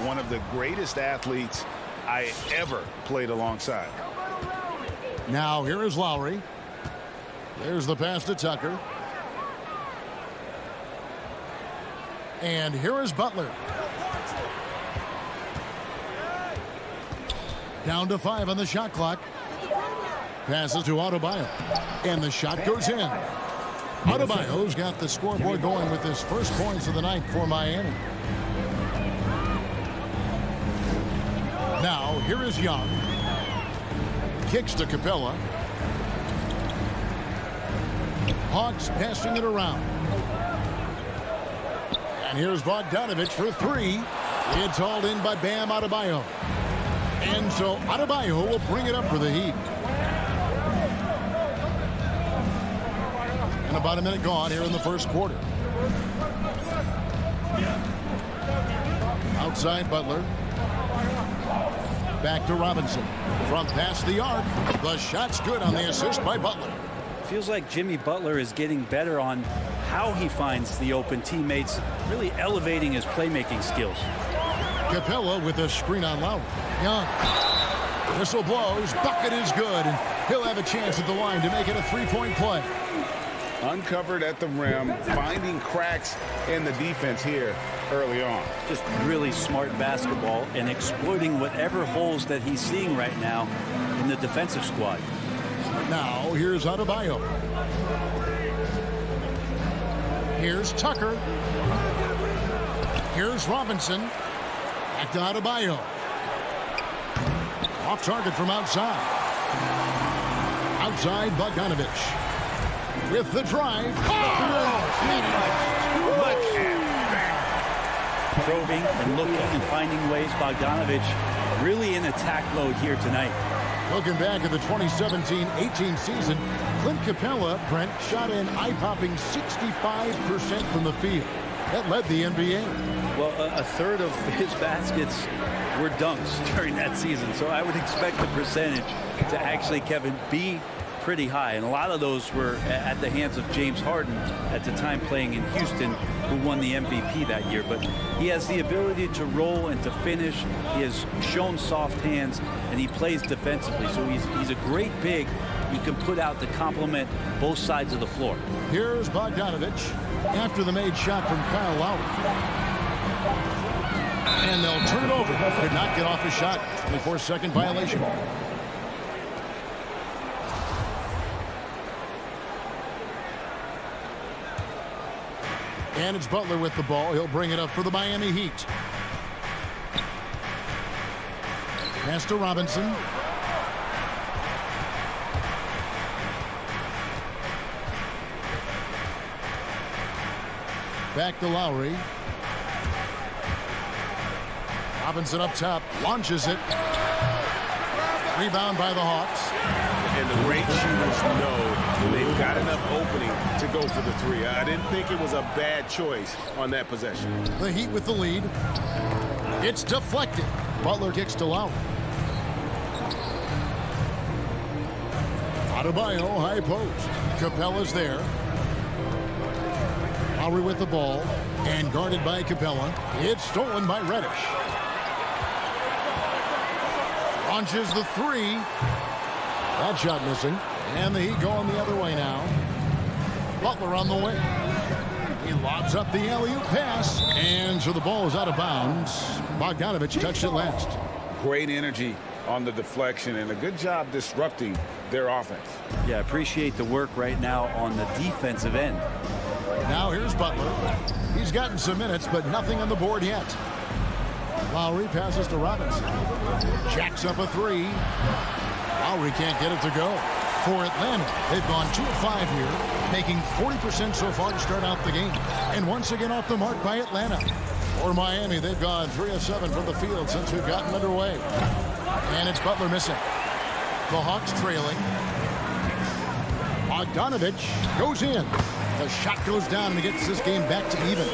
one of the greatest athletes I ever played alongside. Now here is Lowry. There's the pass to Tucker. And here is Butler. Down to 5 on the shot clock. Passes to Adebayo. And the shot goes in. Adebayo's got the scoreboard going with his first points of the night for Miami. Now, here is Young. Kicks to Capella. Hawks passing it around. And here's Bogdanovich for 3. It's hauled in by Bam Adebayo. And so Adebayo will bring it up for the Heat. And about a minute gone here in the first quarter. Outside Butler. Back to Robinson. From past the arc. The shot's good on the assist by Butler. Feels like Jimmy Butler is getting better on how he finds the open teammates, really elevating his playmaking skills. Capella with a screen on Lowry. Young. Whistle blows. Bucket is good. And he'll have a chance at the line to make it a three-point play. Uncovered at the rim, finding cracks in the defense here early on. Just really smart basketball and exploiting whatever holes that he's seeing right now in the defensive squad. Now, here's Adebayo. Here's Tucker. Here's Robinson. Back to Adebayo. Off target from outside. Outside Bogdanovich. With the drive. Probing and looking and finding ways. Bogdanovich really in attack mode here tonight. Looking back at the 2017-18 season, Clint Capella, Brent, shot an eye-popping 65% from the field. That led the NBA. Well, a third of his baskets were dunks during that season, so I would expect the percentage to actually, Kevin, be pretty high. And a lot of those were at the hands of James Harden at the time playing in Houston, who won the MVP that year. But he has the ability to roll and to finish. He has shown soft hands, and he plays defensively. So he's a great big you can put out to complement both sides of the floor. Here's Bogdanovich after the made shot from Kyle Lowry. And they'll turn it over. Could not get off his shot. 24-second violation. And it's Butler with the ball. He'll bring it up for the Miami Heat. Pass to Robinson. Back to Lowry. Robinson up top. Launches it. Rebound by the Hawks. And the great shooters know they've got enough opening to go for the three. I didn't think it was a bad choice on that possession. The Heat with the lead. It's deflected. Butler kicks to Lowry. Adebayo, high post. Capella's there. Lowry with the ball. And guarded by Capella. It's stolen by Reddish. Launches the three. That shot missing. And the Heat going the other way now. Butler on the wing. He lobs up the alley-oop pass. And so the ball is out of bounds. Bogdanovich touched it last. Great energy on the deflection and a good job disrupting their offense. Yeah, appreciate the work right now on the defensive end. Now here's Butler. He's gotten some minutes, but nothing on the board yet. Lowry passes to Robinson. Jacks up a three. Lowry can't get it to go. For Atlanta, they've gone 2 of 5 here, making 40% so far to start out the game. And once again off the mark by Atlanta. For Miami, they've gone 3 of 7 from the field since we've gotten underway. And it's Butler missing. The Hawks trailing. Bogdanovich goes in. The shot goes down and he gets this game back to even.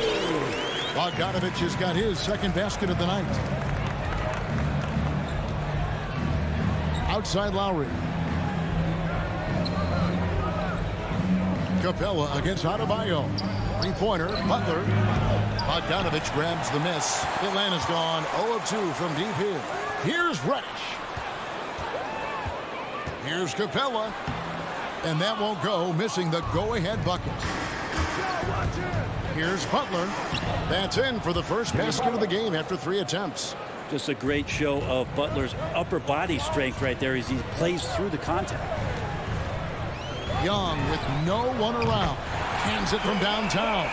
Bogdanovich has got his second basket of the night. Outside Lowry. Capella against Adebayo. Three-pointer. Butler. Bogdanovich grabs the miss. Atlanta's gone 0 of 2 from deep here. Here's Reddish. Here's Capella. And that won't go, missing the go-ahead bucket. Here's Butler. That's in for the first basket of the game after 3 attempts. Just a great show of Butler's upper body strength right there as he plays through the contact. Young with no one around. Hands it from downtown.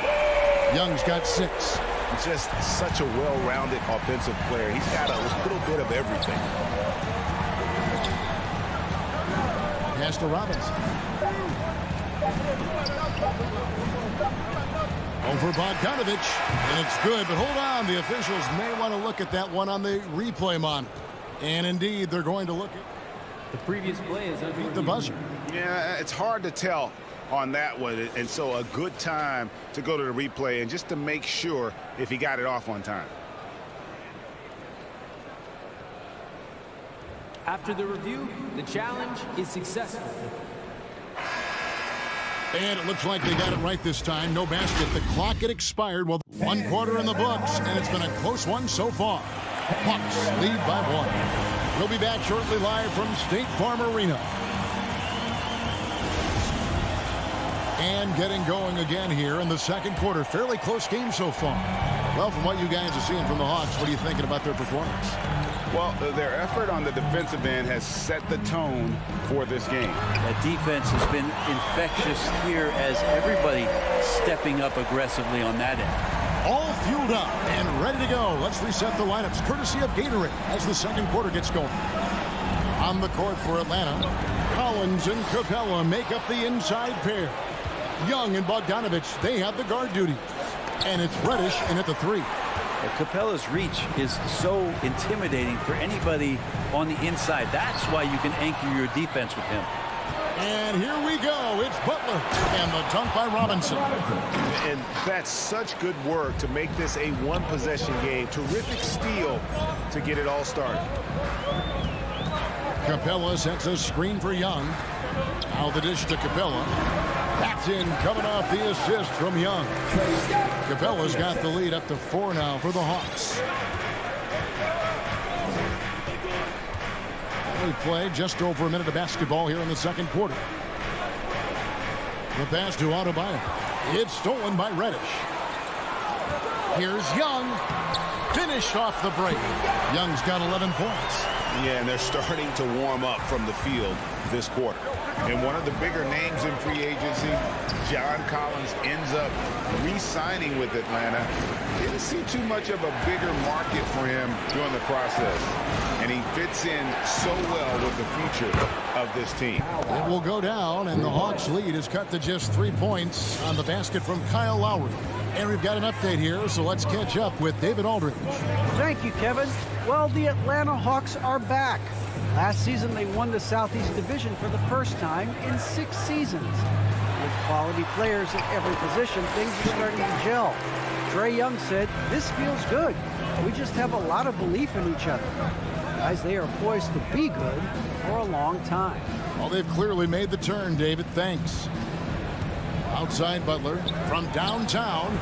Young's got 6. Just such a well-rounded offensive player. He's got a little bit of everything. Pass to Robinson. Over Bogdanovich. And it's good, but hold on. The officials may want to look at that one on the replay monitor. And indeed, they're going to look at the previous play is the buzzer. Yeah, it's hard to tell on that one, and so a good time to go to the replay and just to make sure if he got it off on time. After the review, the challenge is successful. And it looks like they got it right this time. No basket. The clock had expired. Well, 1 quarter in the books, and it's been a close one so far. Hawks lead by 1. We'll be back shortly live from State Farm Arena. And getting going again here in the second quarter. Fairly close game so far. Well, from what you guys are seeing from the Hawks, what are you thinking about their performance? Well, their effort on the defensive end has set the tone for this game. That defense has been infectious here as everybody stepping up aggressively on that end. All fueled up and ready to go. Let's reset the lineups courtesy of Gatorade as the second quarter gets going. On the court for Atlanta, Collins and Capella make up the inside pair. Young and Bogdanovich, they have the guard duty. And it's Reddish in at the 3. Capella's reach is so intimidating for anybody on the inside. That's why you can anchor your defense with him. And here we go. It's Butler. And the dunk by Robinson. And that's such good work to make this a one-possession game. Terrific steal to get it all started. Capella sets a screen for Young. Now the dish to Capella. That's in, coming off the assist from Young. Capella's got the lead up to 4 now for the Hawks. We play just over a minute of basketball here in the second quarter. The pass to Adebayo. It's stolen by Reddish. Here's Young. Finished off the break. Young's got 11 points. Yeah, and they're starting to warm up from the field this quarter. And one of the bigger names in free agency, John Collins, ends up re-signing with Atlanta. Didn't see too much of a bigger market for him during the process. And he fits in so well with the future of this team. It will go down, and the Hawks lead is cut to just 3 points on the basket from Kyle Lowry. And we've got an update here, so let's catch up with David Aldridge. Thank you, Kevin. Well, the Atlanta Hawks are back. Last season, they won the Southeast Division for the first time in 6 seasons. With quality players at every position, things are starting to gel. Trae Young said, "This feels good. We just have a lot of belief in each other." Guys, they are poised to be good for a long time. Well, they've clearly made the turn, David. Thanks. Outside Butler from downtown.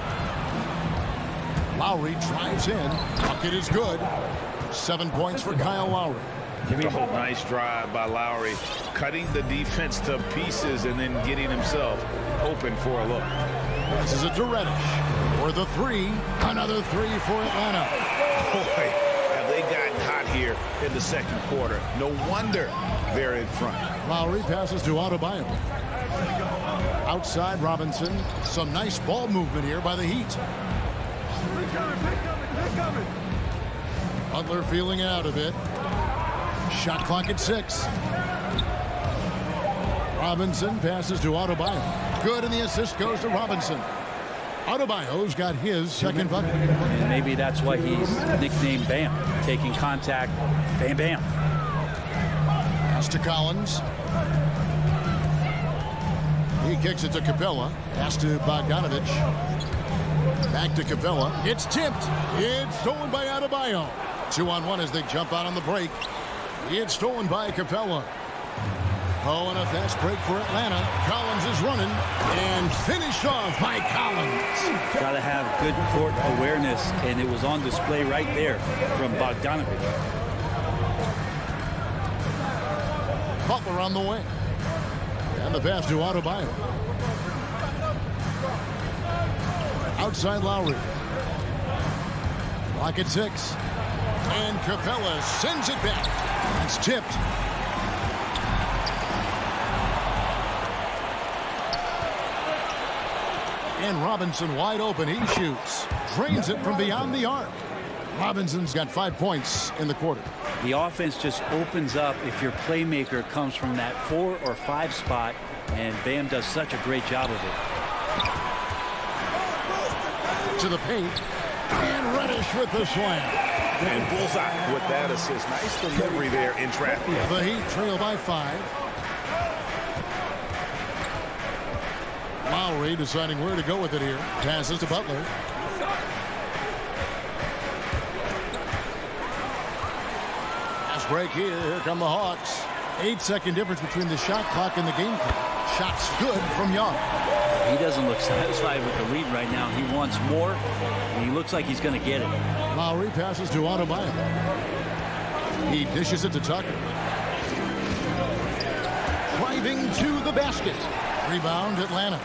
Lowry drives in. Bucket is good. 7 points for Kyle Lowry. Oh, nice drive by Lowry, cutting the defense to pieces and then getting himself open for a look. This is a to Reddish for the 3. Another 3 for Atlanta. Boy, have they gotten hot here in the second quarter. No wonder they're in front. Lowry passes to Adebayo. Outside Robinson. Some nice ball movement here by the Heat. Butler feeling out a bit. Shot clock at 6. Robinson passes to Adebayo. Good, and the assist goes to Robinson. Adebayo's got his second bucket. And maybe that's why he's nicknamed Bam. Taking contact, bam, bam. Pass to Collins. He kicks it to Capella. Pass to Bogdanovich. Back to Capella. It's tipped. It's stolen by Adebayo. 2-on-1 as they jump out on the break. It's stolen by Capella. Oh, and a fast break for Atlanta. Collins is running and finished off by Collins. Got to have good court awareness, and it was on display right there from Bogdanovich. Butler on the wing. And the pass to Adebayo. Outside Lowry. Lock at 6. And Capella sends it back. It's tipped. And Robinson wide open. He shoots. Drains it from beyond the arc. Robinson's got 5 points in the quarter. The offense just opens up if your playmaker comes from that 4 or 5 spot, and Bam does such a great job of it. To the paint. And Reddish with the slam. And bullseye with that assist. Nice delivery there in traffic. The Heat trail by 5. Lowry deciding where to go with it here. Passes to Butler. Fast break here. Here come the Hawks. 8-second difference between the shot clock and the game clock. Shots good from Young. He doesn't look satisfied with the lead right now. He wants more, and he looks like he's going to get it. Lowry passes to Adebayo. He dishes it to Tucker. Driving to the basket. Rebound Atlanta.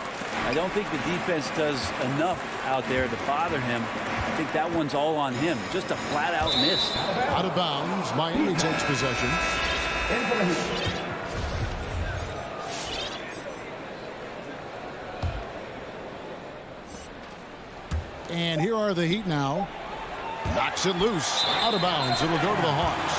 I don't think the defense does enough out there to bother him. I think that one's all on him. Just a flat-out miss. Out of bounds. Miami takes possession. And here are the Heat now. Knocks it loose. Out of bounds. It'll go to the Hawks.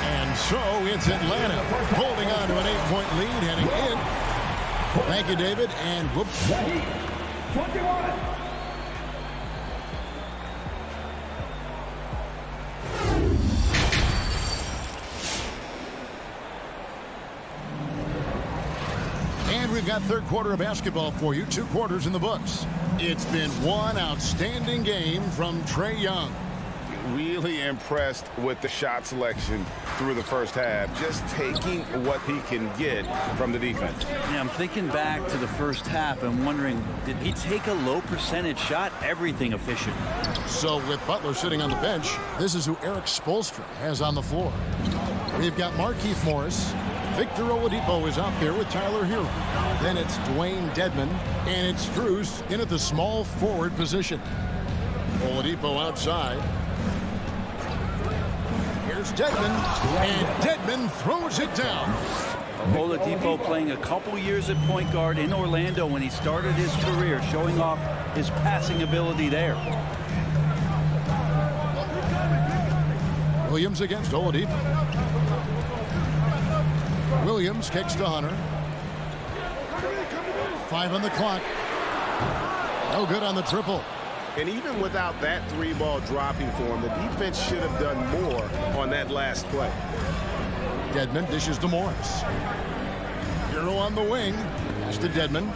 And so it's Atlanta holding on to an 8-point lead heading in. Thank you, David. And whoops. 21. And we've got third quarter of basketball for you. 2 quarters in the books. It's been one outstanding game from Trae Young. Really impressed with the shot selection through the first half. Just taking what he can get from the defense. Yeah, I'm thinking back to the first half and wondering, did he take a low percentage shot? Everything efficient. So with Butler sitting on the bench, this is who Eric Spoelstra has on the floor. We've got Markieff Morris. Victor Oladipo is out there with Tyler Hero. Then it's Dwayne Dedmon, and it's Strus in at the small forward position. Oladipo outside. Here's Dedmon, and Dedmon throws it down. Oladipo playing a couple years at point guard in Orlando when he started his career, showing off his passing ability there. Williams against Oladipo. Williams kicks to Hunter. 5 on the clock. No good on the triple. And even without that 3-ball dropping for him, the defense should have done more on that last play. Dedmon dishes to Morris. Hero on the wing. Pass to Dedmon.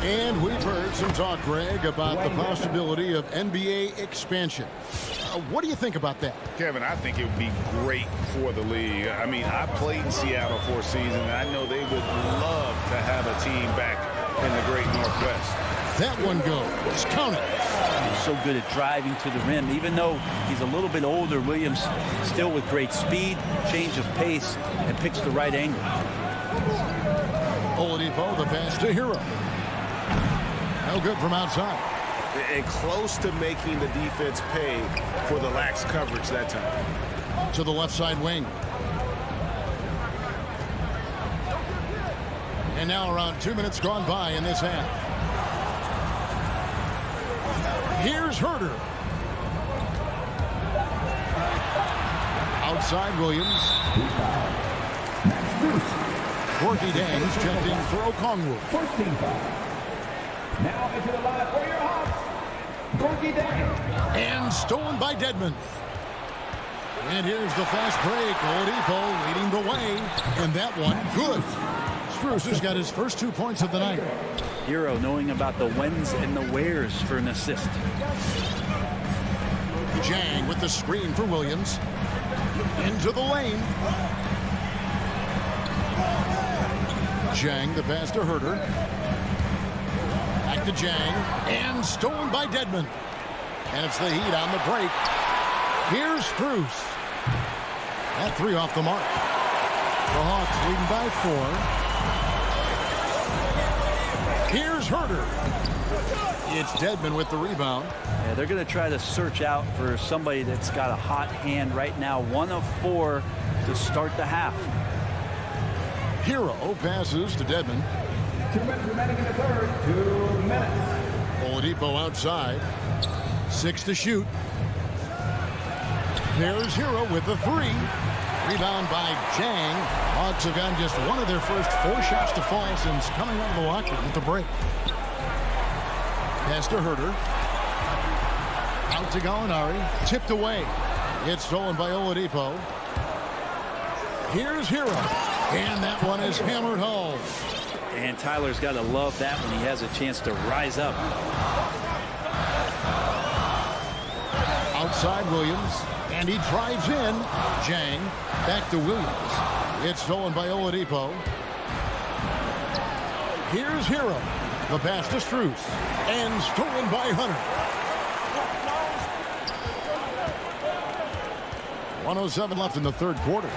And we've heard some talk, Greg, about the possibility of NBA expansion. What do you think about that? Kevin, I think it would be great for the league. I mean, I played in Seattle for a season, and I know they would love to have a team back in the great Northwest. That one goes. Count it. He's so good at driving to the rim. Even though he's a little bit older, Williams still with great speed, change of pace, and picks the right angle. Oladipo, the pass to Hero. No good from outside. And close to making the defense pay for the lax coverage that time. To the left side wing. And now around 2 minutes gone by in this half. Here's Herter. Outside Williams. Gorky Dames checked in for Okongwu. First team foul. Now into the line for your Hawks. Gorky Dames. And stolen by Dedmon. And here's the fast break. Oladipo leading the way. And that one good. Strus has got his first 2 points of the night. Hero knowing about the whens and the wheres for an assist. Jang with the screen for Williams. Into the lane. Jang, the pass to Herder. Back to Jang. And stolen by Dedmon. And it's the Heat on the break. Here's Strus. That 3 off the mark. The Hawks leading by 4. Here's Herder. It's Dedmon with the rebound. Yeah, they're going to try to search out for somebody that's got a hot hand right now. 1 of 4 to start the half. Hero passes to Dedmon. 2 minutes remaining in the third. 2 minutes. Oladipo outside. 6 to shoot. There's Hero with the 3. Rebound by Jang. Hawks have gotten just 1 of their first 4 shots to fall since coming out of the locker room at the break. Pass to Herder. Out to Gallinari. Tipped away. It's stolen by Oladipo. Here's Hero. And that one is hammered home. And Tyler's got to love that when he has a chance to rise up. Outside Williams. And he drives in. Jang. Back to Williams. It's stolen by Oladipo. Here's Hero. The pass to Strus. And stolen by Hunter. 1:07 left in the third quarter.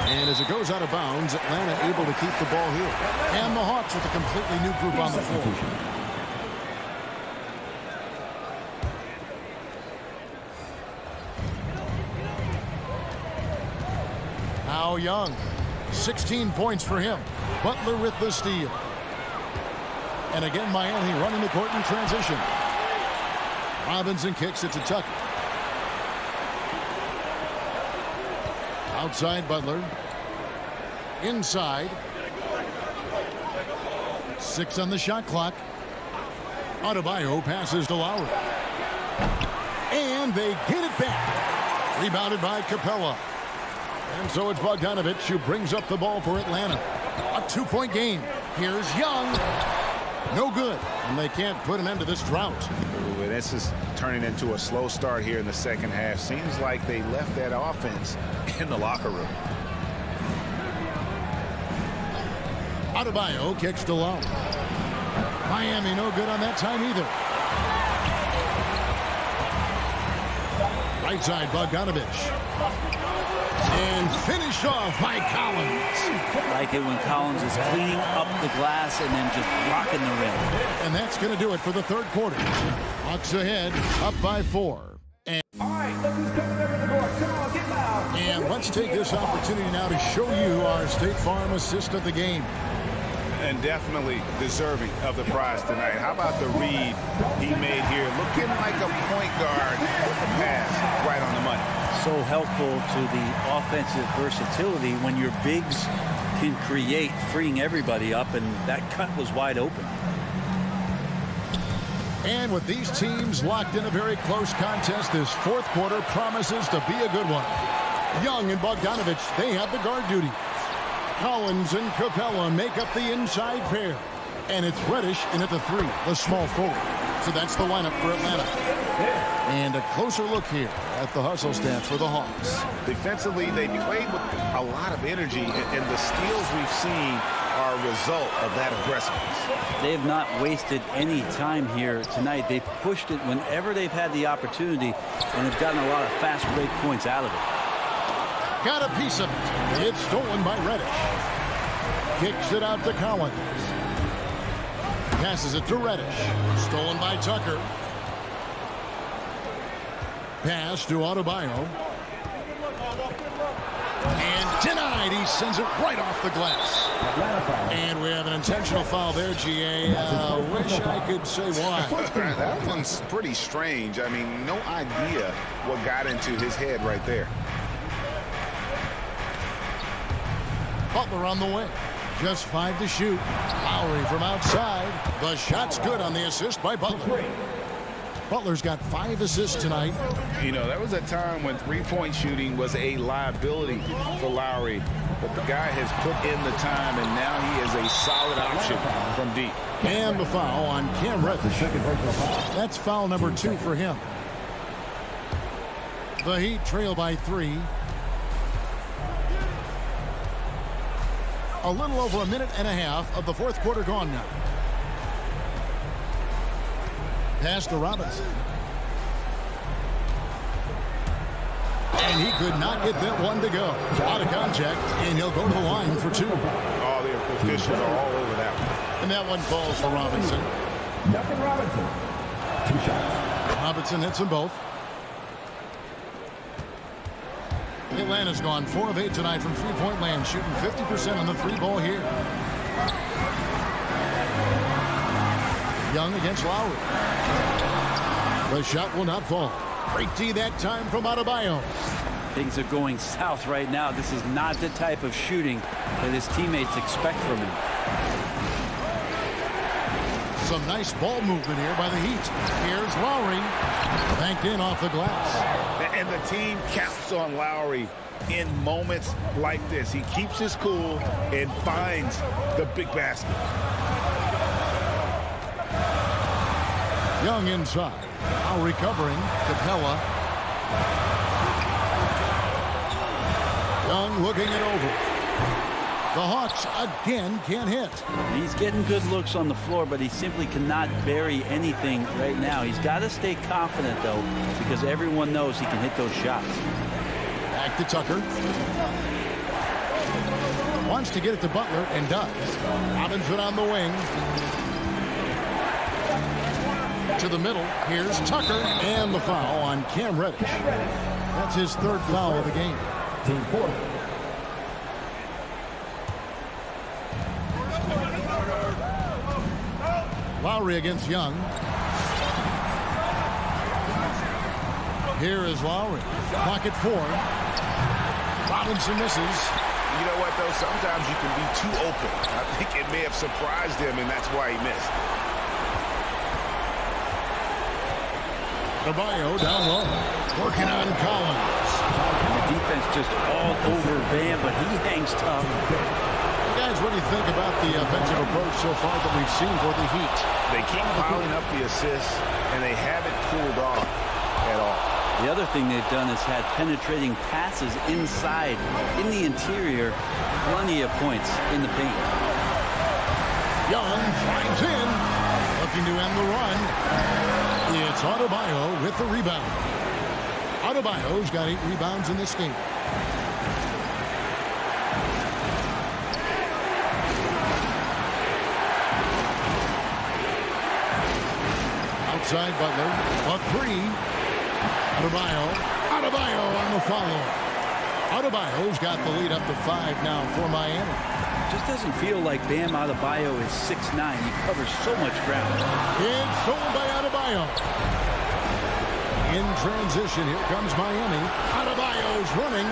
And as it goes out of bounds, Atlanta able to keep the ball here. And the Hawks with a completely new group on the floor. Now Young. 16 points for him. Butler with the steal. And again, Miami running the court in transition. Robinson kicks it to Tucker. Outside Butler. Inside. 6 on the shot clock. Adebayo passes to Lowry. And they get it back. Rebounded by Capella. And so it's Bogdanovich who brings up the ball for Atlanta. A 2-point game. Here's Young. No good. And they can't put an end to this drought. Ooh, this is turning into a slow start here in the second half. Seems like they left that offense in the locker room. Adebayo kicks to Lowry. Miami no good on that time either. Right side, Bogdanovich. And finished off by Collins. Like it when Collins is cleaning up the glass and then just rocking the rim. And that's going to do it for the third quarter. Hawks ahead, up by 4. And, All right, look who's coming over the court. Come on, get loud. and let's take this opportunity now to show you our State Farm assist of the game. And definitely deserving of the prize tonight. How about the read he made here? Looking like a point guard with the pass right on the money. So helpful to the offensive versatility when your bigs can create, freeing everybody up, and that cut was wide open. And with these teams locked in a very close contest, this fourth quarter promises to be a good one. Young and Bogdanovich, they have the guard duty. Collins and Capella make up the inside pair. And it's Reddish in at the 3, the small forward. So that's the lineup for Atlanta. And a closer look here at the hustle stats for the Hawks. Defensively, they played with a lot of energy, and the steals we've seen are a result of that aggressiveness. They have not wasted any time here tonight. They've pushed it whenever they've had the opportunity and have gotten a lot of fast break points out of it. Got a piece of it. It's stolen by Reddish. Kicks it out to Collins. Passes it to Reddish. Stolen by Tucker. Pass to Adebayo. And denied. He sends it right off the glass. And we have an intentional foul there, GA. Wish I could say why. That one's pretty strange. I mean, no idea what got into his head right there. Butler on the wing. Just 5 to shoot. Lowry from outside. The shot's good on the assist by Butler. Butler's got 5 assists tonight. You know, there was a time when three-point shooting was a liability for Lowry. But the guy has put in the time, and now he is a solid option from deep. And the foul on Cam Reddish. That's foul number 2 for him. The Heat trail by 3. A little over a minute and a half of the fourth quarter gone now. Pass to Robinson. And he could not get that one to go. Out of contact, and he'll go to the line for 2. All the officials are all over that one. And that one falls for Robinson. Duncan Robinson. 2 shots. Robinson hits them both. Atlanta's gone 4 of 8 tonight from three-point land, shooting 50% on the 3-ball here. Young against Lowry. The shot will not fall. Great D that time from Adebayo. Things are going south right now. This is not the type of shooting that his teammates expect from him. Some nice ball movement here by the Heat. Here's Lowry. Banked in off the glass. And the team counts on Lowry in moments like this. He keeps his cool and finds the big basket. Young inside. Now recovering. Capella. Young looking it over. The Hawks again can't hit. He's getting good looks on the floor, but he simply cannot bury anything right now. He's got to stay confident, though, because everyone knows he can hit those shots. Back to Tucker. Wants to get it to Butler and does. Robinson on the wing. To the middle. Here's Tucker and the foul on Cam Reddish. That's his 3rd foul of the game. Team 4. Lowry against Young. Here is Lowry. Pocket 4. Robinson misses. You know what, though? Sometimes you can be too open. I think it may have surprised him, and that's why he missed. Adebayo down low. Working on Collins. The defense just all over Bam, but he hangs tough. Guys, what do you think about the offensive approach so far that we've seen for the Heat? They keep piling up the assists, and they haven't cooled off at all. The other thing they've done is had penetrating passes inside, in the interior, plenty of points in the paint. Young drives in, looking to end the run. It's Adebayo with the rebound. Adebayo's got 8 rebounds in this game. Outside Butler, a 3. Adebayo on the follow. Adebayo's got the lead up to 5 now for Miami. Just doesn't feel like Bam Adebayo is 6'9". He covers so much ground. It's stolen by Adebayo. In transition, here comes Miami. Adebayo's running.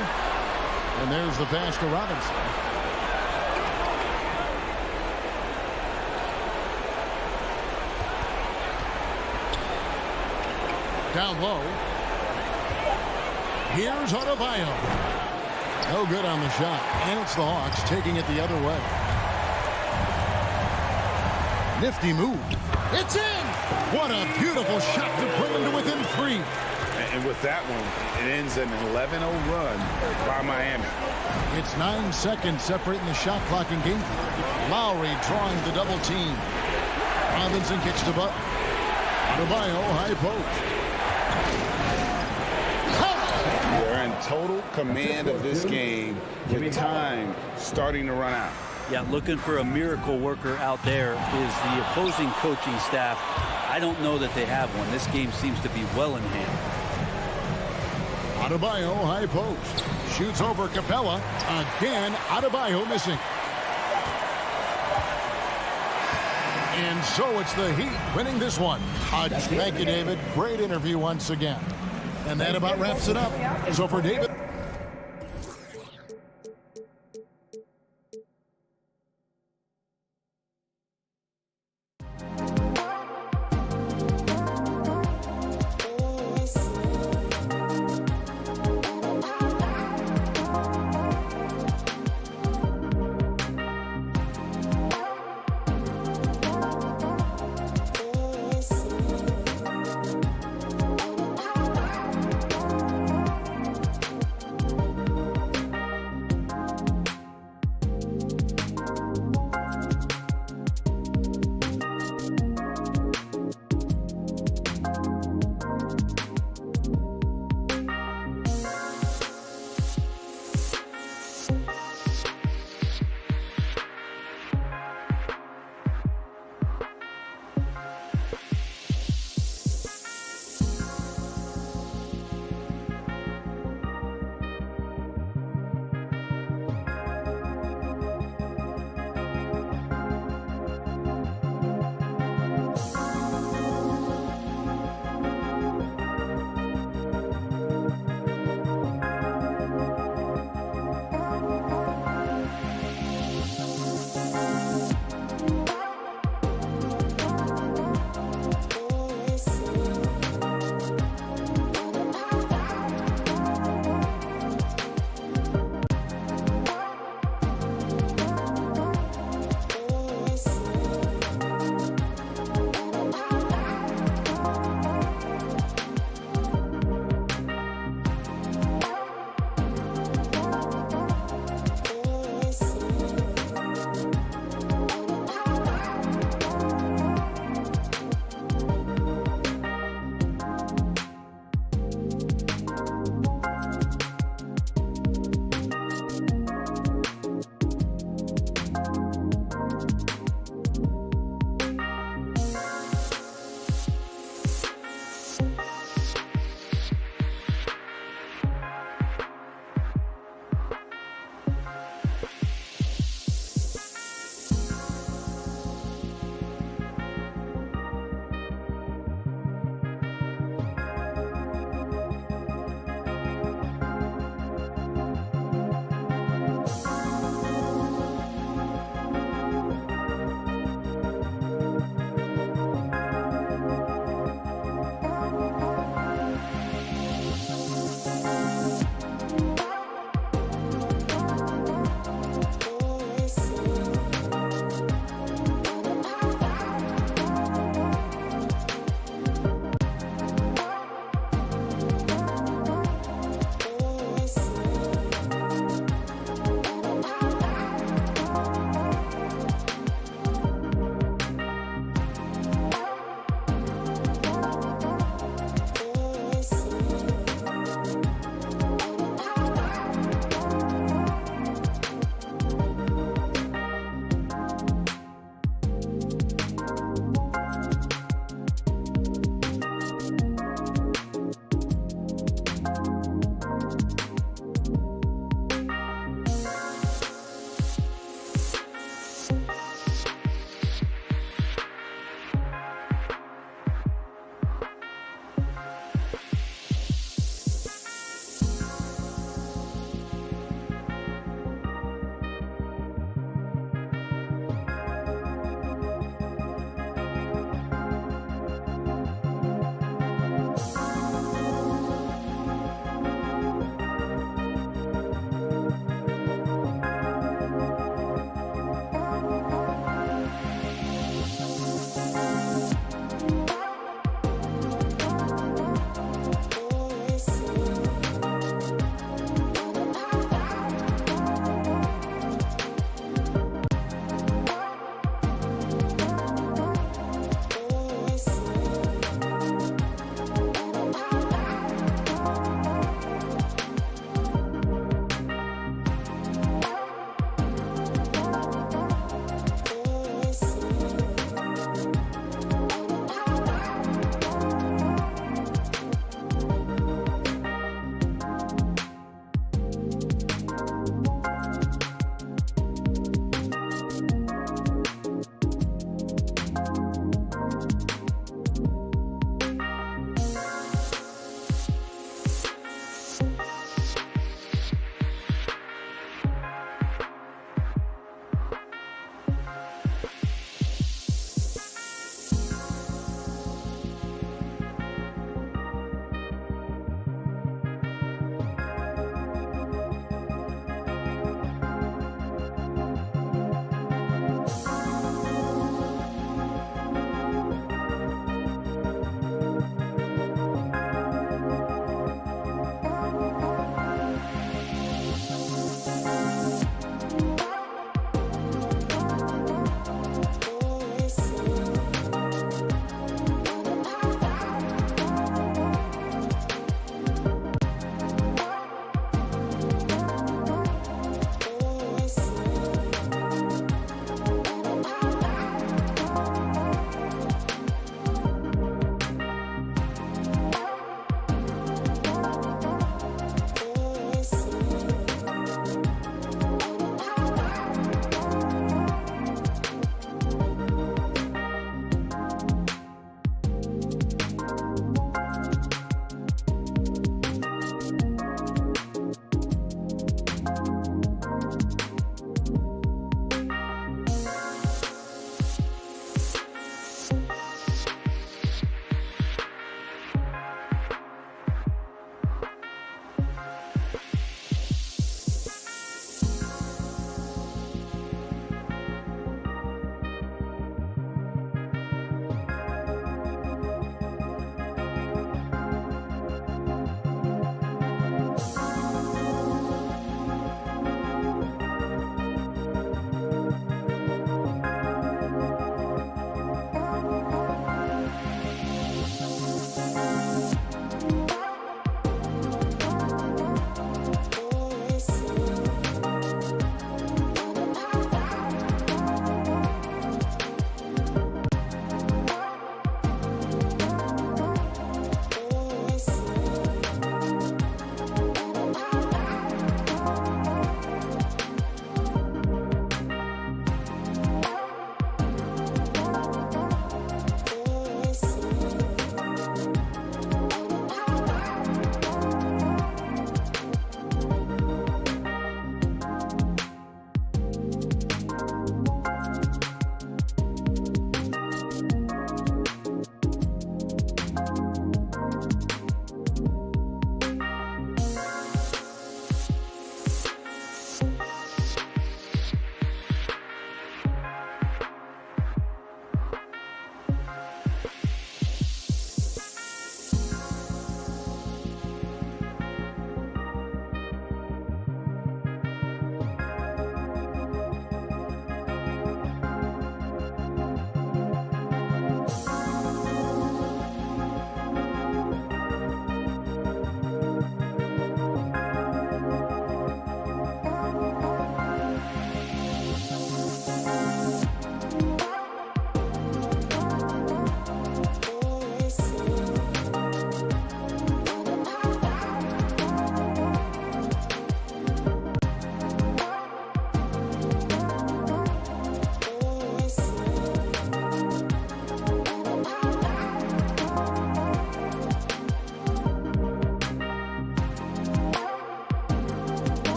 And there's the pass to Robinson. Down low. Here's Adebayo. No good on the shot. And it's the Hawks taking it the other way. Nifty move. It's in! What a beautiful shot to put him to within 3. And with that one, it ends an 11-0 run by Miami. It's 9 seconds separating the shot clock and game. Lowry drawing the double team. Robinson kicks to Butler. Adebayo high post. They're in total command of this game with time starting to run out. Yeah, looking for a miracle worker out there is the opposing coaching staff. I don't know that they have one. This game seems to be well in hand. Adebayo high post. Shoots over Capella. Again, Adebayo missing. And so it's the Heat winning this one. Thank you, David. Great interview once again. And that about wraps it up. So for David.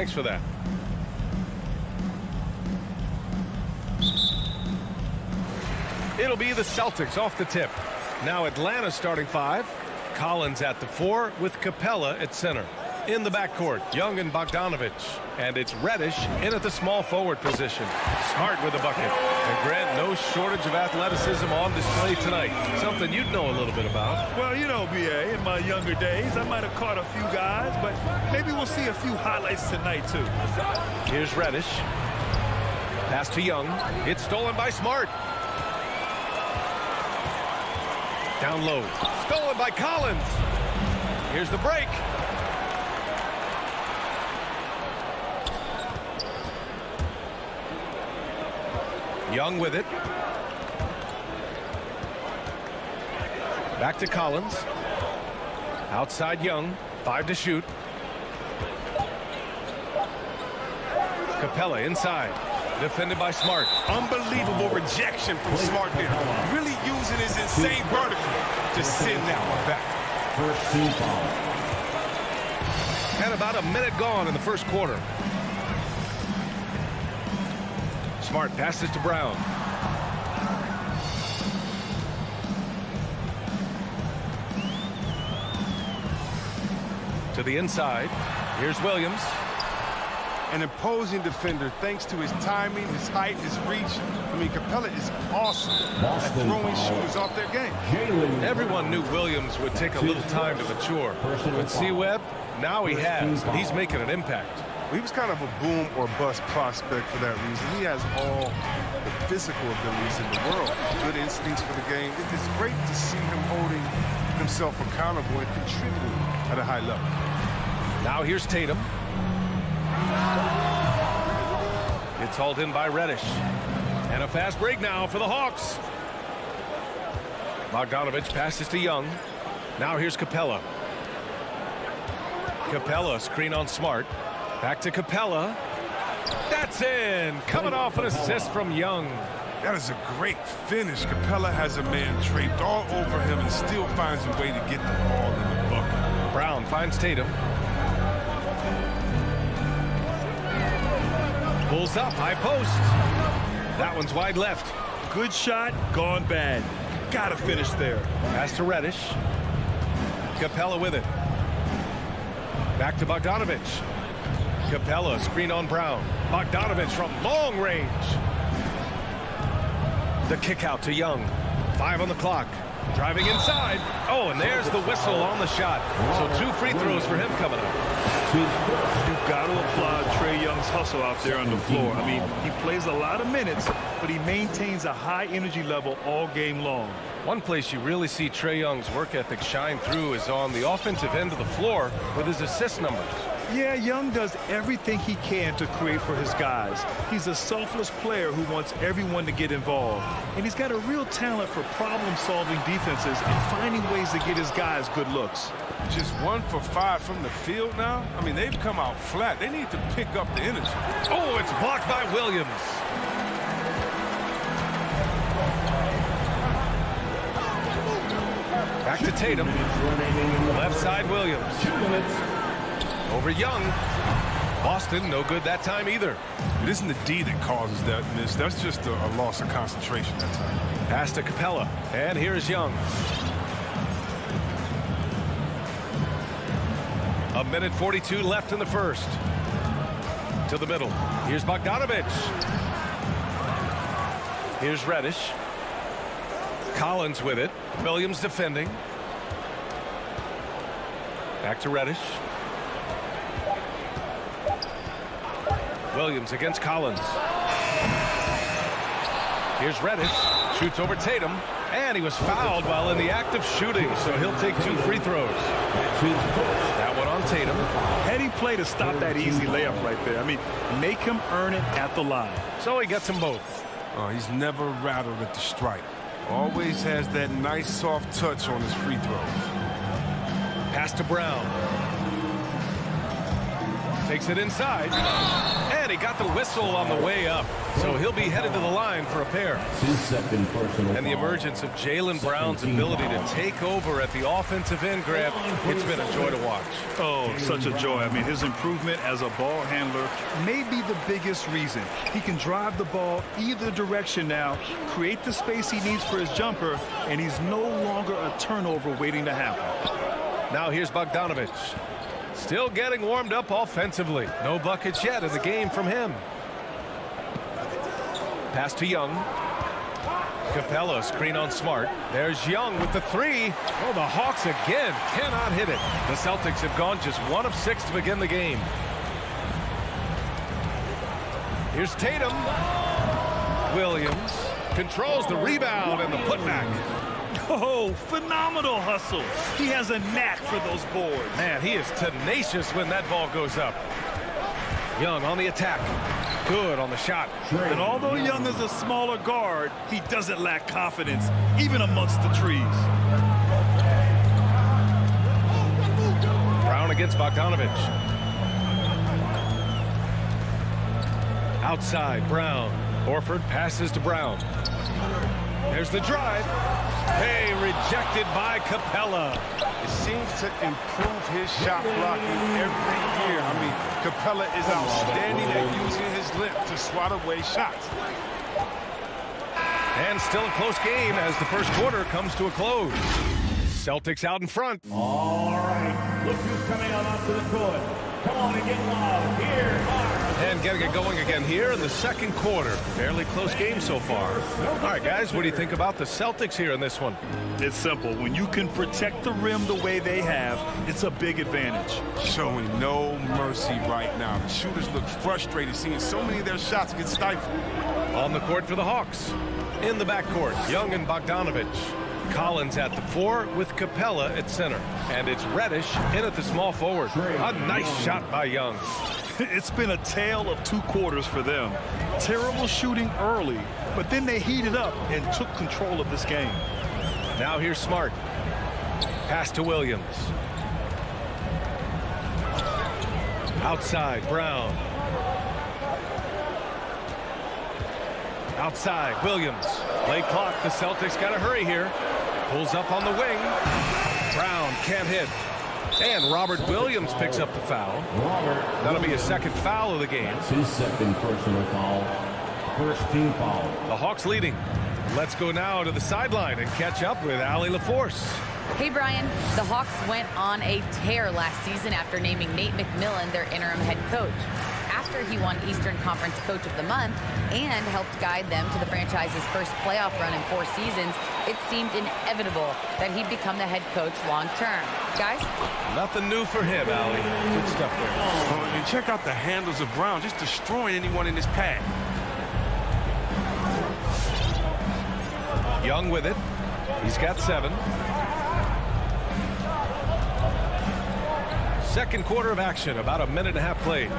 Thanks for that. It'll be the Celtics off the tip. Now Atlanta starting 5. Collins at the 4 with Capella at center. In the backcourt, Young and Bogdanovich. And it's Reddish in at the small forward position. Smart with the bucket. And Grant, no shortage of athleticism on display tonight. Something you'd know a little bit about. Well, you know, B.A., in my younger days, I might have caught a few guys, but maybe we'll see a few highlights tonight, too. Here's Reddish. Pass to Young. It's stolen by Smart. Down low. Stolen by Collins. Here's the break. Young with it. Back to Collins. Outside Young. 5 to shoot. Capella inside. Defended by Smart. Unbelievable rejection from Smart there. Really using his insane vertical to send that one back. First team foul. And about a minute gone in the first quarter. Smart passes to Brown. To the inside. Here's Williams. An imposing defender thanks to his timing, his height, his reach. I mean, Capella is awesome at throwing shooters off their game. Everyone knew Williams would take a little time to mature. But C-Web, now he has. He's making an impact. He was kind of a boom or bust prospect for that reason. He has all the physical abilities in the world, good instincts for the game. It's great to see him holding himself accountable and contributing at a high level. Now here's Tatum. It's hauled in by Reddish. And a fast break now for the Hawks. Bogdanovich passes to Young. Now here's Capella. Capella screen on Smart. Back to Capella. That's in. Coming off an assist from Young. That is a great finish. Capella has a man draped all over him and still finds a way to get the ball in the bucket. Brown finds Tatum. Pulls up, high post. That one's wide left. Good shot, gone bad. Gotta finish there. Pass to Reddish. Capella with it. Back to Bogdanovich. Capella screen on Brown. Bogdanovich from long range. The kick out to Young. 5 on the clock. Driving inside. Oh, and there's the whistle on the shot. So 2 free throws for him coming up. You've got to applaud Trae Young's hustle out there on the floor. I mean, he plays a lot of minutes, but he maintains a high energy level all game long. One place you really see Trae Young's work ethic shine through is on the offensive end of the floor with his assist numbers. Yeah, Young does everything he can to create for his guys. He's a selfless player who wants everyone to get involved. And he's got a real talent for problem-solving defenses and finding ways to get his guys good looks. Just 1 for 5 from the field now? I mean, they've come out flat. They need to pick up the energy. Oh, it's blocked by Williams. Back to Tatum. Left side Williams. 2 minutes. Over Young. Boston, no good that time either. It isn't the D that causes that miss. That's just a loss of concentration that time. Pass to Capella. And here's Young. A minute 42 left in the first. To the middle. Here's Bogdanovich. Here's Reddish. Collins with it. Williams defending. Back to Reddish. Williams against Collins. Here's Reddish. Shoots over Tatum. And he was fouled while in the act of shooting, so he'll take 2 free throws. That one on Tatum. Heady play to stop that easy layup right there. I mean, make him earn it at the line. So he gets them both. Oh, he's never rattled at the strike. Always has that nice soft touch on his free throws. Pass to Brown. Takes it inside. And And he got the whistle on the way up. So he'll be headed to the line for a pair. And the emergence of Jaylen Brown's ability to take over at the offensive end, Grant, it's been a joy to watch. Oh, such a joy. I mean, his improvement as a ball handler may be the biggest reason. He can drive the ball either direction now, create the space he needs for his jumper, and he's no longer a turnover waiting to happen. Now here's Bogdanovich. Still getting warmed up offensively. No buckets yet in the game from him. Pass to Young. Capella, screen on Smart. There's Young with the three. Oh, the Hawks again cannot hit it. The Celtics have gone just 1 of 6 to begin the game. Here's Tatum. Williams controls the rebound and the putback. Oh, phenomenal hustle. He has a knack for those boards. Man, he is tenacious when that ball goes up. Young on the attack. Good on the shot. And although Young is a smaller guard, he doesn't lack confidence, even amongst the trees. Brown against Bogdanovich. Outside, Brown. Horford passes to Brown. There's the drive. Hey, rejected by Capella. It seems to improve his shot blocking every year. I mean, Capella is outstanding at using his length to swat away shots. And still a close game as the first quarter comes to a close. Celtics out in front. All right, look who's coming out onto the court. Come on and get loud. Here are And getting it going again here in the second quarter. Fairly close game so far. All right, guys, what do you think about the Celtics here in this one? It's simple. When you can protect the rim the way they have, it's a big advantage. Showing no mercy right now. The shooters look frustrated seeing so many of their shots get stifled. On the court for the Hawks. In the backcourt, Young and Bogdanovich. Collins at the 4 with Capella at center. And it's Reddish in at the small forward. A nice shot by Young. It's been a tale of 2 quarters for them. Terrible shooting early, but then they heated up and took control of this game. Now here's Smart. Pass to Williams. Outside, Brown. Outside, Williams. Late clock, the Celtics got to hurry here. Pulls up on the wing. Brown can't hit. And Robert Williams picks up the foul. That'll be his second foul of the game. That's his second personal foul. First team foul. The Hawks leading. Let's go now to the sideline and catch up with Allie LaForce. Hey, Brian. The Hawks went on a tear last season after naming Nate McMillan their interim head coach. After he won Eastern Conference Coach of the Month and helped guide them to the franchise's first playoff run in 4 seasons, it seemed inevitable that he'd become the head coach long term. Guys? Nothing new for him, Allie. Good stuff there. Oh, and check out the handles of Brown, just destroying anyone in his path. Young with it. He's got 7. Second quarter of action, about a minute and a half played.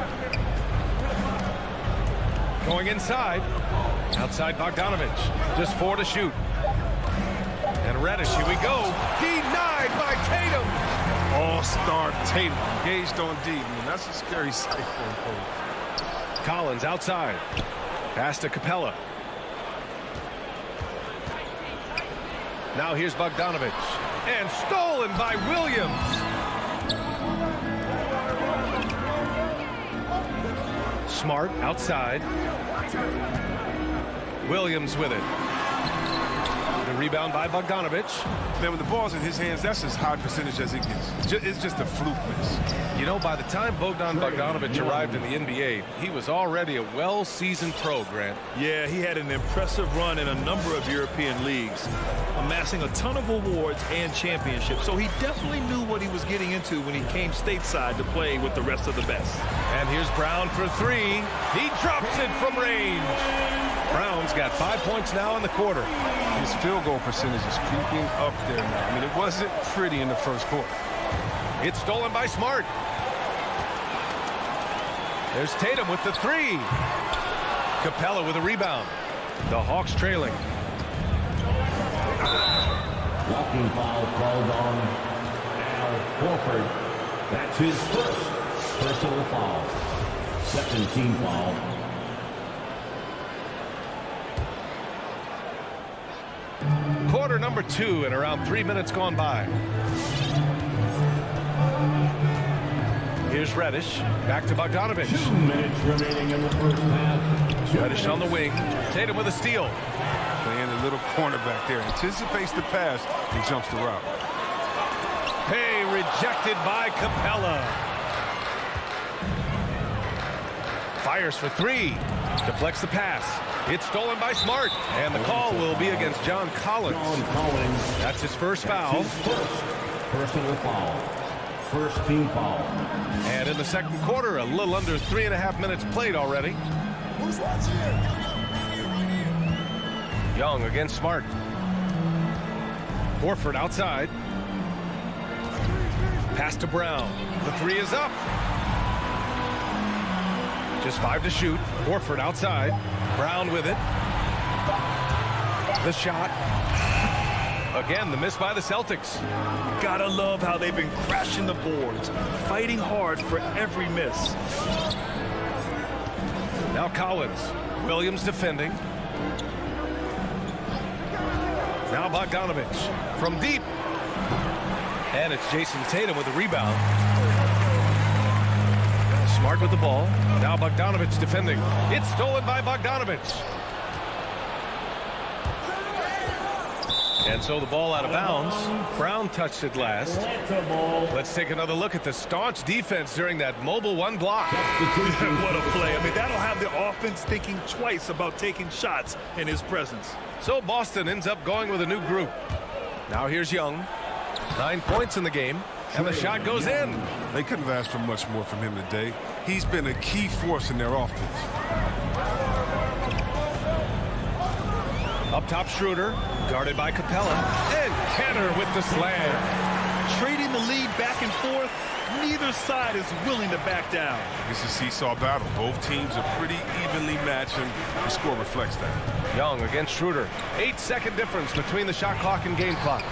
Going inside. Outside Bogdanovich. Just 4 to shoot. And Reddish, here we go. Denied by Tatum. All-star Tatum engaged on D. Man, that's a scary sight for him. Collins outside. Pass to Capella. Now here's Bogdanovich. And stolen by Williams. Smart outside. Williams with it. The rebound by Bogdanovich. Man, when the ball's in his hands, that's as high percentage as it gets. It's just a fluke miss. You know, by the time Bogdanovich arrived in the NBA, he was already a well-seasoned pro, Grant. Yeah, he had an impressive run in a number of European leagues, amassing a ton of awards and championships. So he definitely knew what he was getting into when he came stateside to play with the rest of the best. And here's Brown for 3. He drops it from range. Brown's got 5 points now in the quarter. His field goal percentage is creeping up there now. I mean, it wasn't pretty in the first quarter. It's stolen by Smart. There's Tatum with the 3. Capella with a rebound. The Hawks trailing. Walking foul called on Al Horford. That's his first personal foul. Second team foul. Quarter number 2 and around 3 minutes gone by. Here's Reddish. Back to Bogdanovich. 2 minutes remaining in the first half. Reddish on the wing. Tatum with a steal. Playing a little cornerback there. Anticipates the pass and jumps the route. Hey, rejected by Capella. Fires for 3. Deflects the pass. It's stolen by Smart. And the call will be against John Collins. That's his first foul. Personal foul. First team foul. And in the second quarter, a little under 3.5 minutes played already. Who's watching it? Young against Smart. Horford outside. Pass to Brown. The 3 is up. Just 5 to shoot. Horford outside. Brown with it. The shot. Again, the miss by the Celtics. Gotta love how they've been crashing the boards, fighting hard for every miss. Now Collins. Williams defending. Now Bogdanovich from deep. And it's Jason Tatum with the rebound. Smart with the ball. Now Bogdanovich defending. It's stolen by Bogdanovich. And so the ball out of bounds. Brown touched it last. Let's take another look at the staunch defense during that mobile 1 block. What a play. I mean, that'll have the offense thinking twice about taking shots in his presence. So Boston ends up going with a new group. Now here's Young. 9 points in the game. And the shot goes in. They couldn't have asked for much more from him today. He's been a key force in their offense. Up top, Schroeder, guarded by Capella, and Kenner with the slam. Trading the lead back and forth, neither side is willing to back down. It's a seesaw battle. Both teams are pretty evenly matched, and the score reflects that. Young against Schroeder. 8-second difference between the shot clock and game clock.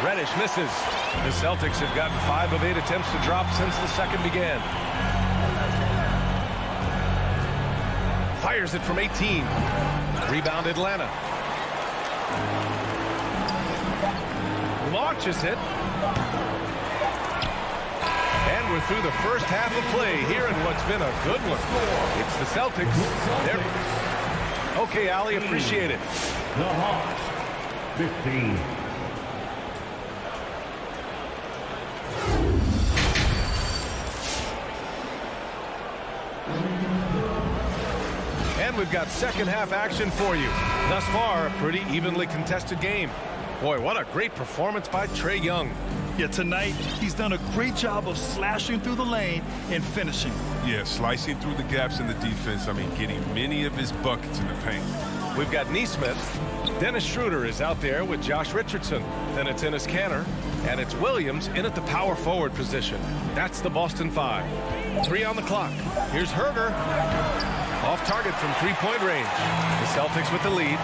Reddish misses. The Celtics have gotten 5 of 8 attempts to drop since the second began. Fires it from 18. Rebound Atlanta. Launches it. And we're through the first half of play here in what's been a good one. It's the Celtics. Okay, Allie, appreciate it. The Hawks, 15. And we've got second half action for you. Thus far, a pretty evenly contested game. Boy, what a great performance by Trae Young. Yeah, tonight, he's done a great job of slashing through the lane and finishing. Yeah, slicing through the gaps in the defense. I mean, getting many of his buckets in the paint. We've got Neesmith. Dennis Schroeder is out there with Josh Richardson. Then it's Enes Kanter. And it's Williams in at the power forward position. That's the Boston 5. 3 on the clock. Here's Herter. Off target from 3-point range. The Celtics with the lead.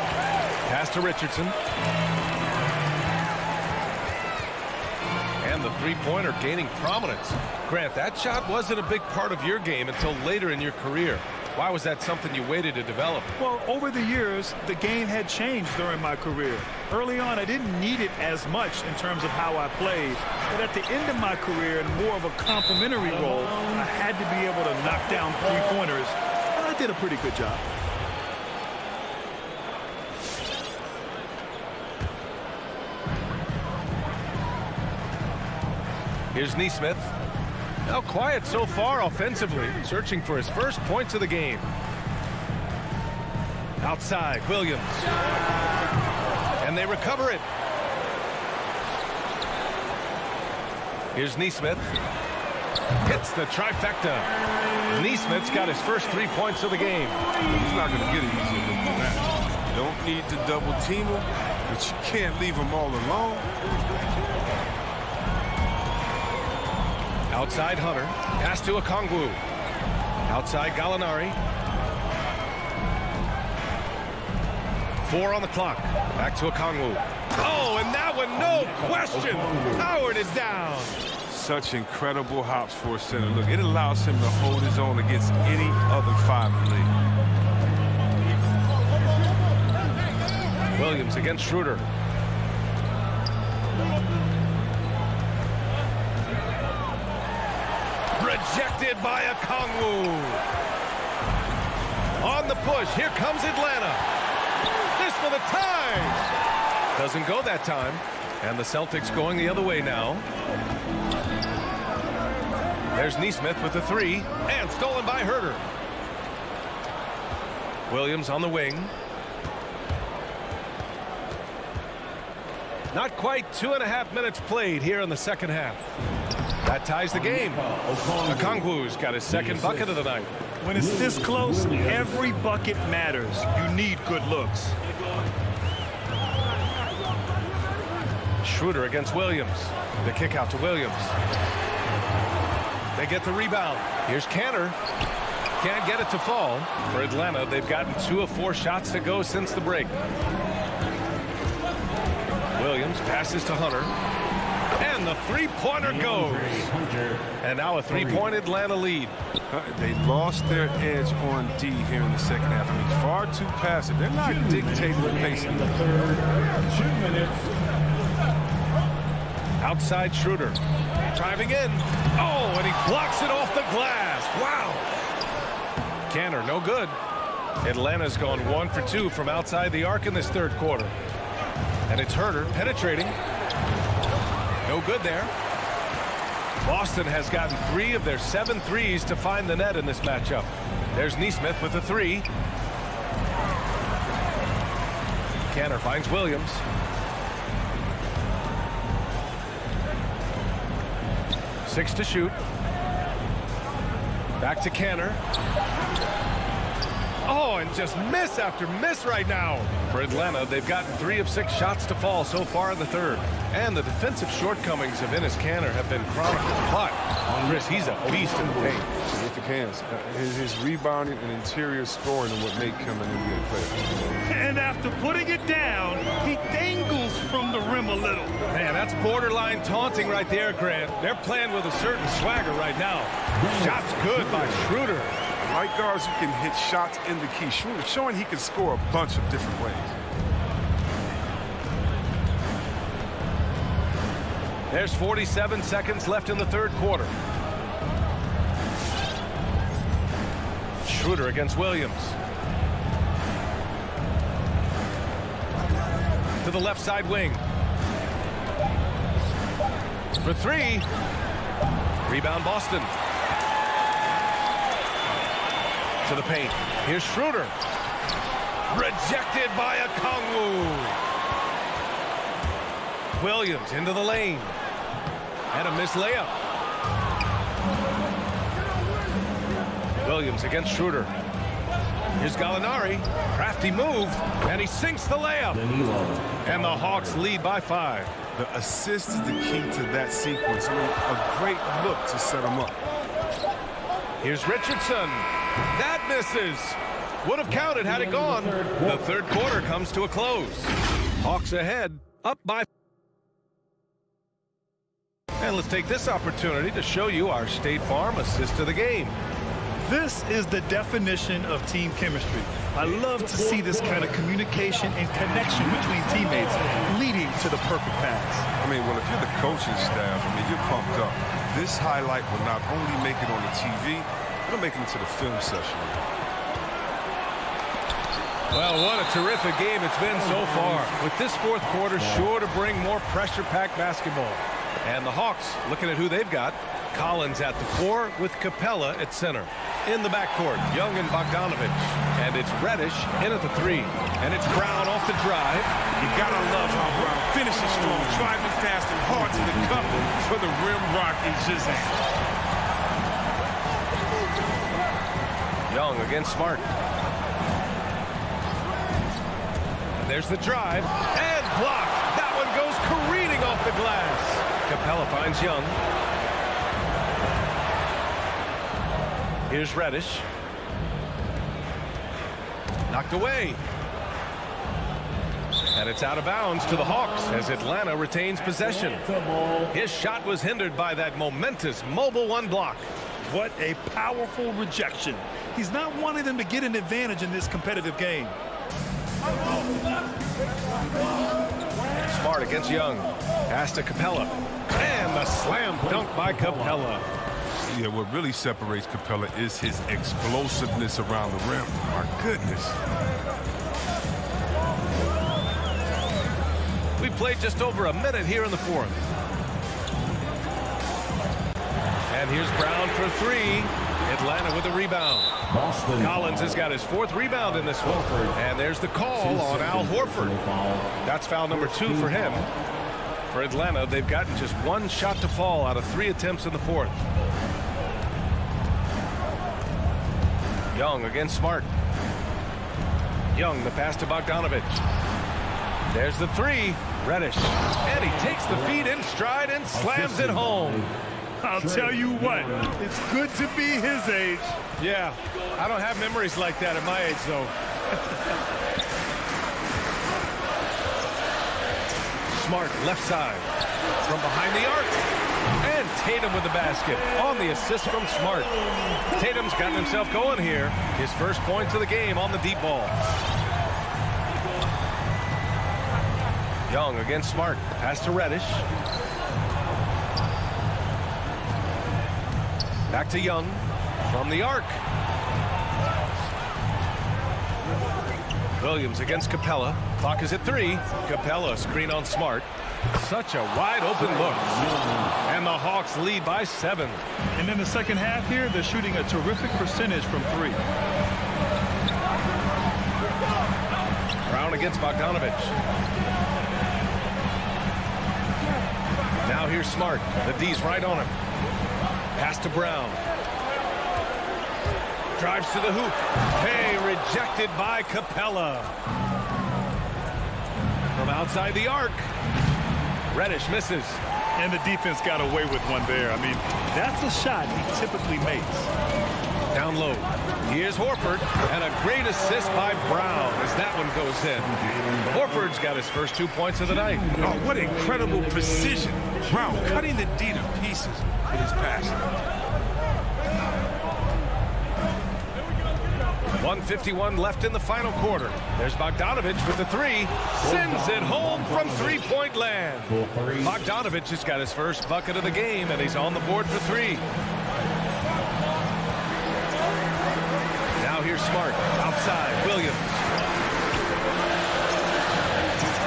Pass to Richardson. And the 3-pointer gaining prominence. Grant, that shot wasn't a big part of your game until later in your career. Why was that something you waited to develop? Well, over the years, the game had changed during my career. Early on, I didn't need it as much in terms of how I played. But at the end of my career, in more of a complementary role, I had to be able to knock down 3-pointers. And I did a pretty good job. Here's Neesmith. Now quiet so far offensively, searching for his first points of the game. Outside, Williams. And they recover it. Here's Neesmith. Hits the trifecta. Neesmith's got his first 3 points of the game. He's not going to get it easier than that. You don't need to double team him, but you can't leave him all alone. Outside Hunter. Pass to Okongwu. Outside Gallinari. 4 on the clock. Back to Okongwu. Oh, and that one, no question. Howard is down. Such incredible hops for a center. Look, it allows him to hold his own against any other 5 in the league. Williams against Schroeder. Rejected by Okongwu. On the push, here comes Atlanta. This for the tie. Doesn't go that time. And the Celtics going the other way now. There's Nesmith with the 3, and stolen by Herter. Williams on the wing. Not quite 2.5 minutes played here in the second half. That ties the game. Okongwu's got his second bucket of the night. When it's this close, every bucket matters. You need good looks. Schroeder against Williams. The kick out to Williams. They get the rebound. Here's Cantor. Can't get it to fall. For Atlanta, they've gotten 2 of 4 shots to go since the break. Williams passes to Hunter. And the three-pointer goes. And now a 3-point Atlanta lead. They lost their edge on D here in the second half. I mean, far too passive. They're not dictating the pace. 2 minutes. Outside Schroeder. Driving in. Oh, and he blocks it off the glass. Wow. Cantor, no good. Atlanta's gone 1 for 2 from outside the arc in this third quarter. And it's Herter penetrating. No good there. Boston has gotten 3 of their 7 threes to find the net in this matchup. There's Nesmith with the 3. Cantor finds Williams. Six to shoot. Back to Cantor. Oh, and just miss after miss right now. For Atlanta, they've gotten 3 of 6 shots to fall so far in the third. And the defensive shortcomings of Enes Kanter have been chronicled. But, Chris, he's a beast in the paint. Terrific hands. His rebounding and interior scoring are what make him an NBA player. And after putting it down, he dangles from the rim a little. Man, that's borderline taunting right there, Grant. They're playing with a certain swagger right now. Shots good by Schroeder. Like guards who can hit shots in the key. Schroeder showing he can score a bunch of different ways. There's 47 seconds left in the third quarter. Schroeder against Williams. To the left side wing. For 3. Rebound Boston. To the paint. Here's Schroeder. Rejected by Okongwu. Williams into the lane. And a missed layup. Williams against Schroeder. Here's Gallinari. Crafty move. And he sinks the layup. And the Hawks lead by 5. The assist is the key to that sequence. I mean, a great look to set them up. Here's Richardson. That misses. Would have counted had it gone. The third quarter comes to a close. Hawks ahead. Up by. And let's take this opportunity to show you our State Farm assist of the game. This is the definition of team chemistry. I love to see this kind of communication and connection between teammates leading to the perfect pass. I mean, well, if you're the coaching staff, I mean, you're pumped up. This highlight will not only make it on the TV, it'll make it into the film session. Well, what a terrific game it's been so far. With this fourth quarter sure to bring more pressure-packed basketball. And the Hawks, looking at who they've got, Collins at the 4 with Capella at center. In the backcourt, Young and Bogdanovich. And it's Reddish in at the 3. And it's Brown off the drive. You gotta love how Brown finishes strong, driving fast and hard to the cup for the rim rock and Shazam. Young against Smart. And there's the drive. And blocked. That one goes careening off the glass. Capella finds Young. Here's Reddish. Knocked away. And it's out of bounds to the Hawks as Atlanta retains possession. His shot was hindered by that momentous mobile one block. What a powerful rejection. He's not wanting them to get an advantage in this competitive game. Smart against Young. Pass to Capella. And the slam dunk by Capella. Yeah, what really separates Capella is his explosiveness around the rim. My goodness. We played just over a minute here in the fourth. And here's Brown for three. Atlanta with a rebound. Collins has got his fourth rebound in this one. And there's the call on Al Horford. That's foul number 2 for him. For Atlanta, they've gotten just one shot to fall out of 3 attempts in the fourth. Young against Smart. Young, the pass to Bogdanovich. There's the three. Reddish. And he takes the feed in stride and slams it home. I'll tell you what, it's good to be his age. Yeah, I don't have memories like that at my age, though. Smart, left side. From behind the arc. And Tatum with the basket on the assist from Smart. Tatum's gotten himself going here. His first points of the game on the deep ball. Young against Smart. Pass to Reddish. Back to Young. From the arc. Williams against Capella. Clock is at 3. Capella screen on Smart. Such a wide open look. And the Hawks lead by 7. And in the second half here, they're shooting a terrific percentage from 3. Brown against Bogdanovich. Now here's Smart. The D's right on him. Pass to Brown. Drives to the hoop. Hey, rejected by Capella. From outside the arc. Reddish misses. And the defense got away with one there. I mean, that's a shot he typically makes. Down low. Here's Horford. And a great assist by Brown as that one goes in. Horford's got his first 2 points of the night. Oh, what incredible precision. Brown cutting the D to pieces with his passion. 1:51 left in the final quarter. There's Bogdanovich with the three. Sends it home from three-point land. Bogdanovich has got his first bucket of the game, and he's on the board for 3. Now here's Smart. Outside, Williams.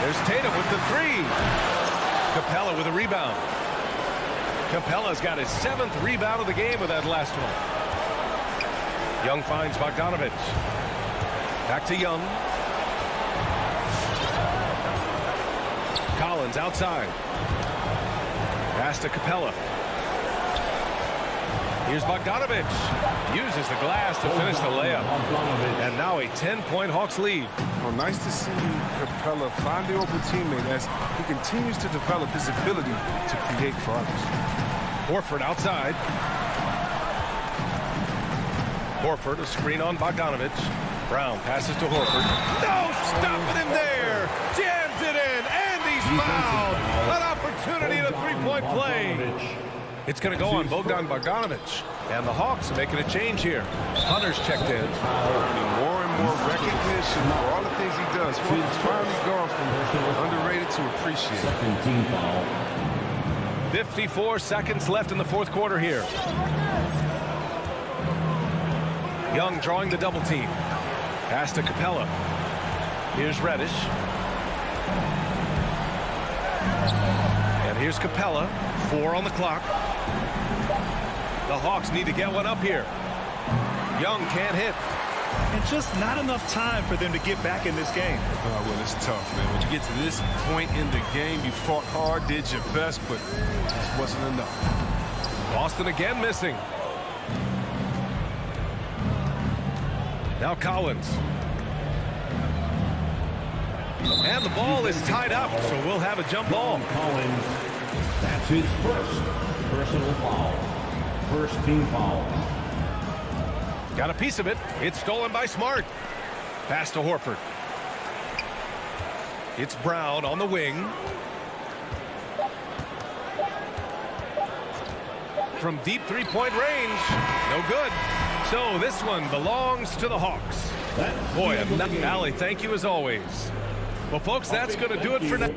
There's Tatum with the 3. Capella with a rebound. Capella's got his 7th rebound of the game with that last one. Young finds Bogdanovich. Back to Young. Collins outside. Pass to Capella. Here's Bogdanovich. Uses the glass to finish the layup. And now a 10-point Hawks lead. Well, nice to see Capella find the open teammate as he continues to develop his ability to create for others. Horford outside. Horford, a screen on Bogdanovich. Brown passes to Horford. No, stopping him there. Jams it in, and he's fouled. An opportunity at a three-point play. It's going to go on Bogdanovich. And the Hawks are making a change here. Hunter's checked in. More and more recognition for all the things he does. He's finally gone from underrated to appreciated. Second team foul. 54 seconds left in the fourth quarter here. Young drawing the double team. Pass to Capella. Here's Reddish. And here's Capella. 4 on the clock. The Hawks need to get one up here. Young can't hit. And just not enough time for them to get back in this game. Well, it's tough, man. When you get to this point in the game, you fought hard, did your best, but it just wasn't enough. Boston again missing. Now Collins. And the ball is tied up, so we'll have a jump ball. Collins, that's his first personal foul. First team foul. Got a piece of it. It's stolen by Smart. Pass to Horford. It's Brown on the wing. From deep three-point range. No good. So this one belongs to the Hawks. Boy, Allie, thank you as always. Well, folks, that's going to do it for now.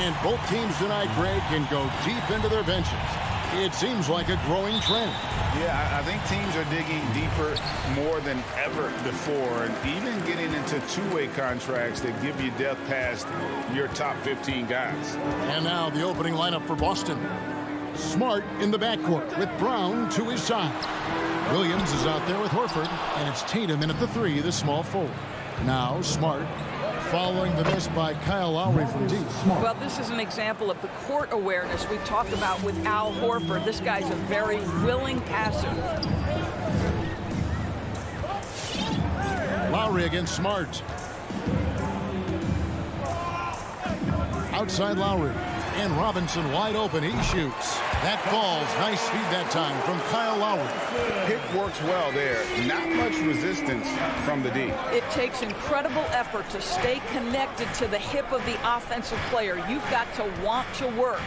And both teams tonight, Greg, can go deep into their benches. It seems like a growing trend. Yeah, I think teams are digging deeper more than ever before, and even getting into two-way contracts that give you depth past your top 15 guys. And now the opening lineup for Boston. Smart in the backcourt with Brown to his side. Williams is out there with Horford, and it's Tatum in at the 3, the small forward. Now Smart following the miss by Kyle Lowry from deep. Well, this is an example of the court awareness we talked about with Al Horford. This guy's a very willing passer. Lowry against Smart. Outside Lowry. And Robinson wide open. He shoots. That falls. Nice feed that time from Kyle Lowry. Pick works well there. Not much resistance from the D. It takes incredible effort to stay connected to the hip of the offensive player. You've got to want to work.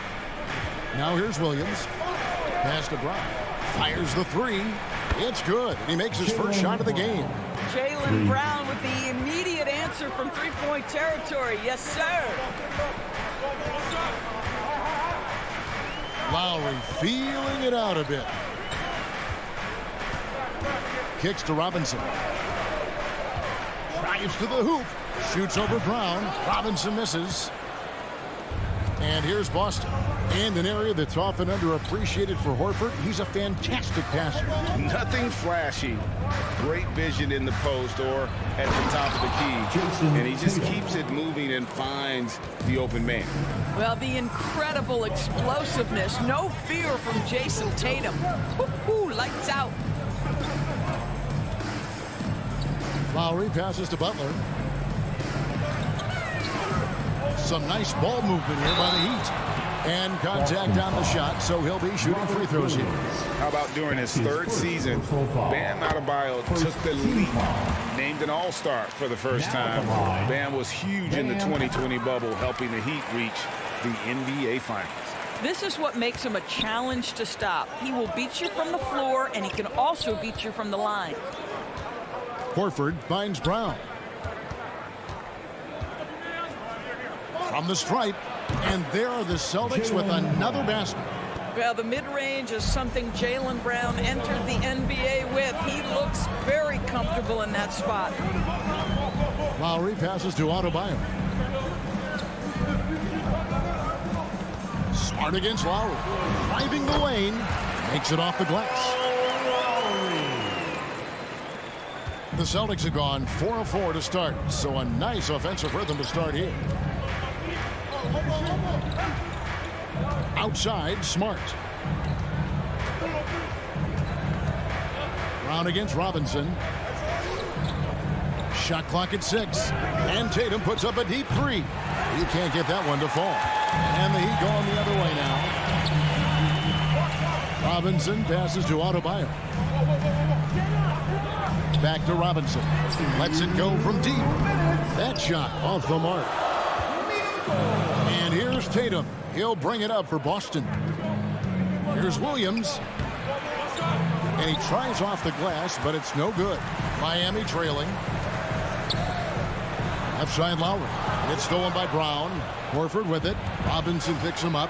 Now here's Williams. Pass to Brown. Fires the 3. It's good. And he makes his first shot of the game. Jaylen Brown with the immediate answer from three-point territory. Yes, sir. Lowry feeling it out a bit. Kicks to Robinson. Drives to the hoop. Shoots over Brown. Robinson misses. And here's Boston. In an area that's often underappreciated for Horford, he's a fantastic passer. Nothing flashy. Great vision in the post or at the top of the key. And he just keeps it moving and finds the open man. Well, the incredible explosiveness. No fear from Jason Tatum. Woo-hoo, lights out. Lowry passes to Butler. Some nice ball movement here by the Heat. And contact on the shot, so he'll be shooting free throws here. How about during his third season, Bam Adebayo took the leap, named an all-star for the first time. Bam was huge in the 2020 bubble, helping the Heat reach the NBA Finals. This is what makes him a challenge to stop. He will beat you from the floor, and he can also beat you from the line. Horford finds Brown. From the stripe. And there are the Celtics with another basket. Well, the mid-range is something Jaylen Brown entered the NBA with. He looks very comfortable in that spot. Lowry passes to Adebayo. Smart against Lowry. Driving the lane. Makes it off the glass. The Celtics have gone 4 of 4 to start. So a nice offensive rhythm to start here. Outside, Smart. Brown against Robinson. Shot clock at 6. And Tatum puts up a deep 3. You can't get that one to fall. And the Heat going the other way now. Robinson passes to Adebayo. Back to Robinson. Lets it go from deep. That shot off the mark. And here's Tatum. He'll bring it up for Boston. Here's Williams. And he tries off the glass, but it's no good. Miami trailing. Left side Lowry. It's stolen by Brown. Horford with it. Robinson picks him up.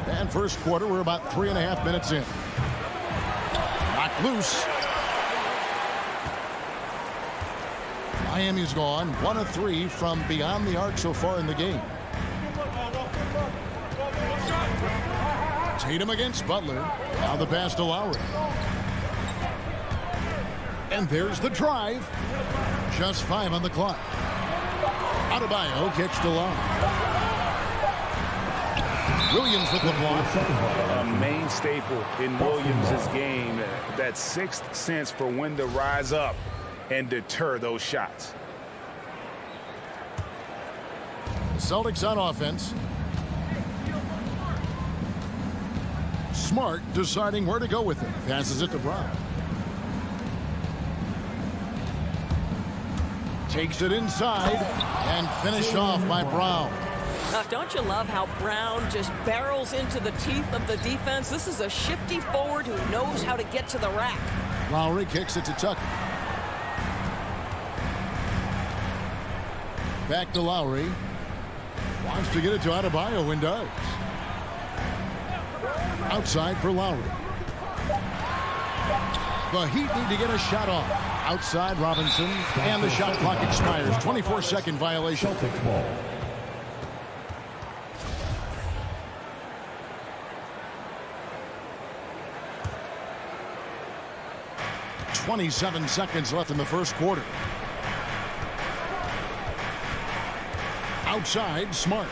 And first quarter, we're about 3.5 minutes in. Knocked loose. Miami's gone 1 of 3 from beyond the arc so far in the game. Tatum against Butler. Now the pass to Lowry. And there's the drive. Just 5 on the clock. Adebayo kicks to Lowry. Williams with the block. A main staple in Williams' game. That sixth sense for when to rise up and deter those shots. Celtics on offense. Smart deciding where to go with it. Passes it to Brown. Takes it inside and finished off by Brown. Now, don't you love how Brown just barrels into the teeth of the defense? This is a shifty forward who knows how to get to the rack. Lowry kicks it to Tucker. Back to Lowry. Wants to get it to Adebayo and does. Outside for Lowry. The Heat need to get a shot off. Outside Robinson. And the shot clock expires. 24-second violation. Celtics ball. .27 seconds left in the first quarter. Outside, Smart.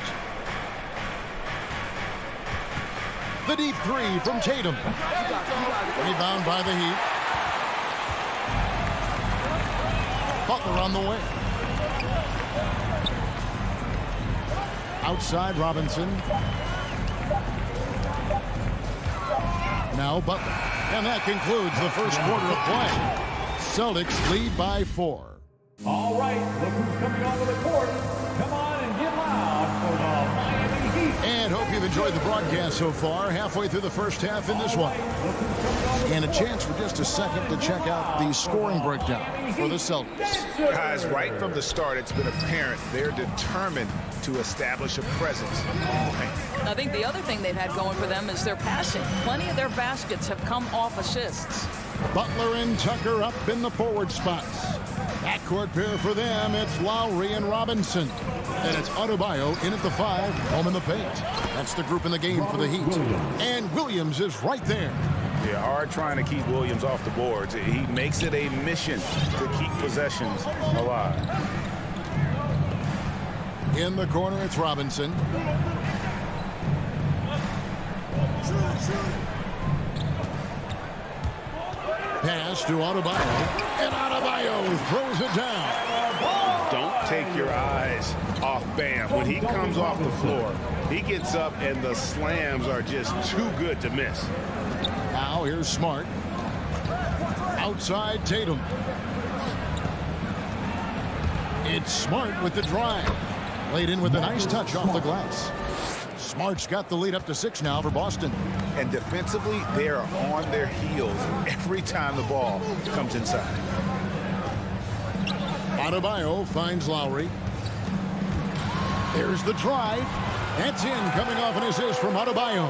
The deep three from Tatum. Rebound by the Heat. Butler on the way. Outside, Robinson. Now Butler. And that concludes the first quarter of play. Celtics lead by 4. All right, look who's coming onto the court. Come on and get loud for the Miami Heat. And hope you've enjoyed the broadcast so far. Halfway through the first half in this one. And a chance for just a second to check out the scoring breakdown for the Celtics. Guys, right from the start, it's been apparent they're determined to establish a presence. I think the other thing they've had going for them is their passing. Plenty of their baskets have come off assists. Butler and Tucker up in the forward spots. Backcourt pair for them, it's Lowry and Robinson. And it's Adebayo in at the 5, home in the paint. That's the group in the game for the Heat. And Williams is right there. Yeah, hard trying to keep Williams off the boards. He makes it a mission to keep possessions alive. In the corner, it's Robinson. Pass to Adebayo. And Adebayo throws it down. Don't take your eyes off Bam. When he comes off the floor, he gets up and the slams are just too good to miss. Now here's Smart. Outside Tatum. It's Smart with the drive. Laid in with a nice touch off the glass. Smart's got the lead up to 6 now for Boston. And defensively, they are on their heels every time the ball comes inside. Adebayo finds Lowry. There's the drive. That's in, coming off an assist from Adebayo.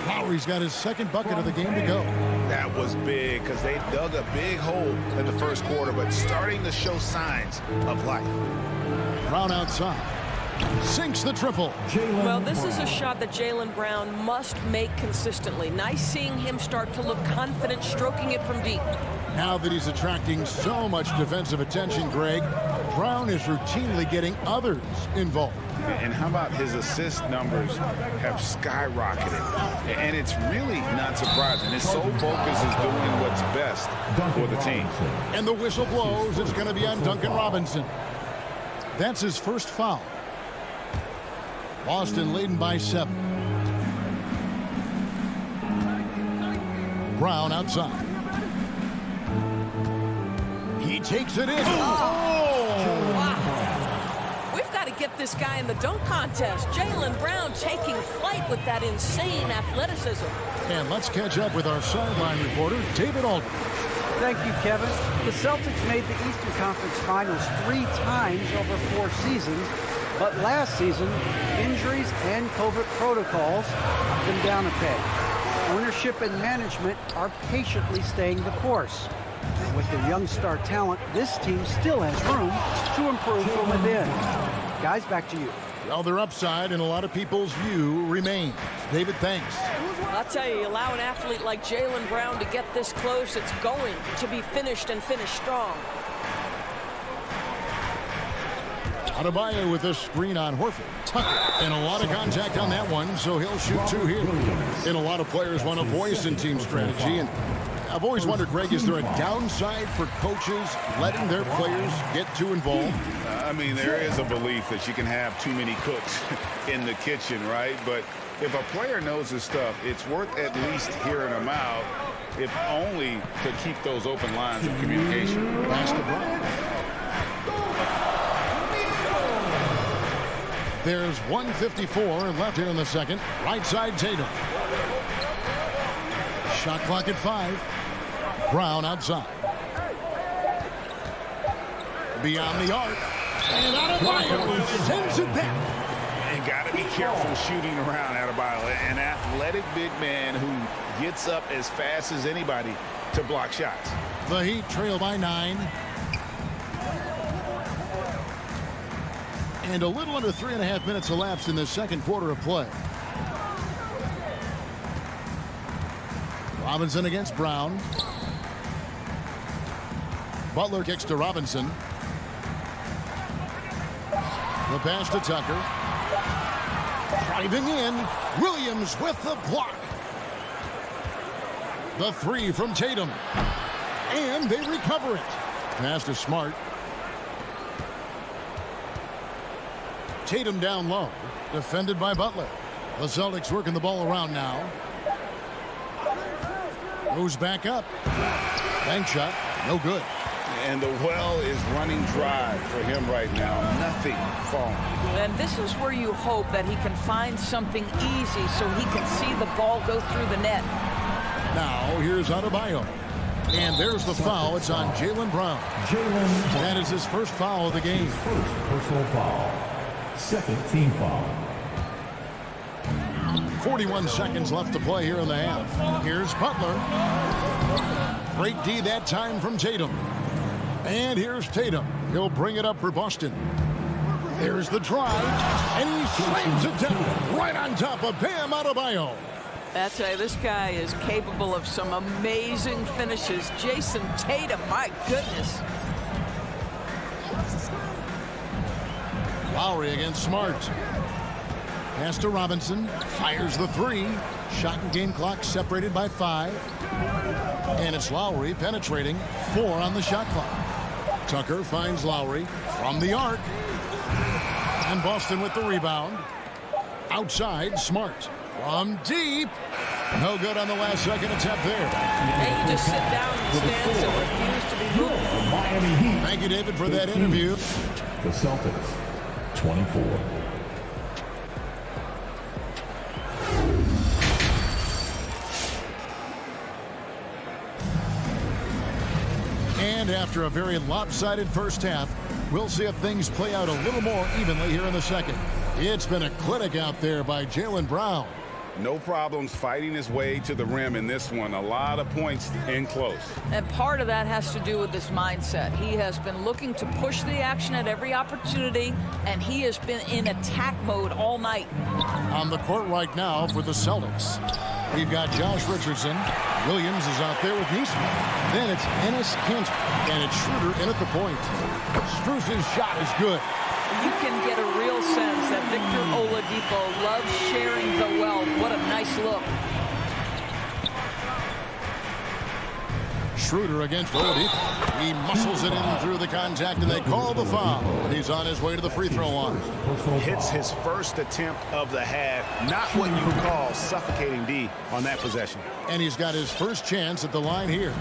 Lowry's got his second bucket of the game to go. That was big because they dug a big hole in the first quarter, but starting to show signs of life. Brown outside. Sinks the triple. Well, this is a shot that Jaylen Brown must make consistently. Nice seeing him start to look confident, stroking it from deep. Now that he's attracting so much defensive attention, Greg, Brown is routinely getting others involved. And how about his assist numbers have skyrocketed? And it's really not surprising. His sole focus is doing what's best for the team. And the whistle blows. It's going to be on Duncan Robinson. That's his first foul. Boston leading by 7. Brown outside. He takes it in. Oh! Wow. We've got to get this guy in the dunk contest. Jaylen Brown taking flight with that insane athleticism. And let's catch up with our sideline reporter, David Aldridge. Thank you, Kevin. The Celtics made the Eastern Conference Finals 3 times over 4 seasons. But last season, injuries and COVID protocols knocked them down a peg. Ownership and management are patiently staying the course. And with their young star talent, this team still has room to improve from within. Guys, back to you. Well, their upside in a lot of people's view remains. David, thanks. I'll tell you, allow an athlete like Jaylen Brown to get this close, it's going to be finished and finished strong. Adebayo with a screen on Horford. And a lot of contact on that one, so he'll shoot 2 here. And a lot of players want a voice in team strategy. And I've always wondered, Greg, is there a downside for coaches letting their players get too involved? I mean, there is a belief that you can have too many cooks in the kitchen, right? But if a player knows his stuff, it's worth at least hearing them out, if only to keep those open lines of communication. Pass to Brown. There's 1:54 left here in the second. Right side Tatum. Shot clock at 5. Brown outside. Beyond the arc. And Adebayo sends it back. And got to be careful shooting around Adebayo. An athletic big man who gets up as fast as anybody to block shots. The Heat trail by 9. And a little under 3.5 minutes elapsed in the second quarter of play. Robinson against Brown. Butler kicks to Robinson. The pass to Tucker. Driving in. Williams with the block. The 3 from Tatum. And they recover it. Pass to Smart. Tatum down low. Defended by Butler. The Celtics working the ball around now. Goes back up. Bank shot. No good. And the well is running dry for him right now. Nothing falling. And this is where you hope that he can find something easy so he can see the ball go through the net. Now here's Adebayo. And there's the foul. It's on Jaylen Brown. That is his first foul of the game. First personal foul. Second team foul. 41 seconds left to play here in the half. Here's Butler. Great D that time from Tatum. And here's Tatum. He'll bring it up for Boston. There's the drive. And he slams it down right on top of Bam Adebayo. I tell you, this guy is capable of some amazing finishes. Jason Tatum, my goodness. Lowry against Smart. Pass to Robinson. Fires the 3. Shot and game clock separated by 5. And it's Lowry penetrating. 4 on the shot clock. Tucker finds Lowry from the arc. And Boston with the rebound. Outside, Smart. From deep. No good on the last second attempt there. Hey, you just sit down in the stands and refuse to be moved. The Miami Heat. Thank you, David, for that interview. The Celtics, 24. And after a very lopsided first half, we'll see if things play out a little more evenly here in the second. It's been a clinic out there by Jaylen Brown. No problems fighting his way to the rim in this one. A lot of points in close. And part of that has to do with this mindset. He has been looking to push the action at every opportunity, and he has been in attack mode all night. On the court right now for the Celtics, we've got Josh Richardson. Williams is out there with Neesmith. Then it's Enes Kanter, and it's Schroeder in at the point. Strus's shot is good. You can get a real sense that Victor Oladipo loves sharing the wealth. What a nice look. Schroeder against Oladipo. He muscles it in through the contact, and they call the foul. And he's on his way to the free throw line. Hits his first attempt of the half. Not what you call suffocating D on that possession. And he's got his first chance at the line here.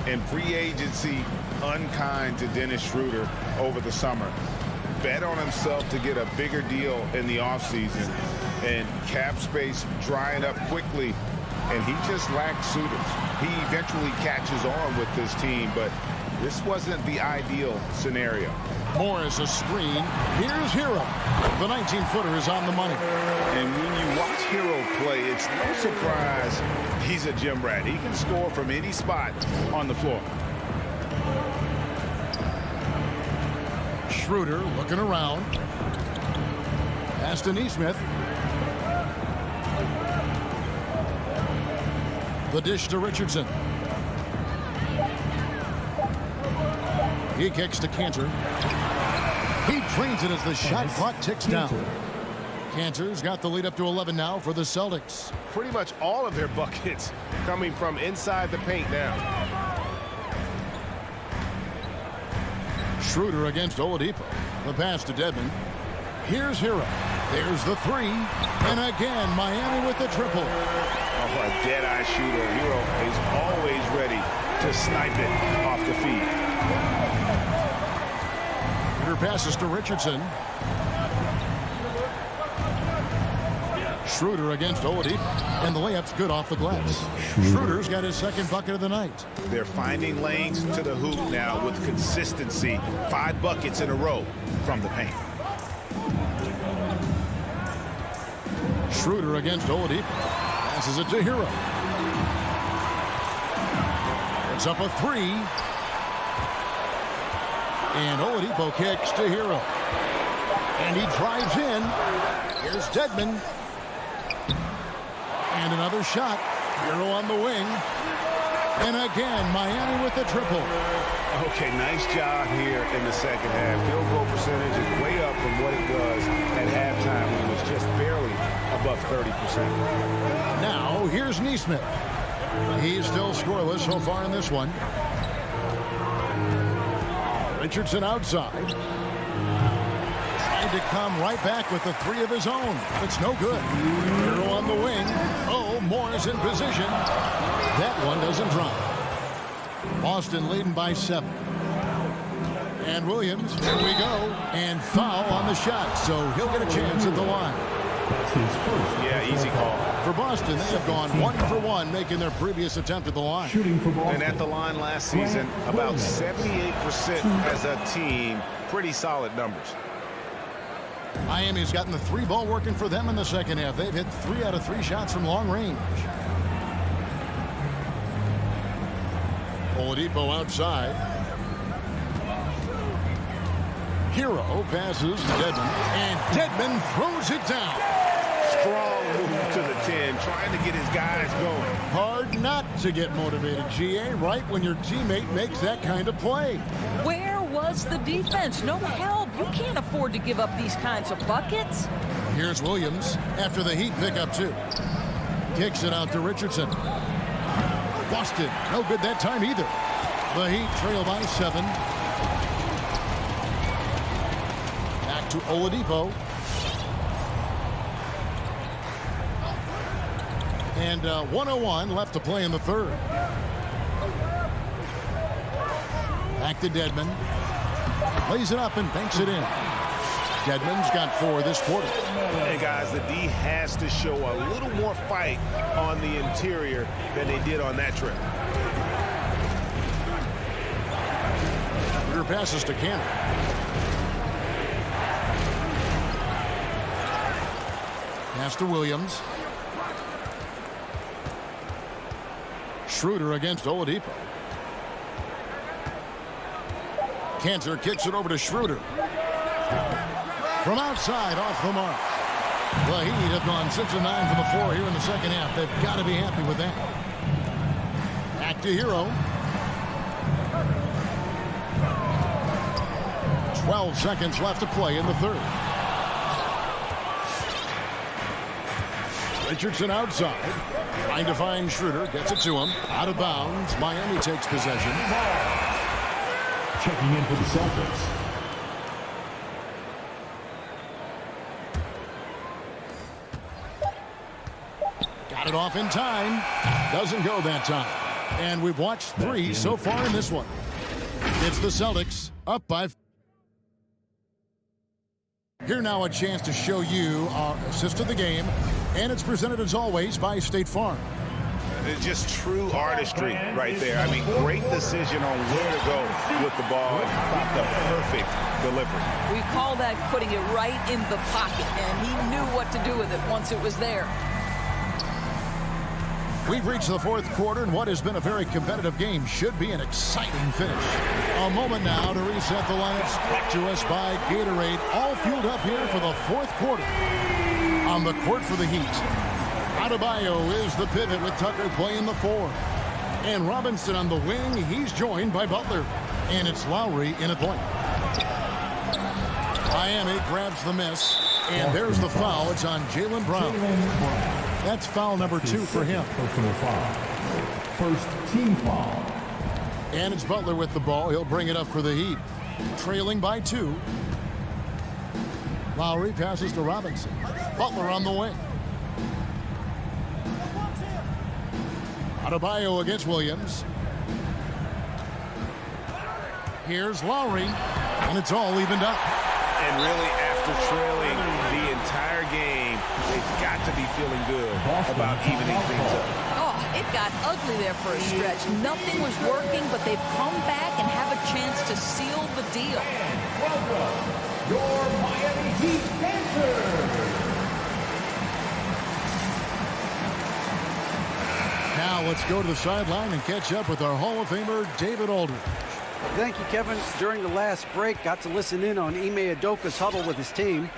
And free agency unkind to Dennis Schroeder over the summer. Bet on himself to get a bigger deal in the offseason, and cap space drying up quickly, and he just lacked suitors. He eventually catches on with this team, but this wasn't the ideal scenario. Morris a screen. Here's Hero. The 19-footer is on the money. And when you watch Hero play, it's no surprise he's a gym rat. He can score from any spot on the floor. Schroeder looking around. Pass to Neesmith. The dish to Richardson. He kicks to Kanter. He drains it as the shot clock ticks down. Kanter's got the lead up to 11 now for the Celtics. Pretty much all of their buckets coming from inside the paint now. Schroeder against Oladipo. The pass to Dedmon. Here's Hero. There's the 3. And again, Miami with the triple. Oh, a dead-eye shooter. Hero is always ready to snipe it off the feet. Schroeder passes to Richardson. Schroeder against Oladipo, and the layup's good off the glass. Schroeder's got his second bucket of the night. They're finding lanes to the hoop now with consistency. 5 buckets in a row from the paint. Schroeder against Oladipo. Passes it to Hero. It's up a 3. And Oladipo kicks to Hero. And he drives in. Here's Dedmon. And another shot. Hero on the wing. And again, Miami with the triple. Okay, nice job here in the second half. Field goal percentage is way up from what it was at halftime when it was just barely above 30%. Now, here's Neesmith. He's still scoreless so far in this one. Richardson outside. Trying to come right back with the 3 of his own. It's no good. Hero on the wing. Oh, Moore's in position. That one doesn't drop. Boston leading by 7. And Williams, here we go. And foul on the shot, so he'll get a chance at the line. Yeah, easy call. For Boston, they have gone 1 for 1, making their previous attempt at the line. And at the line last season, about 78% as a team. Pretty solid numbers. Miami's gotten the 3 ball working for them in the second half. They've hit 3 out of 3 shots from long range. Oladipo outside. Hero passes to Dedmon, and Dedmon throws it down. Strong move to the 10, trying to get his guys going. Hard not to get motivated, GA, right when your teammate makes that kind of play. Where was the defense? No help. You can't afford to give up these kinds of buckets. Here's Williams after the Heat pick up 2. Kicks it out to Richardson. Boston, no good that time either. The Heat trail by 7. Back to Oladipo. And 1:01 left to play in the third. Back to Dedmon. Lays it up and banks it in. Dedmon's got 4 this quarter. Hey, guys, the D has to show a little more fight on the interior than they did on that trip. Schroeder passes to Cannon. Pass to Williams. Schroeder against Oladipo. Cantor kicks it over to Schroeder. From outside, off the mark. The Heat have gone 6 of 9 from the floor here in the second half. They've got to be happy with that. Back to Hero. 12 seconds left to play in the third. Richardson outside. Trying to find Schroeder. Gets it to him. Out of bounds. Miami takes possession. Checking in for the Celtics. Got it off in time. Doesn't go that time. And we've watched 3 so far in this one. It's the Celtics up by 4. Here now a chance to show you our assist of the game. And it's presented as always by State Farm. It's just true artistry right there. I mean, great decision on where to go with the ball and the perfect delivery. We call that putting it right in the pocket, and he knew what to do with it once it was there. We've reached the 4th quarter, and what has been a very competitive game should be an exciting finish. A moment now to reset the lineups brought to us by Gatorade, all fueled up here for the 4th quarter. On the court for the Heat, Adebayo is the pivot with Tucker playing the 4. And Robinson on the wing, he's joined by Butler. And it's Lowry in at point. Miami grabs the miss, and there's the foul. It's on Jaylen Brown. That's foul number 2 for him. Personal foul. First team foul. And it's Butler with the ball. He'll bring it up for the Heat. Trailing by 2. Lowry passes to Robinson. Butler on the wing. Adebayo against Williams. Here's Lowry, and it's all evened up. And really, after trailing the entire game, they've got to be feeling good about evening things up. Oh, it got ugly there for a stretch. Nothing was working, but they've come back and have a chance to seal the deal. Welcome, your Miami Heat Panthers. Now let's go to the sideline and catch up with our Hall of Famer, David Aldridge. Thank you, Kevin. During the last break, got to listen in on Ime Udoka's huddle with his team.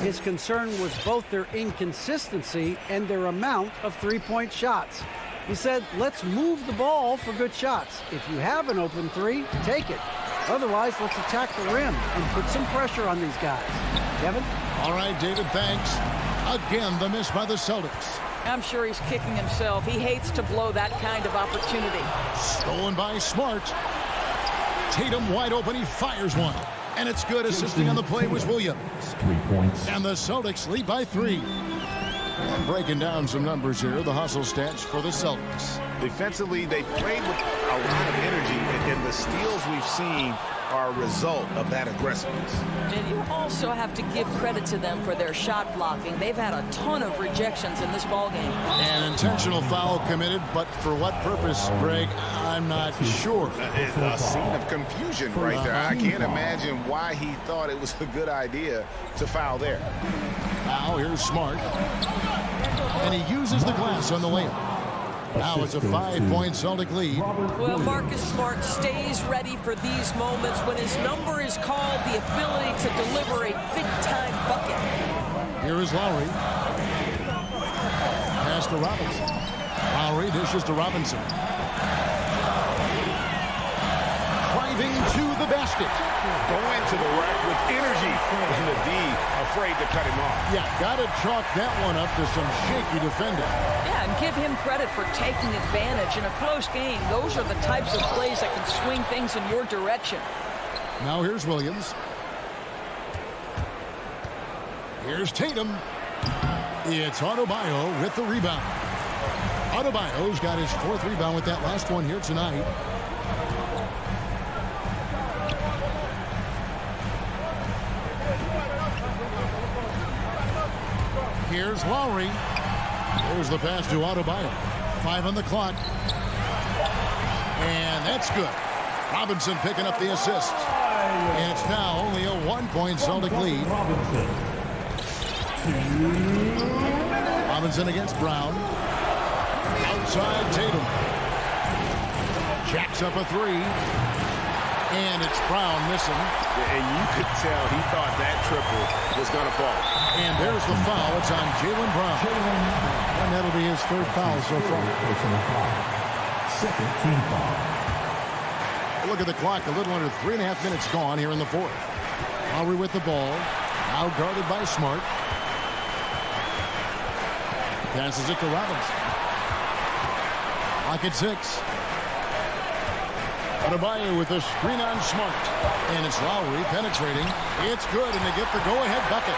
His concern was both their inconsistency and their amount of three-point shots. He said, let's move the ball for good shots. If you have an open three, take it. Otherwise, let's attack the rim and put some pressure on these guys. Kevin? All right, David, thanks. Again, the miss by the Celtics. I'm sure he's kicking himself. He hates to blow that kind of opportunity. Stolen by Smart. Tatum wide open. He fires one. And it's good. Assisting on the play was Williams. 3 points. And the Celtics lead by 3. And breaking down some numbers here, the hustle stats for the Celtics. Defensively, they played with a lot of energy, and the steals we've seen are a result of that aggressiveness. And you also have to give credit to them for their shot blocking. They've had a ton of rejections in this ballgame. An intentional foul committed, but for what purpose, Greg? I'm not sure. A scene of confusion right there. I can't imagine why he thought it was a good idea to foul there. Now here's Smart. And he uses the glass on the layup. Now it's a 5-point Celtic lead. Well, Marcus Smart stays ready for these moments when his number is called, the ability to deliver a big-time bucket. Here is Lowry. Pass to Robinson. Lowry dishes to Robinson. Driving to the basket. Going to the rack with energy. And the D afraid to cut him off. Yeah, got to chalk that one up to some shaky defending. Yeah, and give him credit for taking advantage in a close game. Those are the types of plays that can swing things in your direction. Now here's Williams. Here's Tatum. It's Adebayo with the rebound. Adebayo's got his 4th rebound with that last one here tonight. Here's Lowry. There's the pass to Adebayo. 5 on the clock. And that's good. Robinson picking up the assist. And it's now only a 1-point Celtic lead. Robinson against Brown. Outside Tatum. Jacks up a 3. And it's Brown missing. And you could tell he thought that triple was going to fall. And there's the foul. It's on Jaylen Brown. And that'll be his 3rd foul so far. Second team foul. Look at the clock. A little under 3.5 minutes gone here in the 4th. Lowry with the ball. Now guarded by Smart. Passes it to Robinson. Clock at 6. Adebayo with a screen on Smart. And it's Lowry penetrating. It's good, and they get the go-ahead bucket.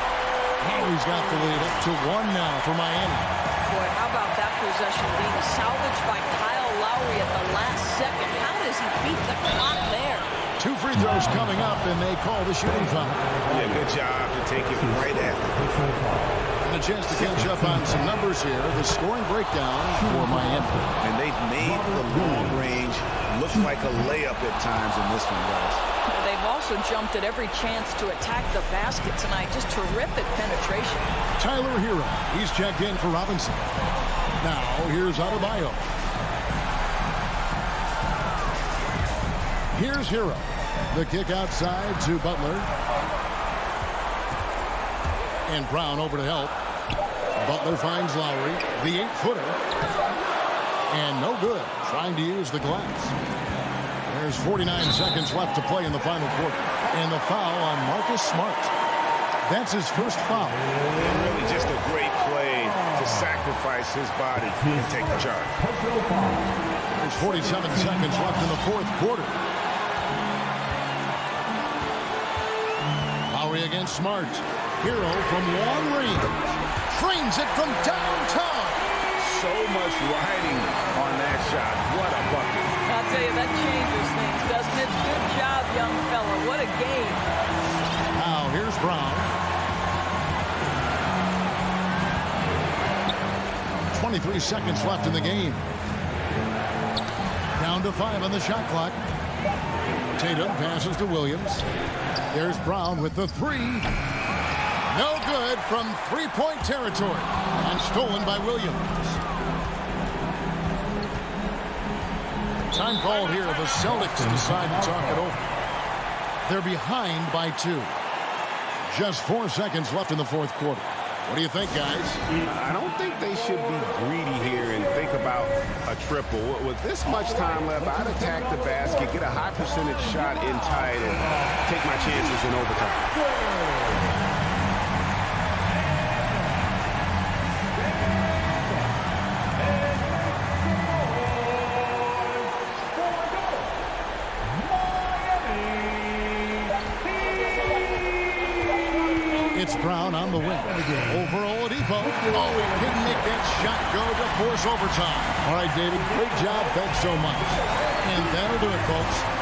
Lowry's got the lead up to 1 now for Miami. Boy, how about that possession being salvaged by Kyle Lowry at the last second? How does he beat the clock there? 2 free throws coming up, and they call the shooting foul. Yeah, good job to take it right after. And a chance to catch up on some numbers here. The scoring breakdown for Miami. And they've made the long range look like a layup at times in this one, guys. They've also jumped at every chance to attack the basket tonight. Just terrific penetration. Tyler Hero. He's checked in for Robinson. Now, here's Adebayo. Here's Hero. The kick outside to Butler. And Brown over to help. Butler finds Lowry. The 8-footer. And no good. Trying to use the glass. There's 49 seconds left to play in the final quarter. And the foul on Marcus Smart. That's his 1st foul. And really just a great play to sacrifice his body and take the charge. There's 47 seconds left in the 4th quarter. Lowry against Smart. Hero from long range. Trains it from downtown. So much riding on that shot. What a bucket. I'll tell you, that changes things, doesn't it? Good job, young fella. What a game. Now, here's Brown. 23 seconds left in the game. Down to 5 on the shot clock. Tatum passes to Williams. There's Brown with the 3. No good from three-point territory. And stolen by Williams. Time called here. The Celtics decide to talk it over. They're behind by 2. Just 4 seconds left in the fourth quarter. What do you think, guys? I don't think they should be greedy here and think about a triple. With this much time left, I'd attack the basket, get a high percentage shot in tight, and take my chances in overtime. It's Brown on the wing. Over Oladipo. Oh, he couldn't make that shot go to force overtime. All right, David, great job. Thanks so much. And that'll do it, folks.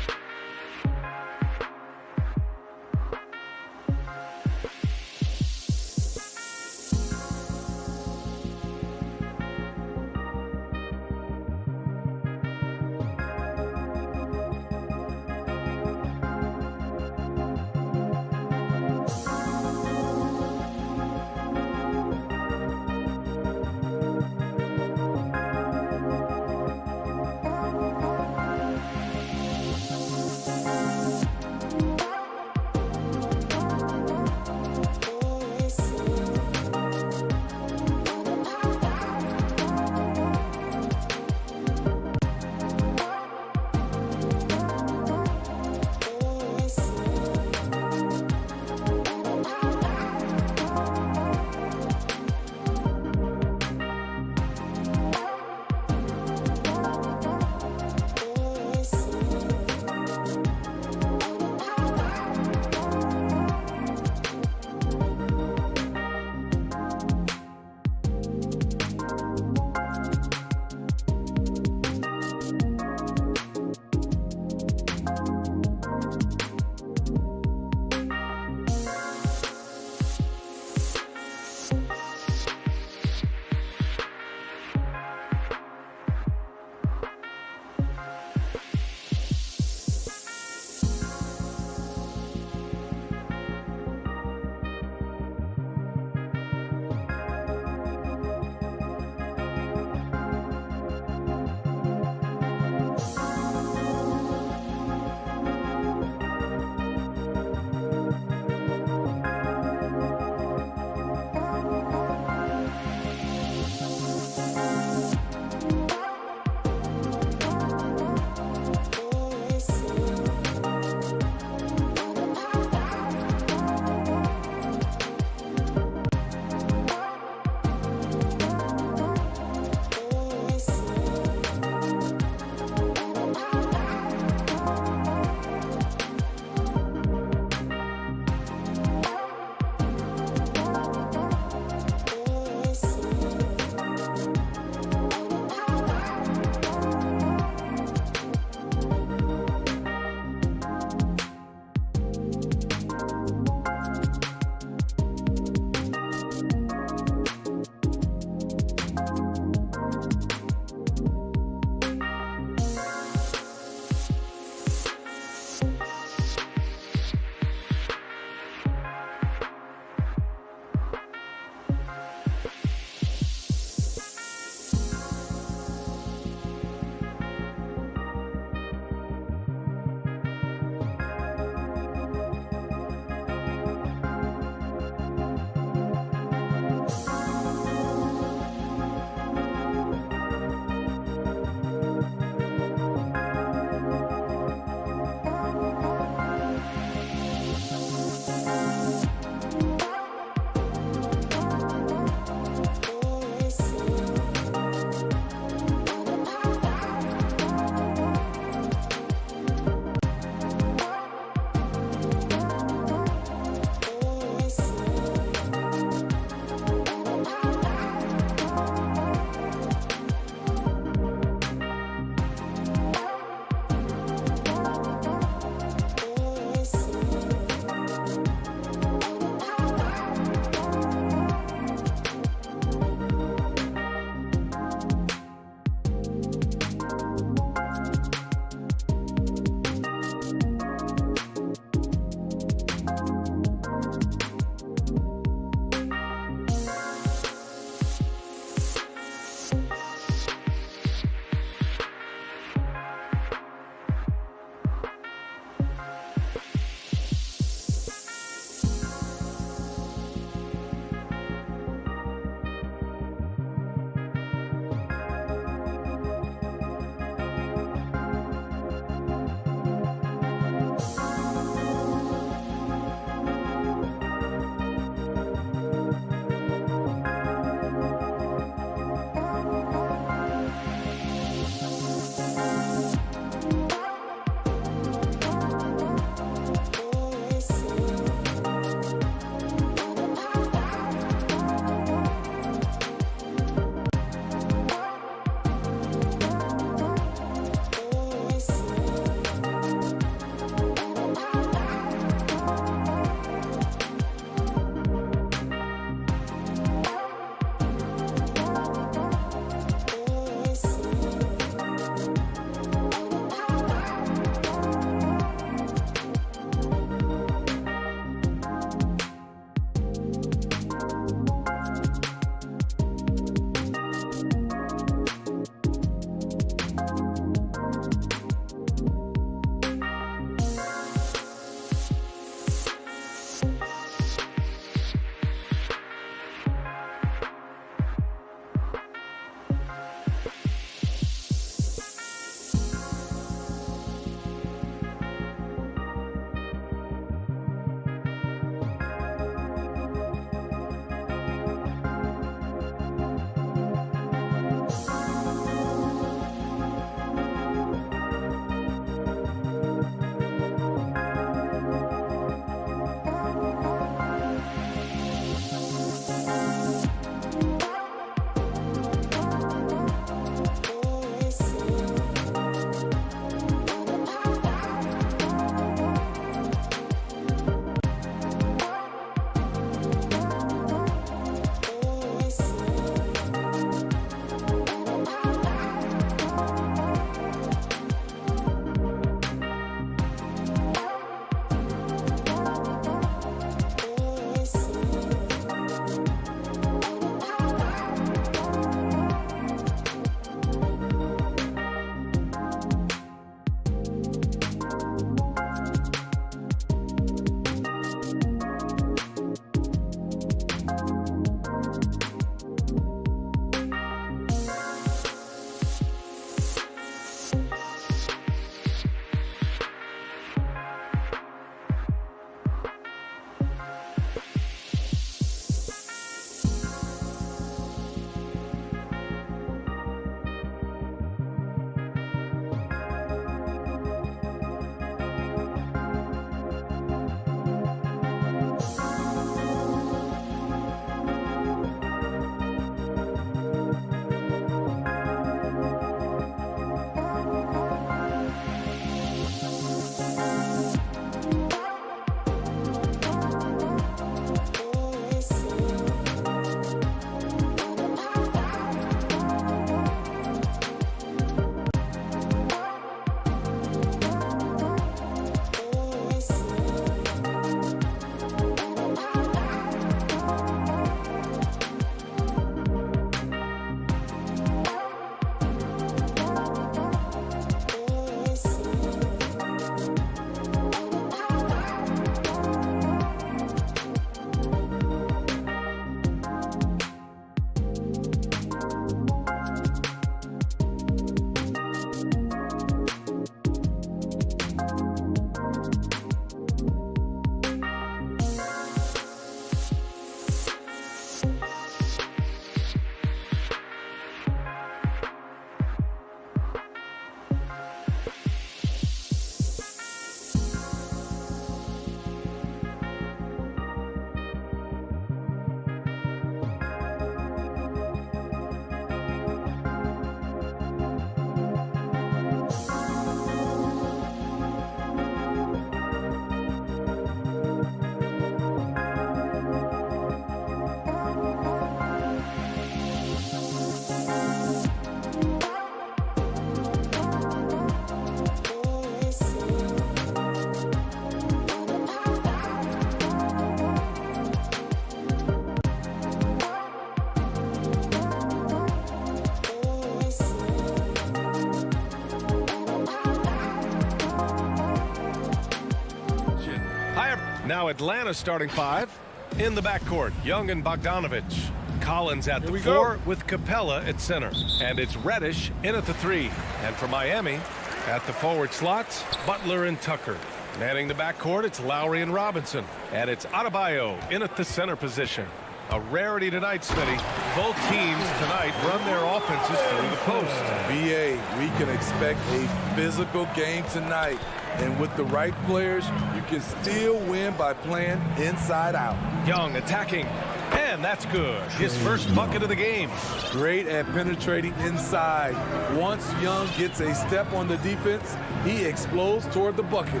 Now Atlanta starting 5. In the backcourt, Young and Bogdanovich. Collins at the 4 with Capella at center. And it's Reddish in at the 3. And for Miami, at the forward slots, Butler and Tucker. Manning the backcourt, it's Lowry and Robinson. And it's Adebayo in at the center position. A rarity tonight, Smitty. Both teams tonight run their offenses through the post. BA, we can expect a physical game tonight. And with the right players, you can still win by playing inside out. Young attacking, and that's good. His first bucket of the game. Great at penetrating inside. Once Young gets a step on the defense, he explodes toward the bucket.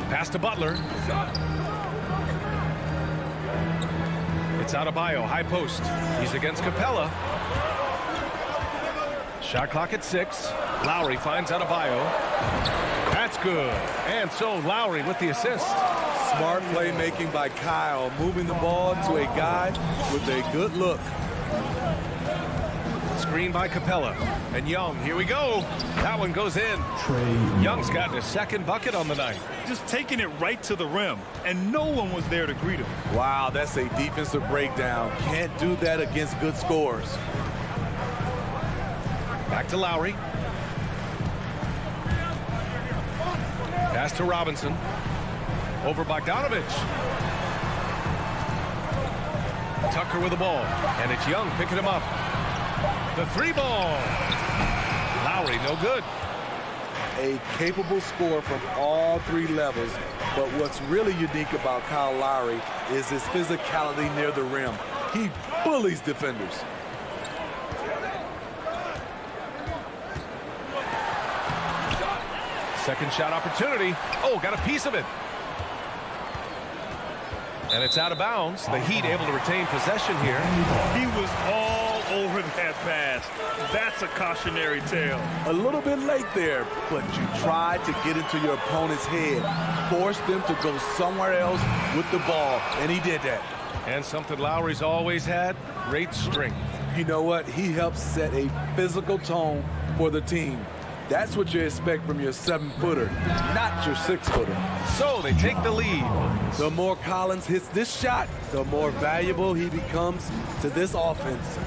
Pass to Butler. It's Adebayo, high post. He's against Capella. Shot clock at 6. Lowry finds Adebayo. That's good. And so Lowry with the assist. Smart playmaking by Kyle, moving the ball to a guy with a good look. Screen by Capella. And Young, here we go. That one goes in. Young's gotten his second bucket on the night. Just taking it right to the rim, and no one was there to greet him. Wow, that's a defensive breakdown. Can't do that against good scorers. Back to Lowry. Pass to Robinson. Over Bogdanovich. Tucker with the ball. And it's Young picking him up. The 3 ball. Lowry, no good. A capable scorer from all 3 levels. But what's really unique about Kyle Lowry is his physicality near the rim. He bullies defenders. Second shot opportunity. Oh, got a piece of it. And it's out of bounds. The Heat able to retain possession here. He was all over that pass. That's a cautionary tale. A little bit late there, but you tried to get into your opponent's head. Forced them to go somewhere else with the ball, and he did that. And something Lowry's always had, great strength. You know what? He helps set a physical tone for the team. That's what you expect from your 7-footer, not your 6-footer. So they take the lead. The more Collins hits this shot, the more valuable he becomes to this offense.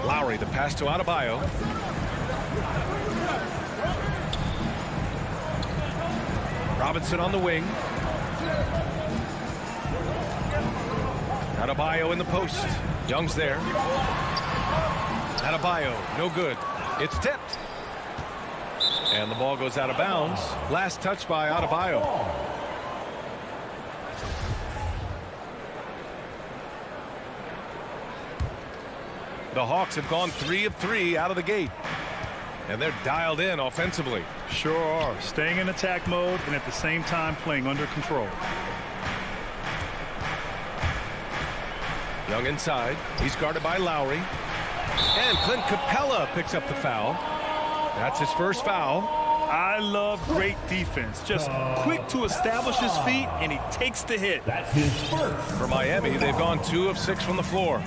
Lowry, the pass to Adebayo. Robinson on the wing. Adebayo in the post. Young's there. Adebayo, no good. It's tipped. And the ball goes out of bounds. Last touch by Adebayo. The Hawks have gone 3 of 3 out of the gate. And they're dialed in offensively. Sure are. Staying in attack mode and at the same time playing under control. Young inside. He's guarded by Lowry. And Clint Capella picks up the foul. That's his first foul. I love great defense. Just quick to establish his feet, and he takes the hit. That's his first. For Miami, they've gone 2 of 6 from the floor.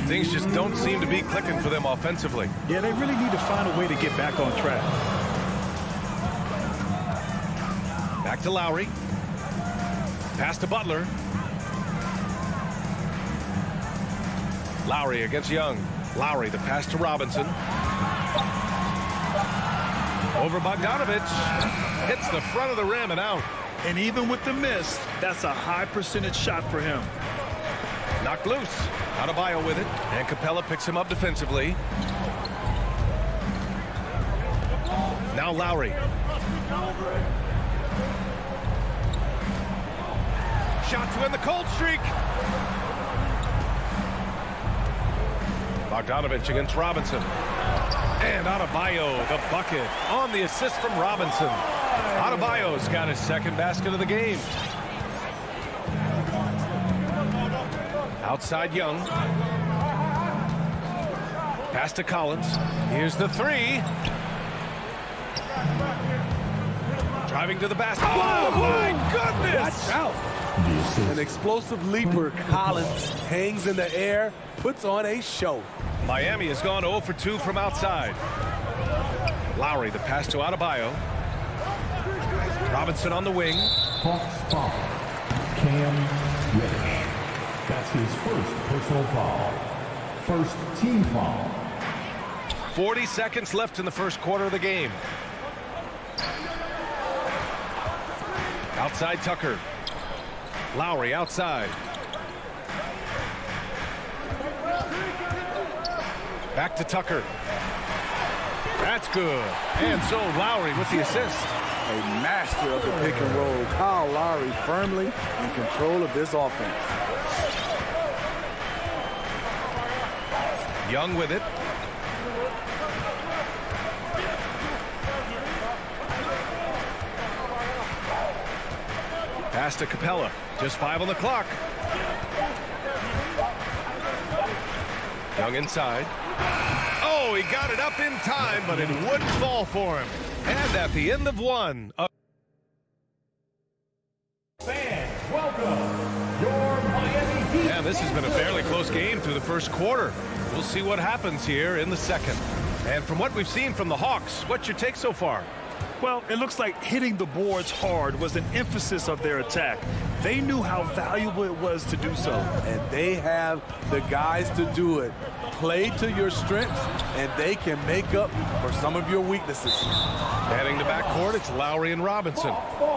Things just don't seem to be clicking for them offensively. Yeah, they really need to find a way to get back on track. Back to Lowry. Pass to Butler. Lowry against Young. Lowry, the pass to Robinson. Over Bogdanovich. Hits the front of the rim and out. And even with the miss, that's a high percentage shot for him. Knocked loose. Adebayo with it. And Capella picks him up defensively. Now Lowry. Shot to end the cold streak. Bogdanovich against Robinson. And Adebayo, the bucket on the assist from Robinson. Adebayo's got his second basket of the game. Outside Young. Pass to Collins. Here's the 3. Driving to the basket. Oh, my goodness! Watch out. An explosive leaper. Collins hangs in the air, puts on a show. Miami has gone 0 for 2 from outside. Lowry, the pass to Adebayo. Robinson on the wing. Hawks foul. Cam Reddish. That's his first personal foul. First team foul. 40 seconds left in the first quarter of the game. Outside Tucker. Lowry outside. Back to Tucker. That's good. And so Lowry with the assist. A master of the pick and roll. Kyle Lowry firmly in control of this offense. Young with it. Pass to Capella. Just 5 on the clock. Young inside. Oh, he got it up in time, but it wouldn't fall for him. And at the end of one. Fans, welcome your Miami Heat. And this has been a fairly close game through the first quarter. We'll see what happens here in the second. And from what we've seen from the Hawks, what's your take so far? Well, it looks like hitting the boards hard was an emphasis of their attack. They knew how valuable it was to do so. And they have the guys to do it. Play to your strengths, and they can make up for some of your weaknesses. Heading to backcourt, it's Lowry and Robinson.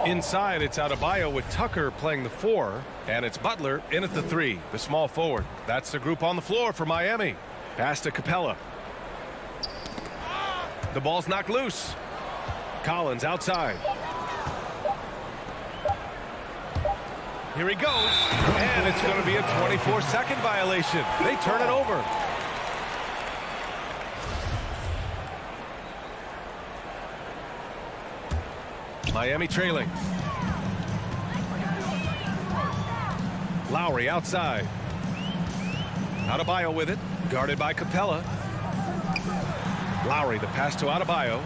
Inside, it's Adebayo with Tucker playing the 4, and it's Butler in at the 3, the small forward. That's the group on the floor for Miami. Pass to Capella. The ball's knocked loose. Collins outside. Here he goes, and it's going to be a 24-second violation. They turn it over. Miami trailing. Lowry outside. Adebayo with it, guarded by Capella. Lowry, the pass to Adebayo.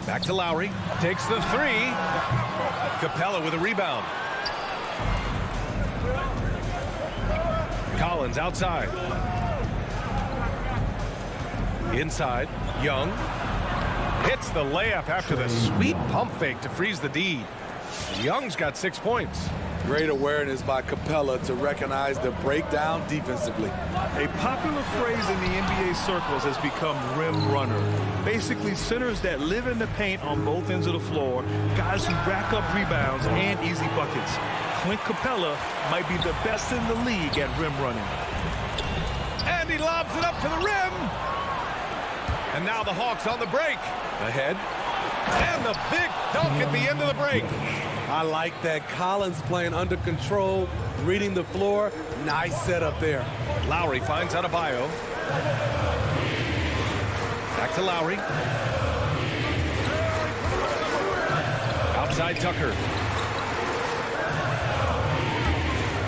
Back to Lowry, takes the 3. Capella with a rebound. Collins outside. Inside, Young. Hits the layup after the sweet pump fake to freeze the D. Young's got 6 points. Great awareness by Capella to recognize the breakdown defensively. A popular phrase in the NBA circles has become rim runner. Basically, centers that live in the paint on both ends of the floor, guys who rack up rebounds and easy buckets. Clint Capella might be the best in the league at rim running. And he lobs it up to the rim. And now the Hawks on the break. Ahead. And the big dunk at the end of the break. I like that. Collins playing under control, reading the floor. Nice setup there. Lowry finds Adebayo. Back to Lowry. Outside Tucker.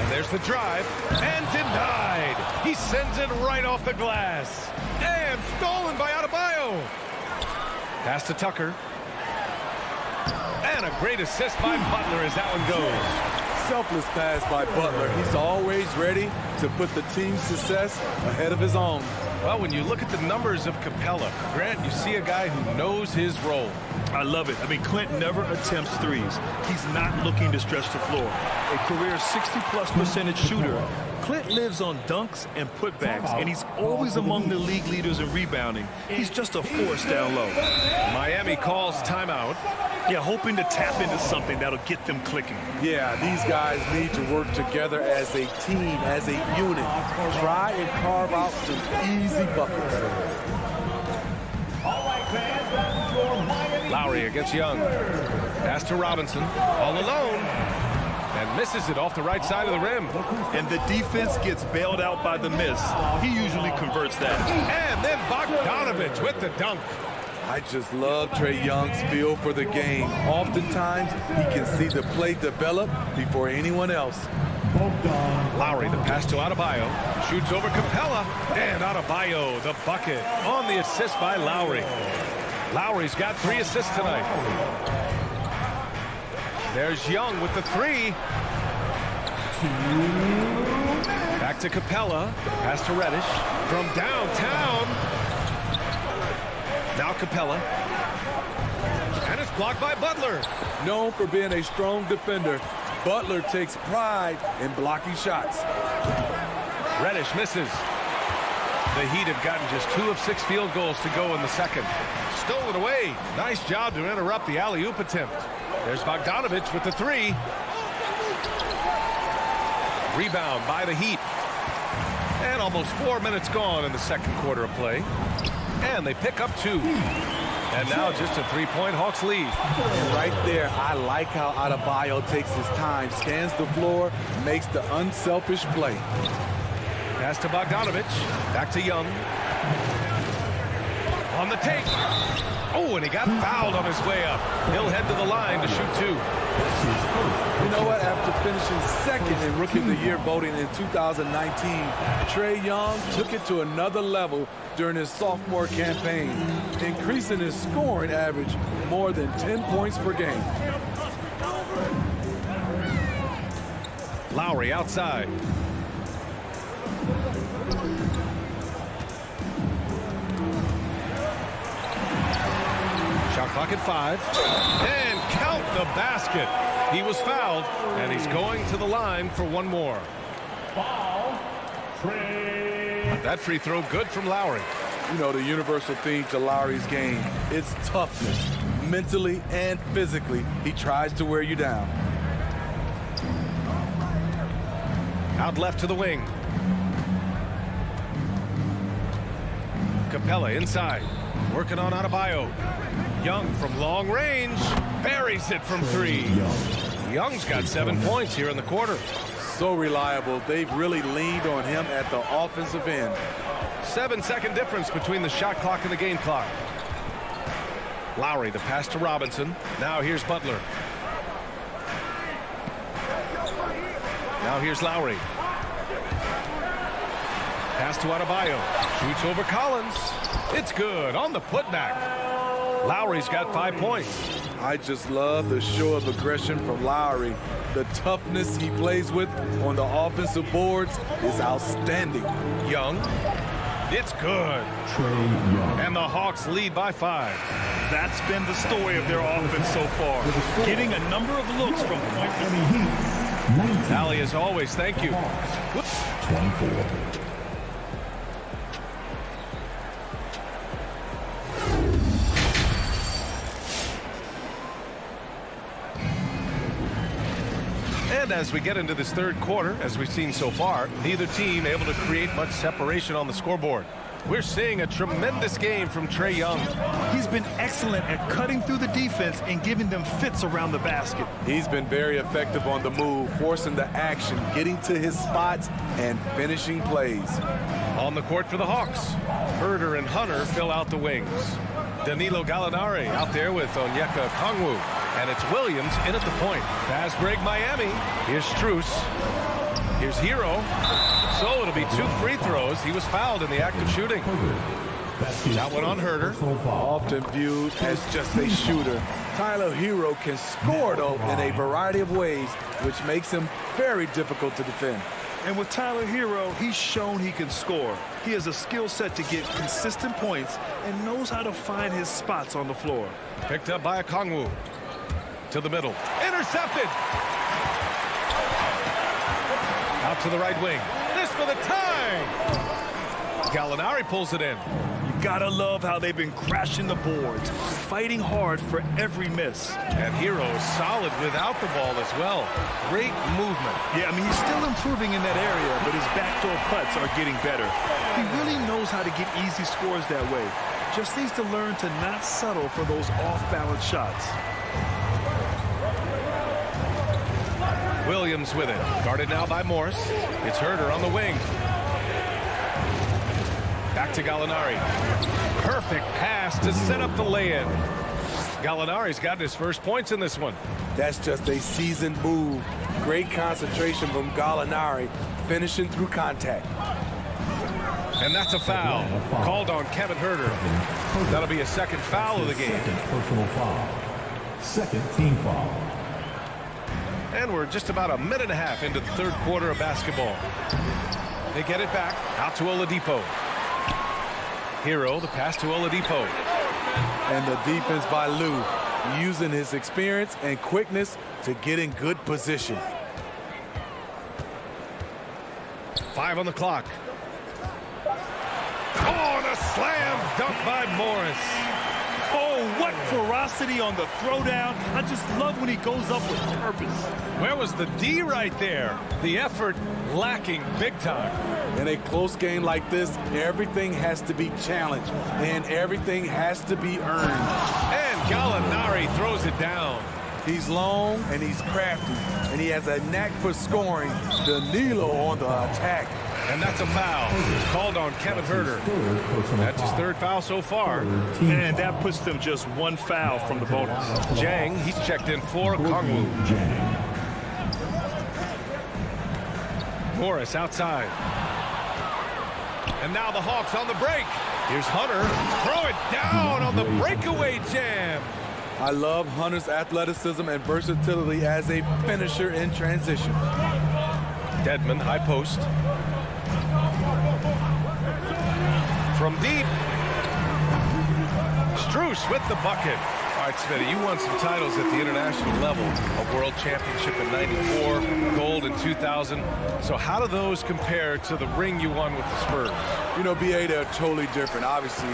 And there's the drive. And denied. He sends it right off the glass. And stolen by Adebayo. Pass to Tucker. And a great assist by Butler as that one goes. Selfless pass by Butler. He's always ready to put the team's success ahead of his own. Well, when you look at the numbers of Capella, Grant, you see a guy who knows his role. I love it. I mean, Clint never attempts threes. He's not looking to stretch the floor. A career 60+% shooter, Clint lives on dunks and putbacks, and he's always among the league leaders in rebounding. He's just a force down low. Miami calls timeout. Yeah, hoping to tap into something that'll get them clicking. Yeah, these guys need to work together as a team, as a unit. Try and carve out some easy buckets. Lowry against Young. Pass to Robinson. All alone. And misses it off the right side of the rim. And the defense gets bailed out by the miss. He usually converts that. And then Bogdanovich with the dunk. I just love Trae Young's feel for the game. Oftentimes, he can see the play develop before anyone else. Lowry, the pass to Adebayo. Shoots over Capella. And Adebayo, the bucket on the assist by Lowry. Lowry's got 3 assists tonight. There's Young with the 3. Back to Capella. Pass to Reddish. From downtown. Now Capella. And it's blocked by Butler. Known for being a strong defender, Butler takes pride in blocking shots. Reddish misses. The Heat have gotten just 2 of 6 field goals to go in the second. Stolen away. Nice job to interrupt the alley-oop attempt. There's Bogdanovich with the 3. Rebound by the Heat. And almost 4 minutes gone in the second quarter of play. And they pick up 2. And now just a 3-point Hawks lead. And right there, I like how Adebayo takes his time, scans the floor, makes the unselfish play. Pass to Bogdanovich. Back to Young. On the take. Oh, and he got fouled on his way up. He'll head to the line to shoot 2. You know what? After finishing second in Rookie of the Year voting in 2019, Trae Young took it to another level during his sophomore campaign, increasing his scoring average more than 10 points per game. Lowry outside. Shot clock at 5. And count the basket. He was fouled, and he's going to the line for one more. Foul. Trae. That free throw good from Lowry. You know, the universal theme to Lowry's game, it's toughness. Mentally and physically, he tries to wear you down. Out left to the wing. Capella inside. Working on Adebayo. Young from long range. Buries it from 3. Young's got 7 points here in the quarter. So reliable. They've really leaned on him at the offensive end. 7-second difference between the shot clock and the game clock. Lowry, the pass to Robinson. Now here's Butler. Now here's Lowry. Pass to Adebayo. Shoots over Collins. It's good on the putback. Lowry's got 5 points. I just love the show of aggression from Lowry. The toughness he plays with on the offensive boards is outstanding. Young. It's good. And the Hawks lead by 5. That's been the story of their offense so far. Getting a number of looks from point to point. Allie, as always, thank you. 24. And as we get into this third quarter, as we've seen so far, neither team able to create much separation on the scoreboard. We're seeing a tremendous game from Trae Young. He's been excellent at cutting through the defense and giving them fits around the basket. He's been very effective on the move, forcing the action, getting to his spots, and finishing plays. On the court for the Hawks, Herder and Hunter fill out the wings. Danilo Gallinari out there with Onyeka Okongwu. And it's Williams in at the point. Fast break Miami. Here's Strus. Here's Hero. So it'll be 2 free throws. He was fouled in the act of shooting. That one on Herder. Often viewed as just a shooter, Tyler Hero can score, though, in a variety of ways, which makes him very difficult to defend. And with Tyler Hero, he's shown he can score. He has a skill set to get consistent points and knows how to find his spots on the floor. Picked up by Okongwu. To the middle. Intercepted. Out to the right wing. This for the tie. Gallinari pulls it in. You gotta love how they've been crashing the boards, fighting hard for every miss. And Hero is solid without the ball as well. Great movement. Yeah, I mean, he's still improving in that area, but his backdoor putts are getting better. He really knows how to get easy scores that way. Just needs to learn to not settle for those off-balance shots. Williams with it. Guarded now by Morris. It's Herder on the wing. Back to Gallinari. Perfect pass to set up the lay-in. Gallinari's gotten his first points in this one. That's just a seasoned move. Great concentration from Gallinari, finishing through contact. And that's a foul. Called on Kevin Herder. That'll be a second foul of the game. Second personal foul. Second team foul. And we're just about a minute and a half into the third quarter of basketball. They get it back. Out to Oladipo. Hero, the pass to Oladipo. And the defense by Lou. using his experience and quickness to get in good position. 5 on the clock. Oh, and a slam dunk by Morris. Oh, what ferocity on the throwdown. I just love when he goes up with purpose. Where was the D right there? The effort lacking big time. In a close game like this, everything has to be challenged, and everything has to be earned. And Gallinari throws it down. He's long and he's crafty, and he has a knack for scoring. Danilo on the attack. And that's a foul called on Kevin Huerter. That's his 3rd foul so far. And that puts them just 1 foul from the bonus. Jang, he's checked in for Kongwu. Morris outside. And now the Hawks on the break. Here's Hunter. Throw it down on the breakaway jam. I love Hunter's athleticism and versatility as a finisher in transition. Dedmon, high post. From deep. Strus with the bucket. All right, Smitty, you won some titles at the international level. A world championship in '94, gold in 2000. So how do those compare to the ring you won with the Spurs? You know, BA, they're totally different. Obviously,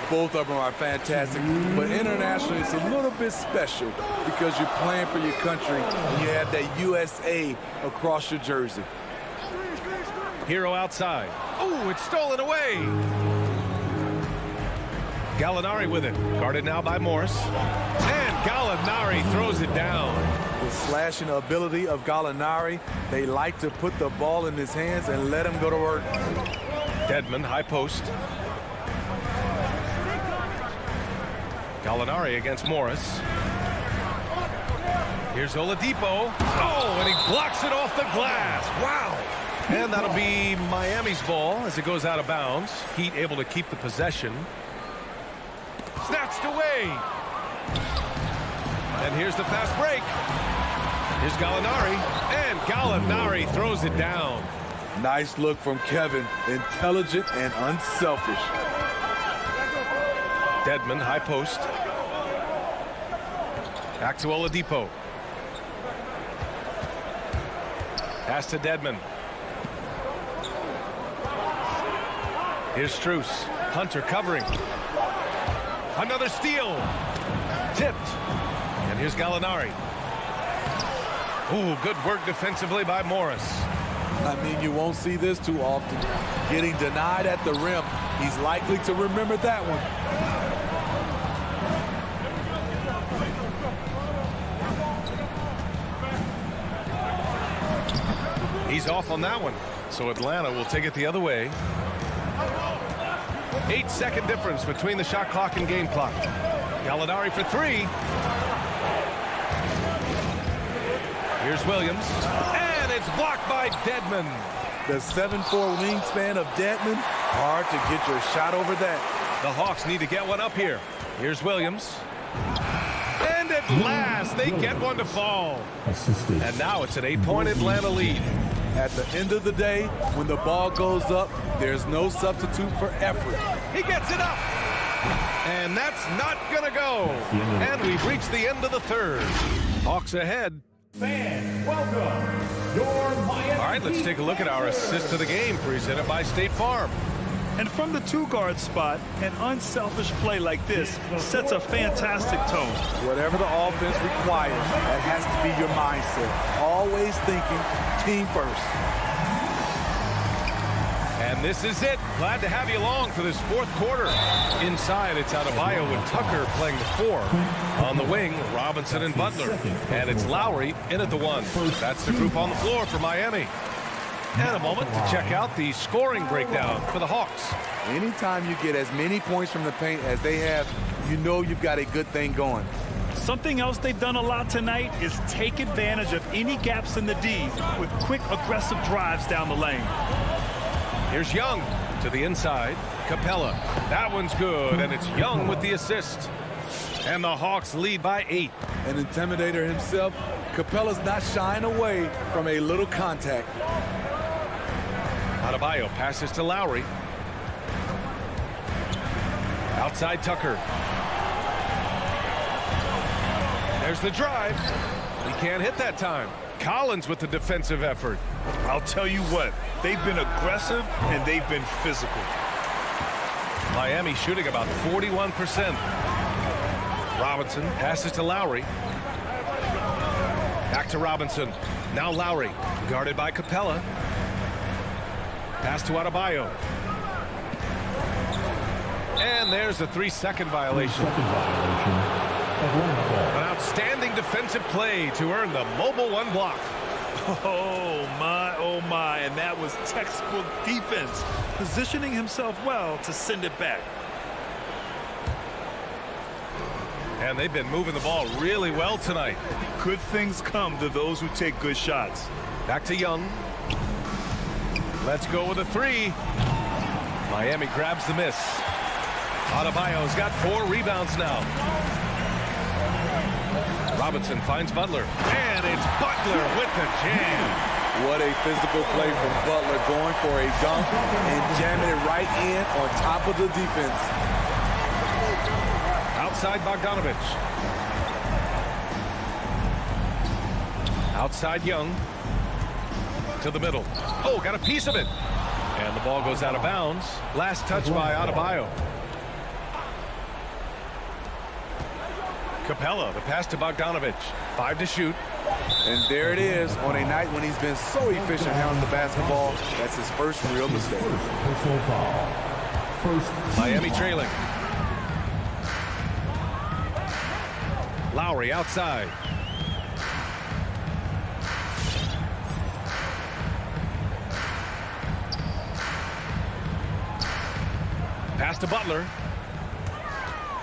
both of them are fantastic. But internationally, it's a little bit special because you're playing for your country and you have that USA across your jersey. Hero outside. Oh, it's stolen away. Gallinari with it. Guarded now by Morris. And Gallinari throws it down. The slashing ability of Gallinari. They like to put the ball in his hands and let him go to work. Dedmon, high post. Gallinari against Morris. Here's Oladipo. Oh, and he blocks it off the glass. Wow. And that'll be Miami's ball as it goes out of bounds. Heat able to keep the possession. Snatched away. And here's the fast break. Here's Gallinari. And Gallinari throws it down. Nice look from Kevin. Intelligent and unselfish. Dedmon, high post. Back to Oladipo. Pass to Dedmon. Here's Strus. Hunter covering. Another steal. Tipped. And here's Gallinari. Ooh, good work defensively by Morris. I mean, you won't see this too often. Getting denied at the rim. He's likely to remember that one. He's off on that one. So Atlanta will take it the other way. 8-second difference between the shot clock and game clock. Gallinari for 3. Here's Williams. And it's blocked by Dedmon. The 7'4" wingspan of Dedmon. Hard to get your shot over that. The Hawks need to get one up here. Here's Williams. And at last, they get one to fall. And now it's an 8-point Atlanta lead. At the end of the day, when the ball goes up, there's no substitute for effort. He gets it up. And that's not going to go. And we've reached the end of the 3rd. Hawks ahead. Fans, welcome. Your Miami. All right, let's take a look at our assist to the game presented by State Farm. And from the 2-guard spot, an unselfish play like this sets a fantastic tone. Whatever the offense requires, that has to be your mindset. Always thinking team first. And this is it. Glad to have you along for this 4th quarter. Inside, it's Adebayo with Tucker playing the 4. On the wing, Robinson and Butler. And it's Lowry in at the 1. That's the group on the floor for Miami. And a moment to check out the scoring breakdown for the Hawks. Anytime you get as many points from the paint as they have, you know you've got a good thing going. Something else they've done a lot tonight is take advantage of any gaps in the D with quick, aggressive drives down the lane. Here's Young to the inside. Capella. That one's good, and it's Young with the assist. And the Hawks lead by 8. An intimidator himself, Capella's not shying away from a little contact. Adebayo passes to Lowry. Outside Tucker. There's the drive. He can't hit that time. Collins with the defensive effort. I'll tell you what, they've been aggressive and they've been physical. Miami shooting about 41%. Robinson passes to Lowry. Back to Robinson. Now Lowry, guarded by Capella. Pass to Adebayo. And there's a 3-second violation. An outstanding defensive play to earn the mobile 1 block. Oh my, and that was textbook defense, positioning himself well to send it back. And they've been moving the ball really well tonight. Good things come to those who take good shots. Back to Young. Let's go with a 3. Miami grabs the miss. Adebayo's got 4 rebounds now. Robinson finds Butler. And it's Butler with the jam. What a physical play from Butler, going for a dunk and jamming it right in on top of the defense. Outside Bogdanovich. Outside Young. To the middle. Oh, got a piece of it. And the ball goes out of bounds. Last touch by Adebayo. Capella, the pass to Bogdanovich. 5 to shoot. And there it is, on a night when he's been so efficient handling the basketball. That's his first real mistake. Personal foul. First Miami trailing. Lowry outside. Pass to Butler.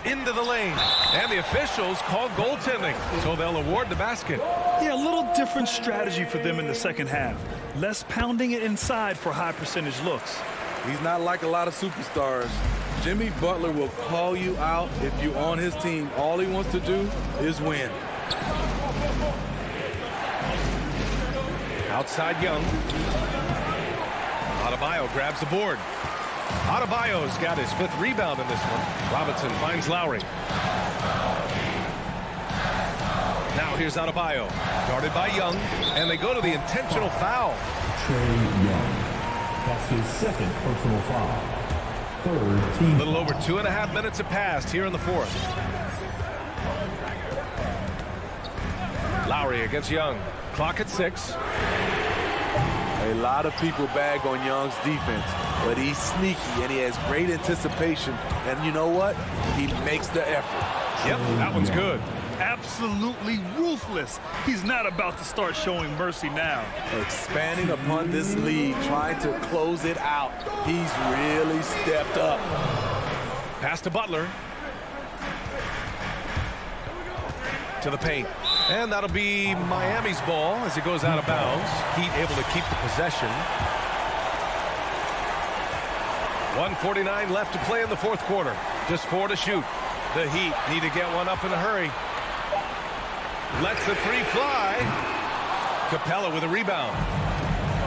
Into the lane. And the officials call goaltending, so they'll award the basket. Yeah, a little different strategy for them in the second half. Less pounding it inside for high percentage looks. He's not like a lot of superstars. Jimmy Butler will call you out if you're on his team. All he wants to do is win. Outside Young. Adebayo grabs the board. Adebayo's got his 5th rebound in this one. Robinson finds Lowry. Now here's Adebayo, guarded by Young, and they go to the intentional foul. Trae Young. That's his 2nd personal foul. 3rd team. A little over 2.5 minutes have passed here in the 4th. Lowry against Young. Clock at 6. A lot of people bag on Young's defense, but he's sneaky and he has great anticipation. And you know what? He makes the effort. Yep, that one's good. Absolutely ruthless. He's not about to start showing mercy now. Expanding upon this lead, trying to close it out. He's really stepped up. Pass to Butler. To the paint. And that'll be Miami's ball as it goes out of bounds. Heat able to keep the possession. 1:49 left to play in the 4th quarter. Just 4 to shoot. The Heat need to get one up in a hurry. Lets the 3 fly. Capella with a rebound.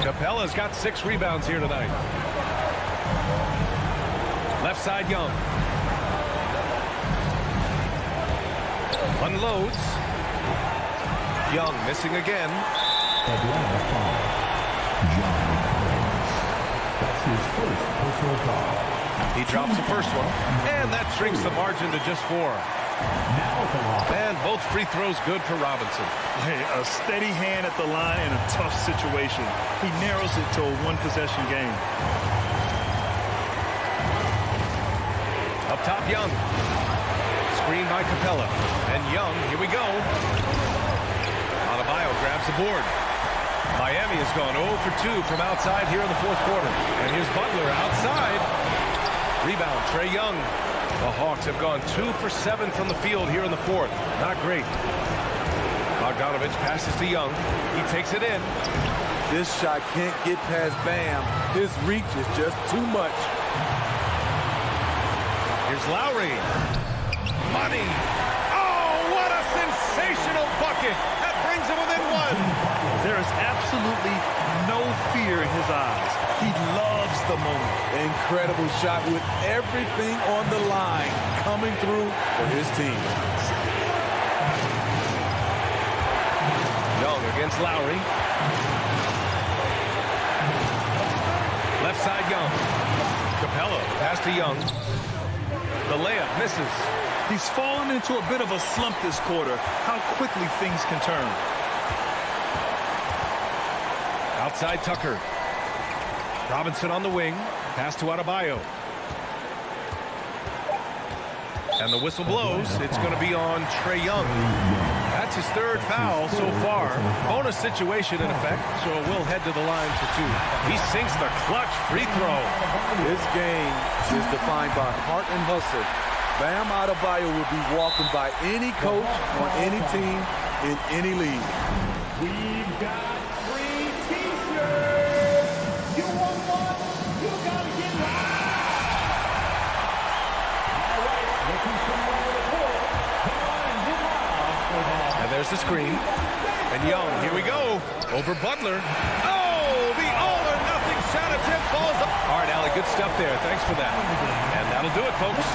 Capella's got 6 rebounds here tonight. Left side Young. Unloads. Young missing again. Atlanta foul. John Collins. That's his 1st personal foul. He drops the first one, and that shrinks the margin to just 4. And both free throws good for Robinson. Hey, a steady hand at the line in a tough situation. He narrows it to a 1-possession game. Up top, Young. Screen by Capella. And Young, here we go. Adebayo grabs the board. Miami has gone 0 for 2 from outside here in the 4th quarter. And here's Butler outside. Rebound, Trae Young. The Hawks have gone 2 for 7 from the field here in the 4th. Not great. Bogdanovich passes to Young. He takes it in. This shot can't get past Bam. His reach is just too much. Here's Lowry. Money. Oh, what a sensational bucket. That brings him within 1. There is absolutely no fear in his eyes. He loves the moment. Incredible shot with everything on the line, coming through for his team. against Lowry. Left side, Young. Capella pass to Young. The layup misses. He's fallen into a bit of a slump this quarter. How quickly things can turn. Outside Tucker. Robinson on the wing. Pass to Adebayo. And the whistle blows. It's going to be on Trae Young. That's his third foul so far. Bonus situation in effect, so we'll head to the line for two. He sinks the clutch free throw. This game is defined by heart and hustle. Bam Adebayo will be welcomed by any coach on any team in any league. We've got free t-shirts. You want one? You gotta get live. All right, looking somewhere to the court. Come on, get live. And there's the screen. And Young, here we go. Over Butler. Oh, the all-or-nothing shot attempt falls up. All right, Allie, good stuff there. Thanks for that. And that'll do it, folks.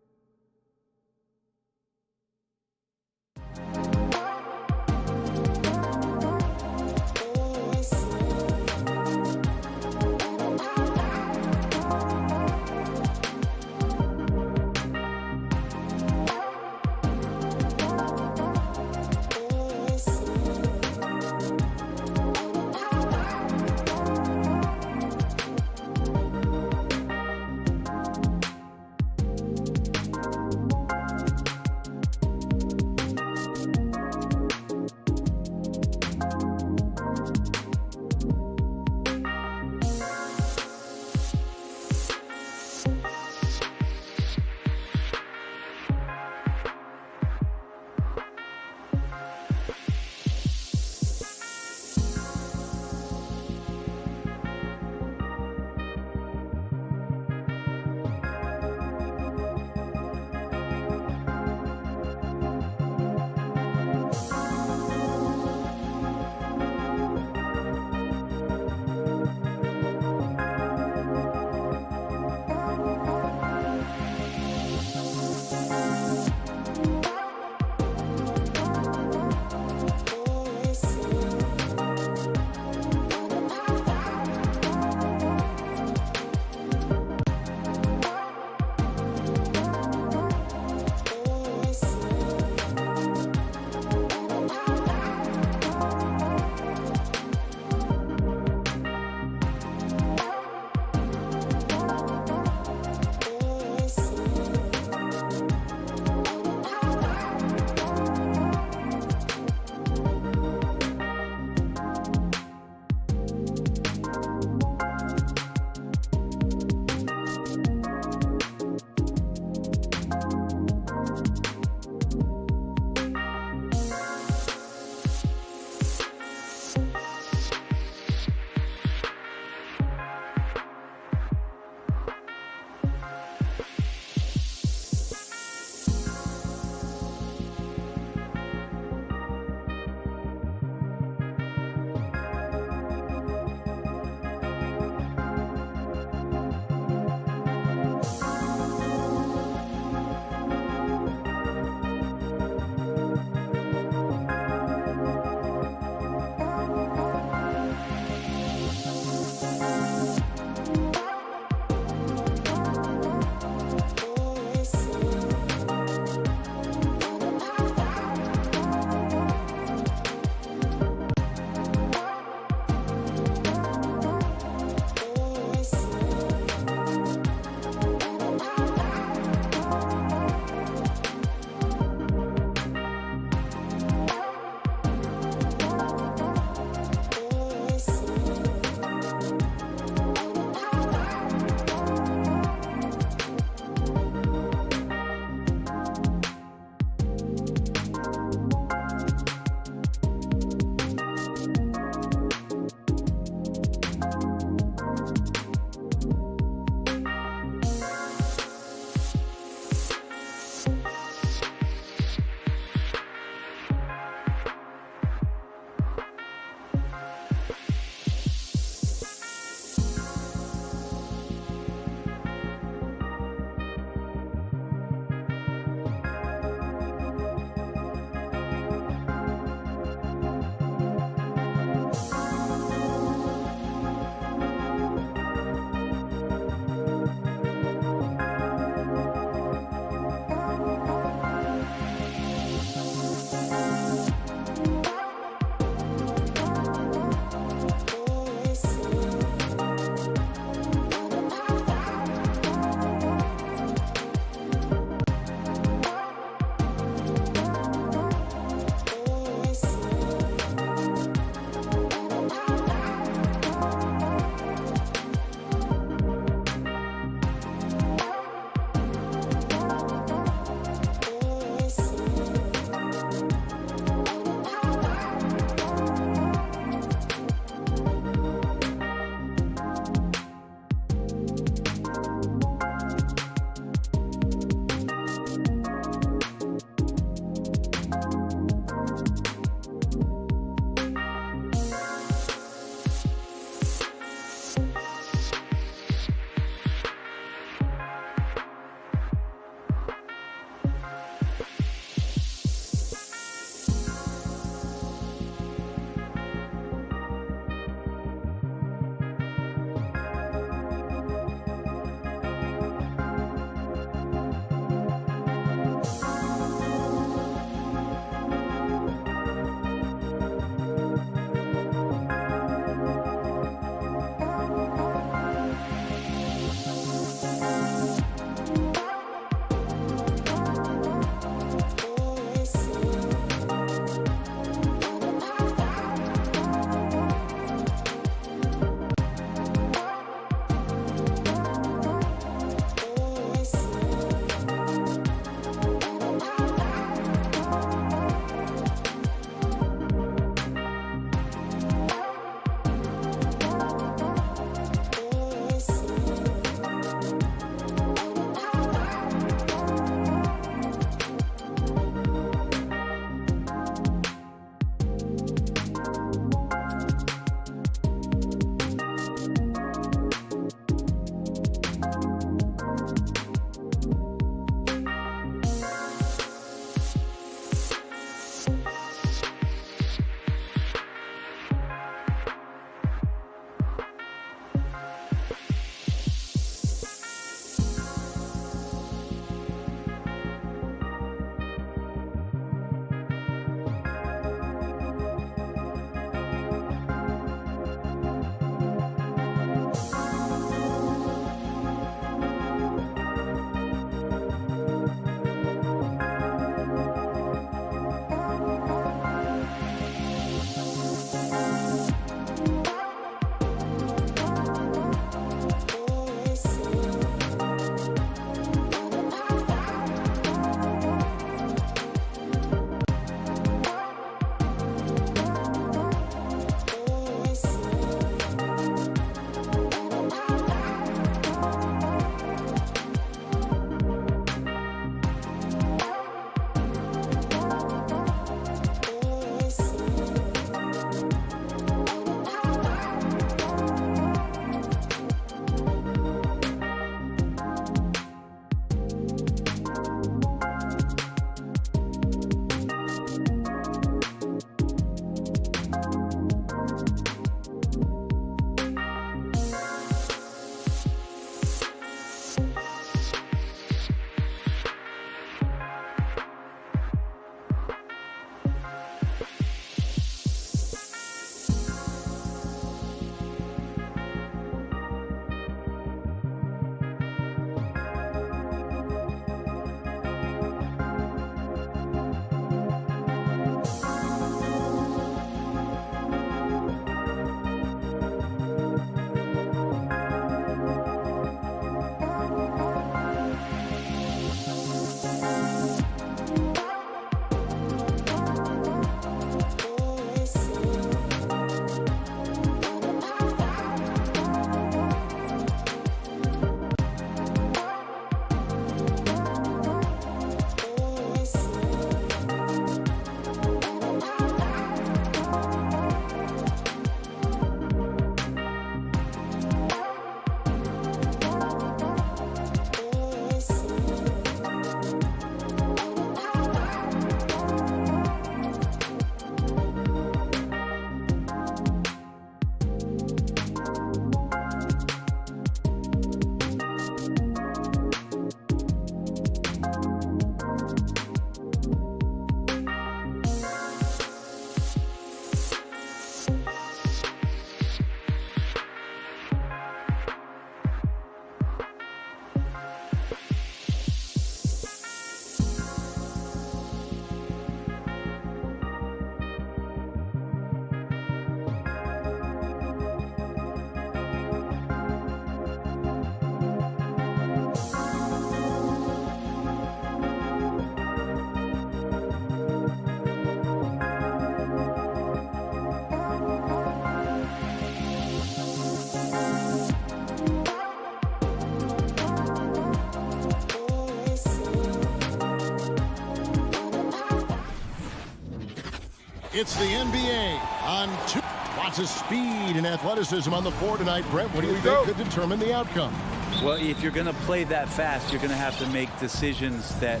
It's the NBA on 2. Lots of speed and athleticism on the floor tonight. Brett, what do you think could determine the outcome? Well, if you're going to play that fast, you're going to have to make decisions that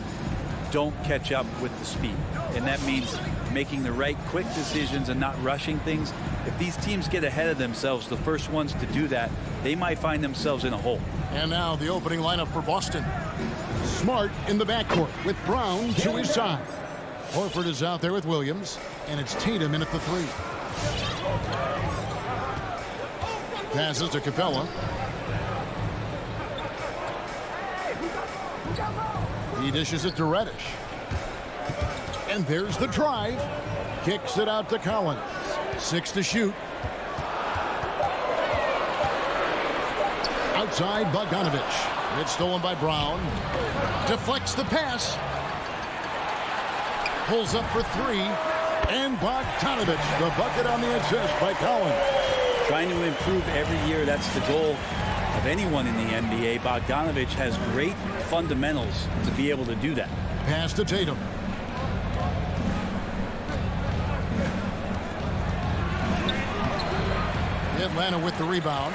don't catch up with the speed. And that means making the right quick decisions and not rushing things. If these teams get ahead of themselves, the first ones to do that, they might find themselves in a hole. And now the opening lineup for Boston. Smart in the backcourt with Brown to his side. Horford is out there with Williams, and it's Tatum in at the 3. Passes to Capella. He dishes it to Reddish. And there's the drive. Kicks it out to Collins. 6 to shoot. Outside Bogdanovich. It's stolen by Brown. Deflects the pass. Pulls up for 3. And Bogdanovich, the bucket on the assist by Collins. Trying to improve every year, that's the goal of anyone in the NBA. Bogdanovich has great fundamentals to be able to do that. Pass to Tatum. Atlanta with the rebound.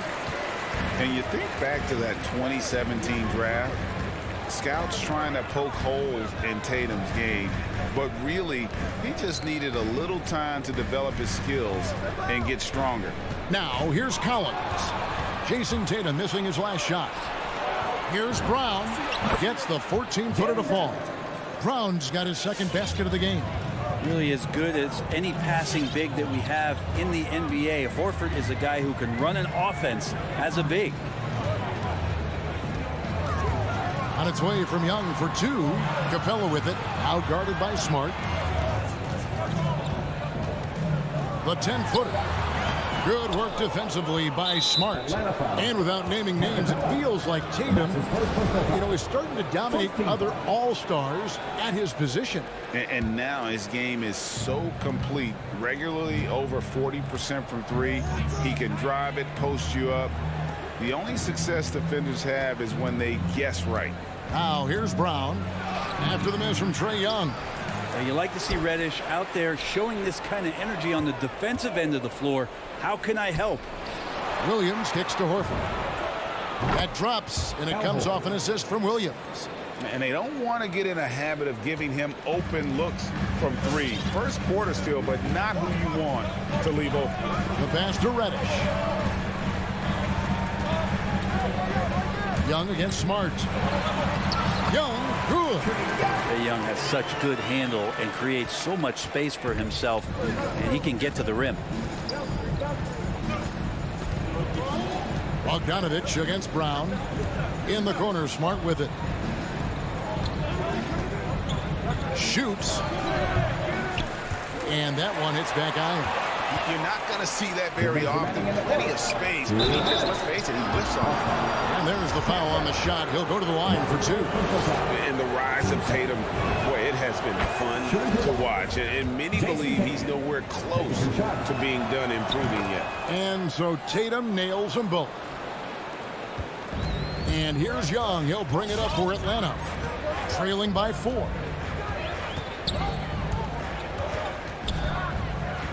And you think back to that 2017 draft, scouts trying to poke holes in Tatum's game, but really he just needed a little time to develop his skills and get stronger. Now here's Collins. Jason Tatum missing his last shot. Here's Brown. Gets the 14-footer to fall. Brown's got his second basket of the game. Really as good as any passing big that we have in the NBA. Horford is a guy who can run an offense as a big. On its way from Young for 2. Capella with it. Out guarded by Smart. The 10-footer. Good work defensively by Smart. And without naming names, it feels like Tatum, is starting to dominate other all-stars at his position. And now his game is so complete. Regularly over 40% from 3. He can drive it, post you up. The only success defenders have is when they guess right. Now here's Brown after the miss from Trae Young. You like to see Reddish out there showing this kind of energy on the defensive end of the floor. How can I help? Williams kicks to Horford. That drops, and it comes off an assist from Williams. And they don't want to get in a habit of giving him open looks from 3. First quarter still, but not who you want to leave open. The pass to Reddish. Young against Smart. Young, good. Young has such good handle and creates so much space for himself, and he can get to the rim. Bogdanovich against Brown. In the corner, Smart with it. Shoots. And that one hits back iron. You're not going to see that very often. Plenty of space. He just, let's face it, he whiffs off. And there's the foul on the shot. He'll go to the line for 2. And the rise of Tatum, boy, it has been fun to watch. And many believe he's nowhere close to being done improving yet. And so Tatum nails them both. And here's Young. He'll bring it up for Atlanta. Trailing by 4.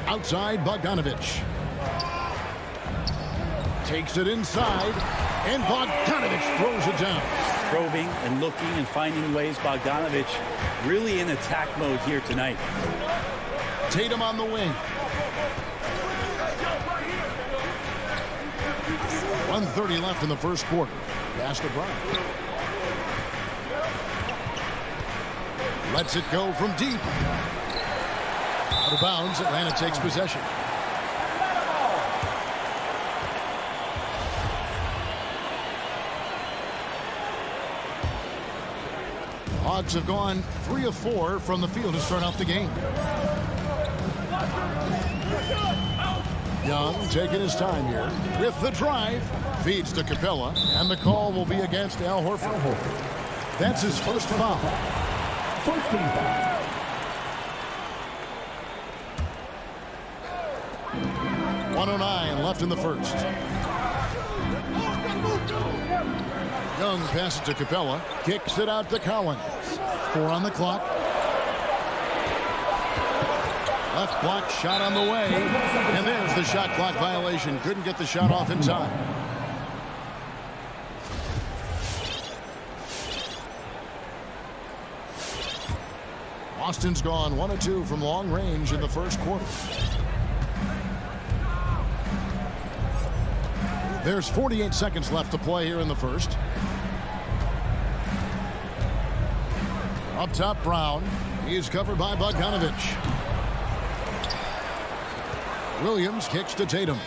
Outside Bogdanovich. Takes it inside. And Bogdanovich throws it down. Probing and looking and finding ways. Bogdanovich really in attack mode here tonight. Tatum on the wing. 1:30 left in the first quarter. Pass to Brown. Lets it go from deep. Out of bounds, Atlanta takes possession. Hawks have gone 3 of 4 from the field to start off the game. Young taking his time here with the drive. Feeds to Capella, and the call will be against Al Horford. That's his first foul. First team foul. 1:09 left in the first. Young passes to Capella. Kicks it out to Collins. 4 on the clock. Left block shot on the way. And there's the shot clock violation. Couldn't get the shot off in time. Boston's gone 1 of 2 from long range in the first quarter. There's 48 seconds left to play here in the first. Up top, Brown. He's covered by Bogdanovich. Williams kicks to Tatum.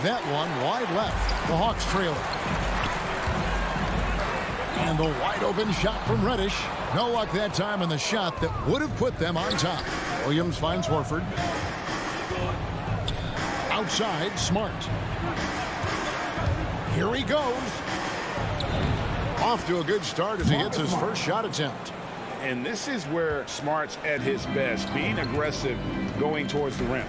That one wide left. The Hawks trail it. And the wide open shot from Reddish. No luck that time in the shot that would have put them on top. Williams finds Horford. Outside, Smart. Here he goes. Off to a good start as he hits his first shot attempt. And this is where Smart's at his best, being aggressive, going towards the rim.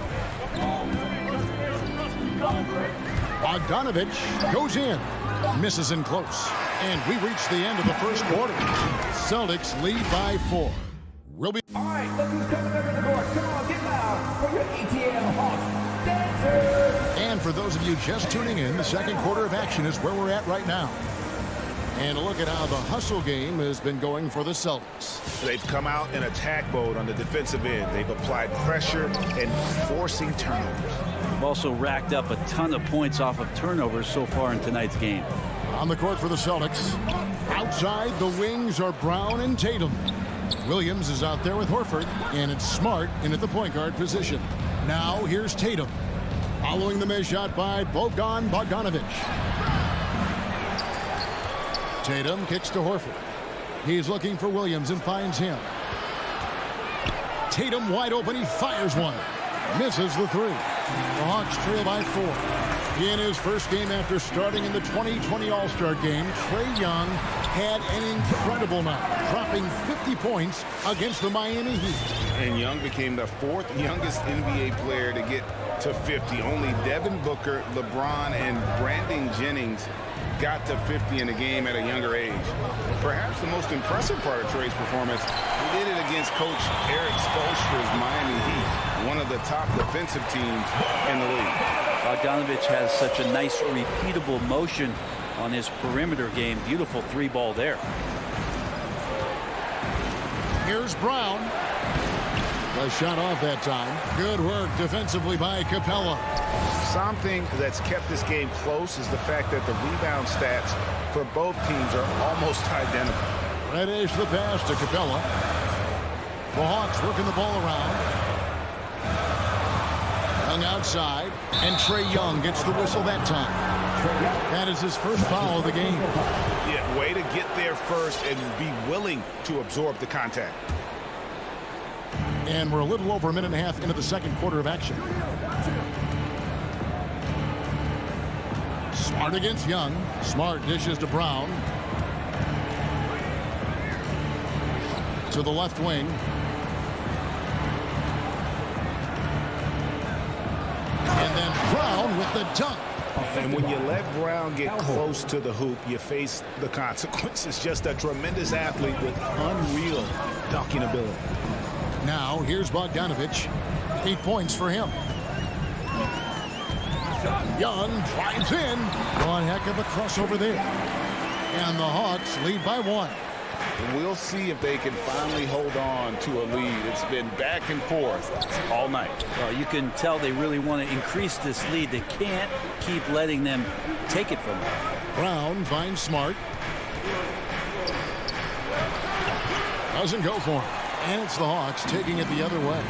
Bogdanovich goes in. Misses in close. And we reach the end of the first quarter. Celtics lead by 4. We'll be... All right, look who's coming up in the court. Come on, get loud for your ATL Hawks dancers. And for those of you just tuning in, the second quarter of action is where we're at right now. And look at how the hustle game has been going for the Celtics. They've come out in attack mode on the defensive end. They've applied pressure and forcing turnovers. They've also racked up a ton of points off of turnovers so far in tonight's game. On the court for the Celtics. Outside, the wings are Brown and Tatum. Williams is out there with Horford, and it's Smart in at the point guard position. Now here's Tatum. Following the missed shot by Bogdanovich. Tatum kicks to Horford. He's looking for Williams and finds him. Tatum wide open. He fires one. Misses the three. The Hawks trail by 4. In his first game after starting in the 2020 All-Star game, Trae Young had an incredible night, dropping 50 points against the Miami Heat. And Young became the 4th youngest NBA player to get to 50. Only Devin Booker, LeBron, and Brandon Jennings got to 50 in a game at a younger age. Perhaps the most impressive part of Trae's performance, he did it against Coach Eric Spoelstra's Miami Heat, one of the top defensive teams in the league. Bogdanovich has such a nice repeatable motion on his perimeter game. Beautiful 3-ball there. Here's Brown. The shot off that time. Good work defensively by Capella. Something that's kept this game close is the fact that the rebound stats for both teams are almost identical. Reddish the pass to Capella. The Hawks working the ball around. Young outside, and Trae Young gets the whistle that time. That is his first foul of the game. Yeah, way to get there first and be willing to absorb the contact. And we're a little over a minute and a half into the second quarter of action. Smart against Young. Smart dishes to Brown. To the left wing. And then Brown with the dunk. And when you let Brown get close to the hoop, you face the consequences. Just a tremendous athlete with unreal dunking ability. Now, here's Bogdanovich. 8 points for him. Young drives in. One heck of a crossover there. And the Hawks lead by 1. We'll see if they can finally hold on to a lead. It's been back and forth all night. Well, you can tell they really want to increase this lead. They can't keep letting them take it from them. Brown finds Smart. Doesn't go for him. And it's the Hawks taking it the other way.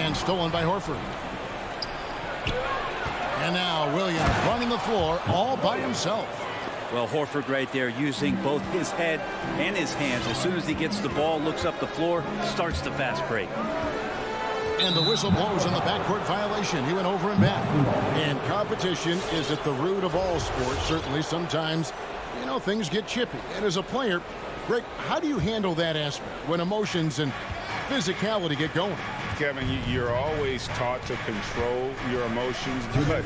And stolen by Horford. And now Williams running the floor all by himself. Well, Horford right there using both his head and his hands. As soon as he gets the ball, looks up the floor, starts the fast break. And the whistle blows on the backcourt violation. He went over and back. And competition is at the root of all sports. Certainly sometimes, things get chippy. And as a player, Greg, how do you handle that aspect when emotions and physicality get going? Kevin, you're always taught to control your emotions, but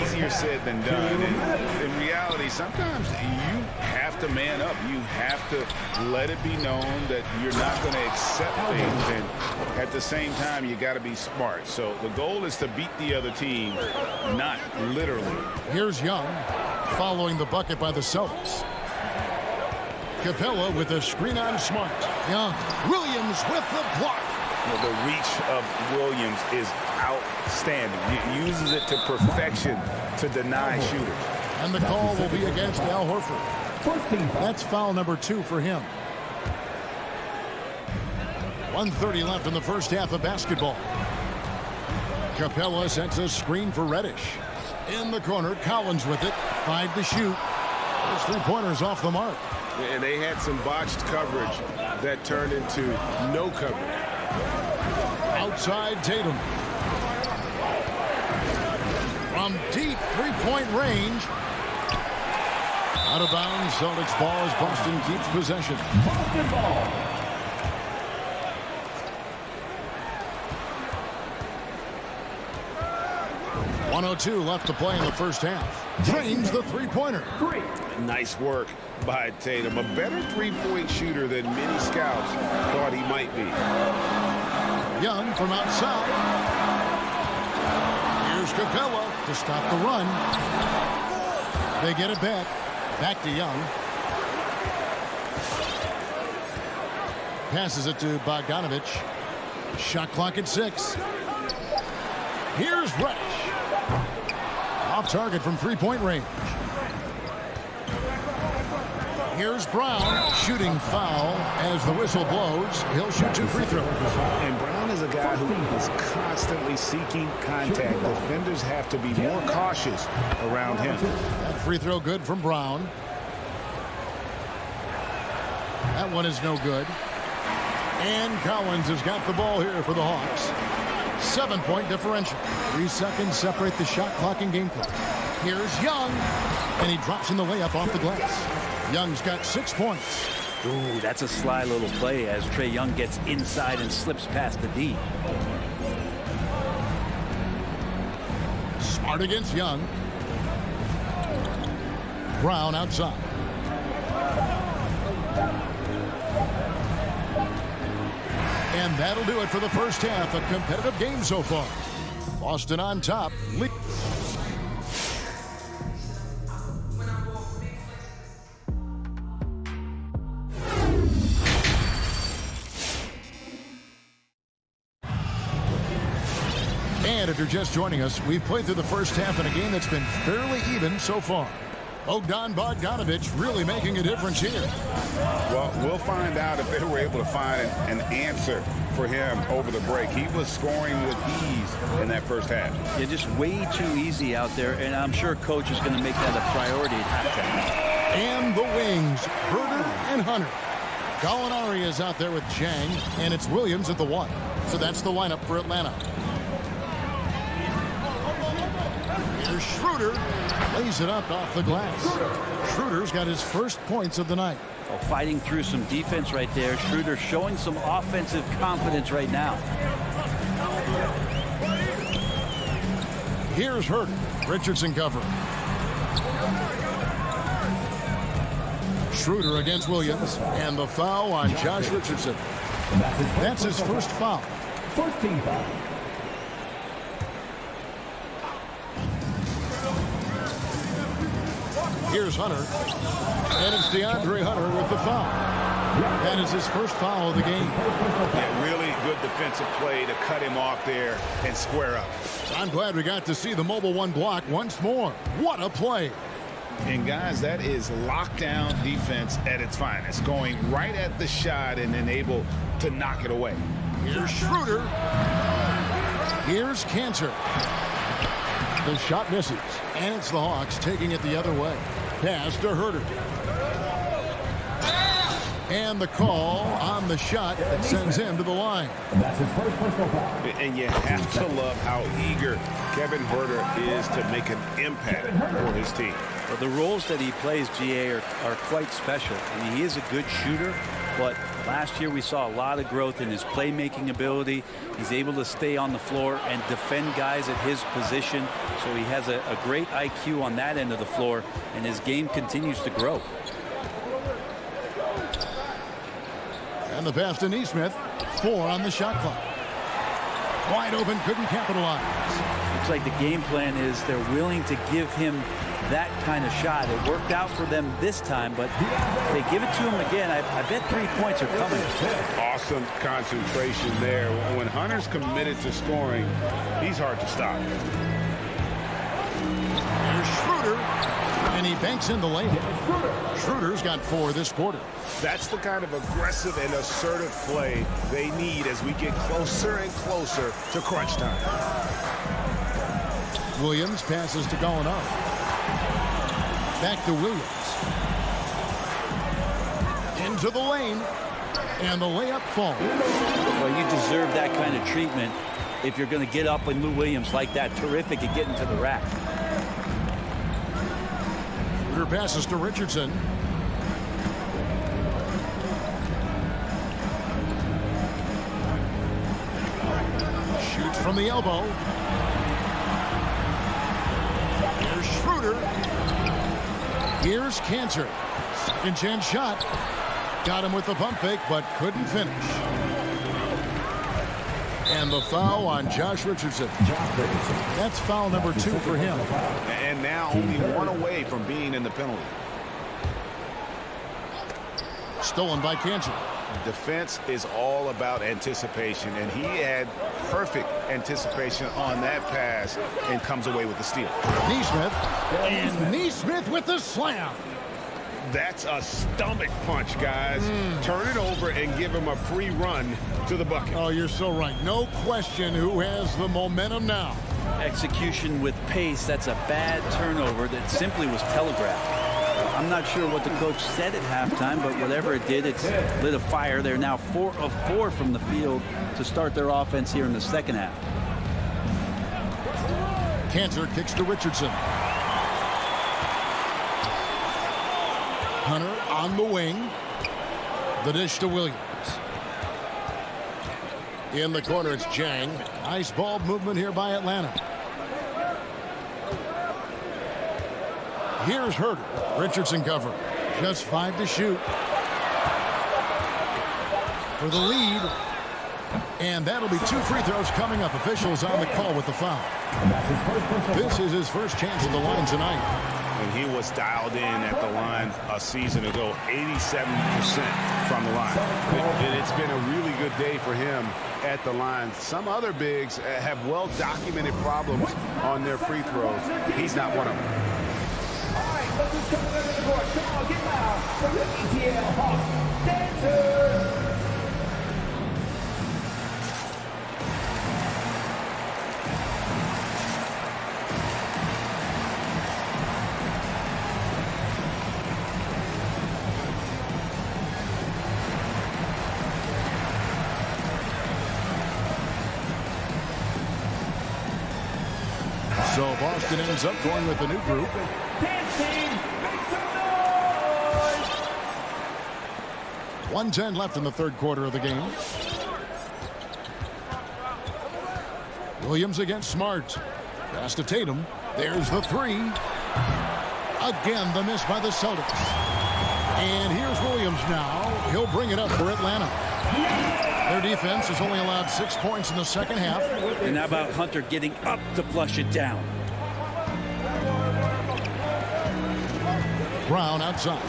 easier said than done. And in reality, sometimes you have to man up. You have to let it be known that you're not going to accept things. And at the same time, you got to be smart. So the goal is to beat the other team, not literally. Here's Young following the bucket by the Celtics. Capella with a screen on Smart. Young. Williams with the block. The reach of Williams is outstanding. He uses it to perfection to deny shooters. And the call will be against Al Horford. That's foul number 2 for him. 1:30 left in the first half of basketball. Capella sets a screen for Reddish. In the corner, Collins with it. 5 to shoot. Those 3-pointers off the mark. And they had some botched coverage that turned into no coverage. Outside Tatum. From deep 3-point range. Out of bounds. Celtics ball as Boston keeps possession. Boston ball. .102 left to play in the first half. Drains the 3-pointer. Nice work by Tatum. A better 3-point shooter than many scouts thought he might be. Young from outside. Here's Capella to stop the run. They get it back. Back to Young. Passes it to Bogdanovich. Shot clock at 6. Here's Reddish. Off target from 3-point range. Here's Brown. Shooting foul as the whistle blows. He'll shoot 2 free throws. And Brown is a guy who is constantly seeking contact. Defenders have to be more cautious around him. That free throw good from Brown. That one is no good. And Collins has got the ball here for the Hawks. 7-point differential. 3 seconds separate the shot clock and game clock. Here's Young. And he drops in the layup off the glass. Young's got 6 points. Ooh, that's a sly little play as Trae Young gets inside and slips past the D. Smart against Young. Brown outside. And that'll do it for the first half. A competitive game so far. Boston on top. And if you're just joining us, we've played through the first half in a game that's been fairly even so far. Bogdanovich really making a difference here. Well, we'll find out if they were able to find an answer for him over the break. He was scoring with ease in that first half. Yeah, just way too easy out there, and I'm sure coach is going to make that a priority at halftime. And the wings, Herder and Hunter. Gallinari is out there with Jang, and it's Williams at the 1. So that's the lineup for Atlanta. Here's Schroeder. Lays it up off the glass. Schroeder's got his first points of the night. Well, fighting through some defense right there. Schroeder showing some offensive confidence right now. Here's Herder. Richardson covering. Schroeder against Williams. And the foul on Josh Richardson. That's his first foul. First team foul. Here's Hunter. And it's DeAndre Hunter with the foul. That is his first foul of the game. Yeah, really good defensive play to cut him off there and square up. I'm glad we got to see the mobile 1 block once more. What a play. And guys, that is lockdown defense at its finest. Going right at the shot and then able to knock it away. Here's Schroeder. Here's Cantor. The shot misses. And it's the Hawks taking it the other way. Pass to Herder. And the call on the shot that sends him to the line. That's his first personal foul. And you have to love how eager Kevin Herder is to make an impact for his team. Well, the roles that he plays, GA, are quite special. I mean, he is a good shooter, but Last year we saw a lot of growth in his playmaking ability. He's able to stay on the floor and defend guys at his position. So he has a great IQ on that end of the floor, and his game continues to grow. And the pass to Neesmith. 4 on the shot clock. Wide open, couldn't capitalize. Looks like the game plan is they're willing to give him that kind of shot. It worked out for them this time, but if they give it to him again, I bet 3 points are coming. Awesome concentration there. When Hunter's committed to scoring, he's hard to stop. Here's Schroeder, and he banks in the lane. Schroeder's got 4 this quarter. That's the kind of aggressive and assertive play they need as we get closer and closer to crunch time. Williams passes to Gallinari. Back to Williams. Into the lane. And the layup falls. Well, you deserve that kind of treatment if you're going to get up with Lou Williams like that. Terrific at getting to the rack. Schroeder passes to Richardson. Shoots from the elbow. Here's Schroeder. Here's Cantor. Second chance shot. Got him with the pump fake, but couldn't finish. And the foul on Josh Richardson. That's foul number 2 for him. And now only 1 away from being in the penalty. Stolen by Cantor. Defense is all about anticipation, and he had perfect anticipation on that pass and comes away with the steal. Neesmith, and Neesmith with the slam. That's a stomach punch, guys. Turn it over and give him a free run to the bucket. Oh, you're so right. No question who has the momentum now. Execution with pace. That's a bad turnover that simply was telegraphed. I'm not sure what the coach said at halftime, but whatever it did, it's lit a fire. They're now 4 of 4 from the field to start their offense here in the second half. Cantor kicks to Richardson. Hunter on the wing. The dish to Williams. In the corner, it's Jang. Nice ball movement here by Atlanta. Here's Herter. Richardson cover. Just 5 to shoot. For the lead. And that'll be 2 free throws coming up. Officials on the call with the foul. This is his first chance at the line tonight. And he was dialed in at the line a season ago, 87% from the line. And it's been a really good day for him at the line. Some other bigs have well-documented problems on their free throws. He's not one of them. All right, let's just come into the court. Come on, get loud for the ETL Hawks dancers. So Boston ends up going with a new group. 1:10 left in the third quarter of the game. Williams against Smart. Pass to Tatum. There's the 3. Again, the miss by the Celtics. And here's Williams now. He'll bring it up for Atlanta. Their defense has only allowed 6 points in the second half. And how about Hunter getting up to flush it down? Brown outside.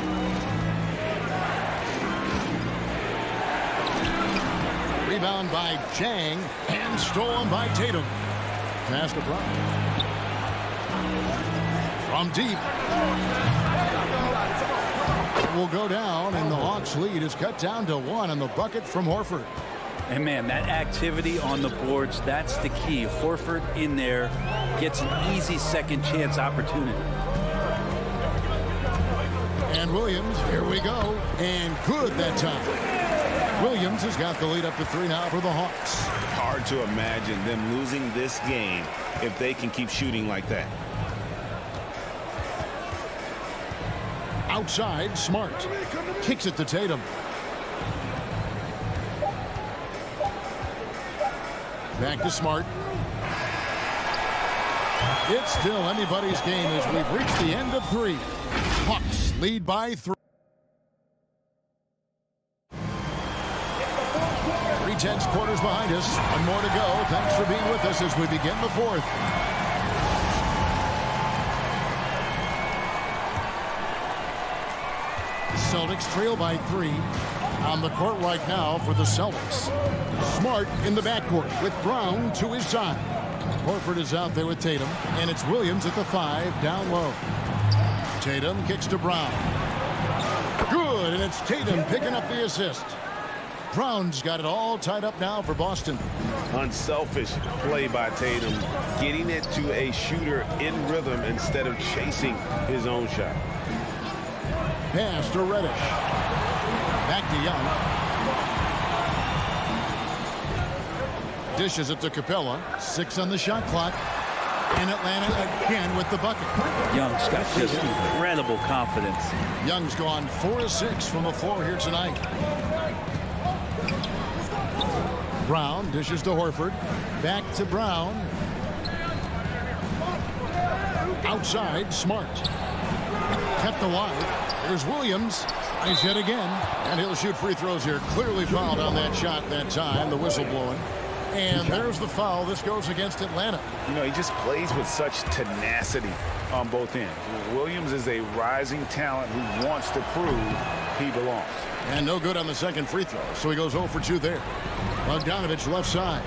Rebound by Jang and stolen by Tatum. Pass to Brown. From deep. It will go down, and the Hawks lead is cut down to 1 on the bucket from Horford. And man, that activity on the boards, that's the key. Horford in there gets an easy second chance opportunity. And Williams, here we go. And good that time. Williams has got the lead up to 3 now for the Hawks. Hard to imagine them losing this game if they can keep shooting like that. Outside, Smart. Kicks it to Tatum. Back to Smart. It's still anybody's game as we've reached the end of 3. Hawks lead by 3. 3/10 quarters behind us. One more to go. Thanks for being with us as we begin the 4th. Celtics trail by 3. On the court right now for the Celtics. Smart in the backcourt with Brown to his side. Horford is out there with Tatum, and it's Williams at the 5 down low. Tatum kicks to Brown. Good, and it's Tatum picking up the assist. Brown's got it all tied up now for Boston. Unselfish play by Tatum, getting it to a shooter in rhythm instead of chasing his own shot. Pass to Reddish. Back to Young. Dishes it to Capella. 6 on the shot clock. And Atlanta again with the bucket. Young's got just incredible confidence. Young's gone 4 of 6 from the floor here tonight. Brown dishes to Horford. Back to Brown. Outside, Smart. Kept alive. There's Williams. He's hit again. And he'll shoot free throws here. Clearly fouled on that shot that time. The whistle blowing. And there's the foul. This goes against Atlanta. You know, he just plays with such tenacity on both ends. Williams is a rising talent who wants to prove he belongs. And no good on the second free throw. So he goes 0 for 2 there. Bogdanovich left side.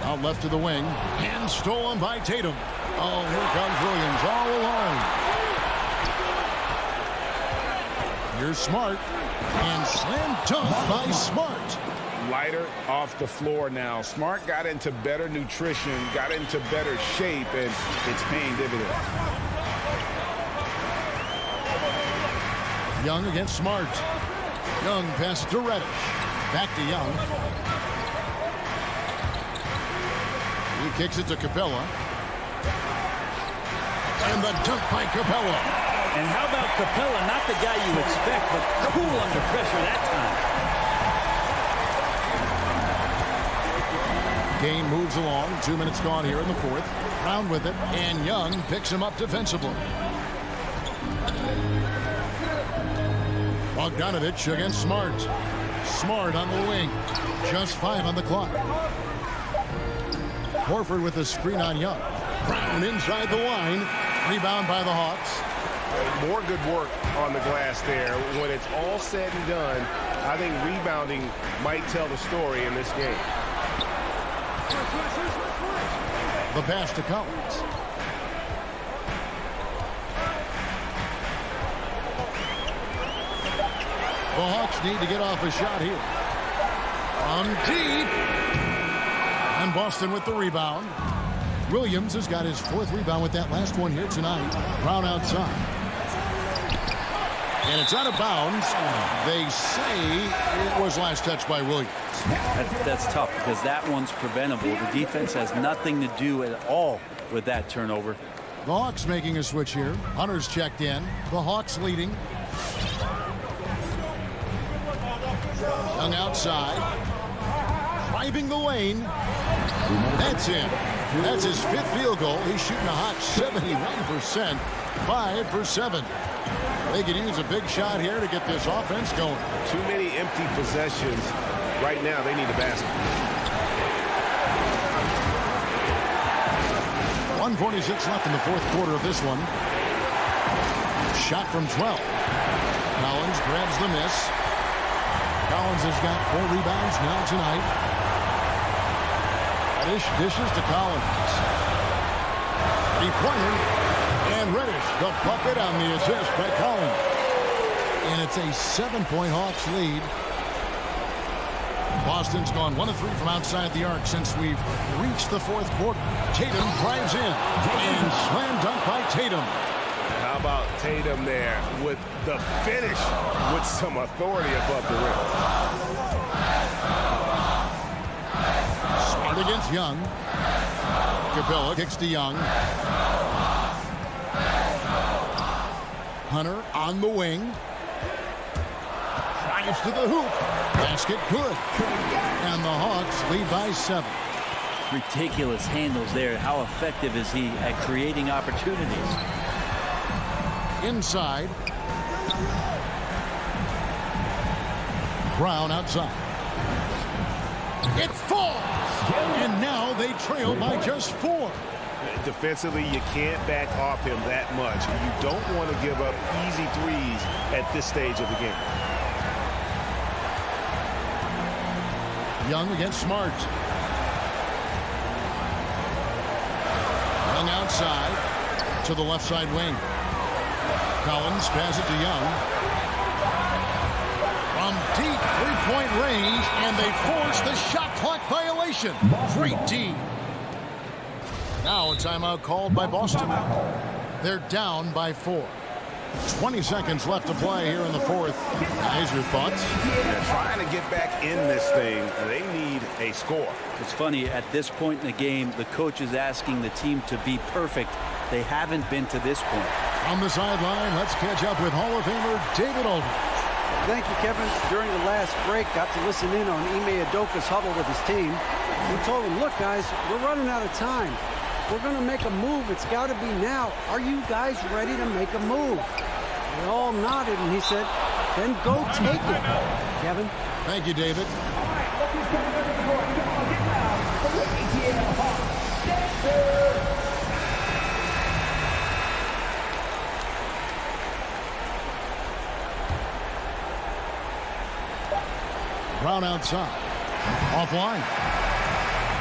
Out left to the wing. And stolen by Tatum. Oh, here comes Williams all alone. Here's Smart. And slam dunk by Smart. Lighter off the floor now. Smart got into better nutrition, got into better shape, and it's paying dividends. Young against Smart. Young passes to Reddish. Back to Young. He kicks it to Capella. And the dunk by Capella. And how about Capella? Not the guy you expect, but cool under pressure that time. Game moves along. 2 minutes gone here in the 4th. Brown with it, and Young picks him up defensively. Bogdanovich against Smart. Smart on the wing. Just 5 on the clock. Horford with a screen on Young. Brown inside the line. Rebound by the Hawks. More good work on the glass there. When it's all said and done, I think rebounding might tell the story in this game. The pass to Collins. The Hawks need to get off a shot here. On deep. And Boston with the rebound. Williams has got his 4th rebound with that last one here tonight. Brown outside. And it's out of bounds. They say it was last touched by Williams. That's tough because that one's preventable. The defense has nothing to do at all with that turnover. The Hawks making a switch here. Hunter's checked in. The Hawks leading. Young outside. Driving the lane. That's in. That's his 5th field goal. He's shooting a hot 71%. 5 for 7. They could use a big shot here to get this offense going. Too many empty possessions. Right now, they need a basket. 1:46 left in the 4th quarter of this one. Shot from 12. Collins grabs the miss. Collins has got 4 rebounds now tonight. Dishes to Collins. 3-pointer. And Reddish, the bucket on the assist by Collins. And it's a 7-point Hawks lead. Boston's gone 1 of 3 from outside the arc since we've reached the 4th quarter. Tatum drives in. And slam dunk by Tatum. How about Tatum there with the finish with some authority above the rim. Smart against Young. Capella kicks to Young. Hunter on the wing. Trying Drives to the hoop. Basket good. And the Hawks lead by 7. Ridiculous handles there. How effective is he at creating opportunities? Inside. Brown outside. It falls. And now they trail by just 4. Defensively, you can't back off him that much. You don't want to give up easy threes at this stage of the game. Young against Smart. Young outside to the left side wing. Collins passes it to Young. From deep three-point range, and they force the shot clock violation. Great D. Now a timeout called by Boston. They're down by 4. 20 seconds left to play here in the fourth. Guys, your thoughts? They're trying to get back in this thing. They need a score. It's funny, at this point in the game, the coach is asking the team to be perfect. They haven't been to this point. On the sideline, let's catch up with Hall of Famer David Aldridge. Thank you, Kevin. During the last break, got to listen in on Ime Udoka's huddle with his team. We told him, look, guys, we're running out of time. If we're going to make a move, it's got to be now. Are you guys ready to make a move? They all nodded, and he said, then go take it. Kevin? Thank you, David. All right, look who's coming into the court. Come on, get loud for the ATL Hawks. Dancer! Brown outside. Offline.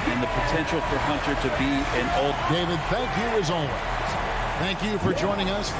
And the potential for Hunter to be an old... David, thank you as always. Thank you for joining us.